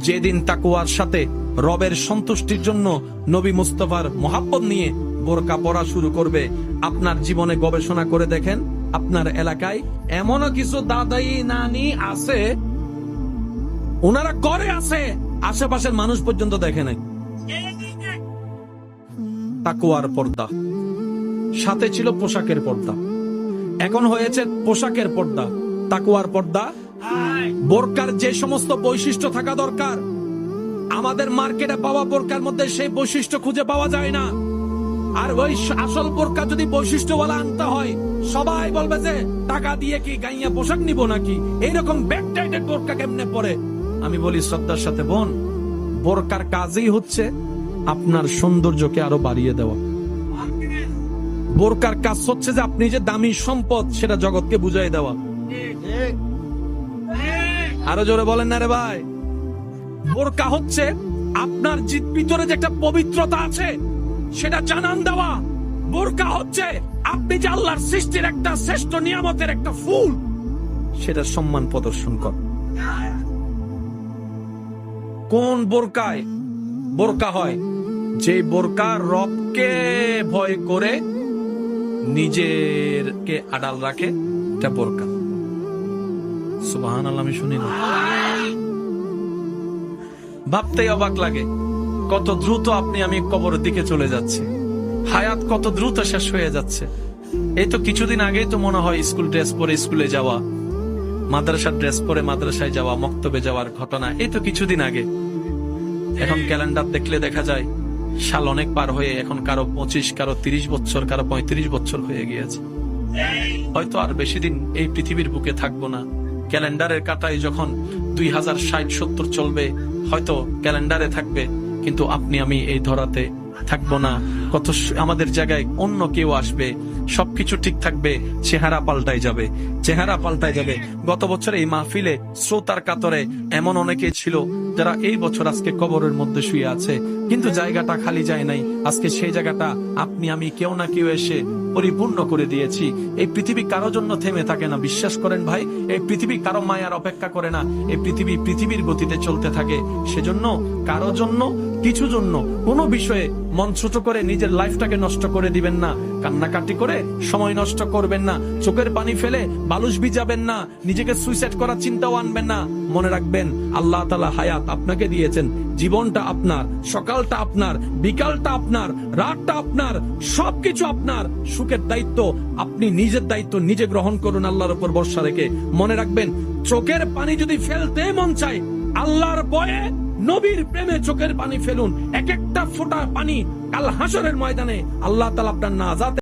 যেদিন তাকওয়ার সাথে রবের সন্তুষ্টির জন্য নবী মুস্তাফার মোহাব্বত নিয়ে বোরকা পরা শুরু করবে, আপনার জীবনে গবেষণা করে দেখেন আপনার এলাকায় এমনও কিছু দাদাই নানি আছে, ওনারা করে আছে, আশেপাশের মানুষ পর্যন্ত দেখে নাই। তাকওয়ার পর্দা সাথে ছিল পোশাকের পর্দা, এখন হয়েছে পোশাকের পর্দা, তাকওয়ার পর্দা। বোরকার যে সমস্ত বৈশিষ্ট্য থাকা দরকার আমাদের মার্কেটে পাওয়া বোরকার মধ্যে সেই বৈশিষ্ট্য খুঁজে পাওয়া যায় না। আর ওই আসল বোরকা যদি বৈশিষ্ট্যওয়ালা আনতে হয়, সবাই বলবে যে টাকা দিয়ে কি গাইয়া পোশাক নিব নাকি, এইরকম ব্যাক টাইটেড বোরকা কেমনে পরে। আমি বলি শ্রদ্ধার সাথে, বোন, বোরকার কাজই হচ্ছে আপনার সৌন্দর্যকে আরো বাড়িয়ে দেওয়া। বোরকার কাজ হচ্ছে যে আপনি যে দামি সম্পদ সেটা জগৎকে বুঝাই দেওয়া। আরো জোরে বলেন না রে ভাই। বোরকা হচ্ছে আপনার ভিতরে যে একটা পবিত্রতা আছে সেটা জানান দেওয়া। বোরকা হচ্ছে আপনি যে আল্লাহর সৃষ্টির একটা শ্রেষ্ঠ নিয়ামতের একটা ফুল, সেটা সম্মান প্রদর্শন কর। কোন বোরকায় বোরকা হয়? যে বোরকা রবকে ভয় করে নিজেরকে আড়াল রাখে, এটা বোরকা। সুবহানাল্লাহ, আমি শুনি না, ভাবতেই অবাক লাগে কত দ্রুত আপনি আমি কবরের দিকে চলে যাচ্ছে, হায়াত কত দ্রুত শেষ হয়ে যাচ্ছে। এই তো কিছুদিন আগেই তো মনে হয় স্কুল ড্রেস পরে স্কুলে যাওয়া, মাদ্রাসার ড্রেস পরে মাদ্রাসায় যাওয়া, মক্তবে যাওয়ার ঘটনা, এই তো কিছুদিন আগে। এখন ক্যালেন্ডার দেখলে দেখা যায় সাল অনেক পার হয়ে এখন কারো 25, কারো 30 বছর, কারো 35 বছর হয়ে গিয়েছে। হয়তো আর বেশি দিন এই পৃথিবীর বুকে থাকবো না। ক্যালেন্ডারের কাটায় যখন 2060-70 চলবে, হয়তো ক্যালেন্ডারে থাকবে, কিন্তু আপনি আমি এই ধরাতে থাকবো না। কত আমাদের জায়গায় অন্য কেউ আসবে, সবকিছু ঠিক থাকবে, চেহারা পাল্টাই যাবে, চেহারা পাল্টাই যাবে। গত বছর এই মাহফিলে শ্রোতার কাতরে এমন অনেকে ছিল যারা এই বছর আজকে কবরের মধ্যে শুয়ে আছে, কিন্তু জায়গাটা খালি যায় নাই। আজকে সেই জায়গাটা আপনি আমি কেউ না কেউ এসে পরিপূর্ণ করে দিয়েছি। এই পৃথিবী কারো জন্য থেমে থাকে না, বিশ্বাস করেন ভাই। এই পৃথিবী কারো মায়ার অপেক্ষা করে না, এই পৃথিবী পৃথিবীর গতিতে চলতে থাকে। সেজন্য কারো জন্য, কিছু জন্য, কোনো বিষয়ে মন ছোট করে নিজের লাইফটাকে নষ্ট করে দিবেন না, কান্নাকাটি করে সময় নষ্ট করবেন না, চোখের পানি ফেলে বালুশ ভিজাবেন না, নিজেকে সুইসাইড করার চিন্তাও আনবেন না। মনে রাখবেন আল্লাহ তাআলা হায়াত আপনাকে দিয়েছেন, জীবনটা আপনার, সকালটা আপনার, বিকালটা আপনার, রাতটা আপনার, সবকিছু আপনার। সুখের দায়িত্ব আপনি নিজের দায়িত্ব নিজে গ্রহণ করুন আল্লাহর উপর ভরসা রেখে। মনে রাখবেন চোখের পানি যদি ফেলতে মন চায়, আল্লাহর ভয়ে নবীর প্রেমে চোখের পানি ফেলুন। এক একটা ফোঁটা পানি কাল হাসরের ময়দানে আল্লাহ তাআলা আপনার নাজাতে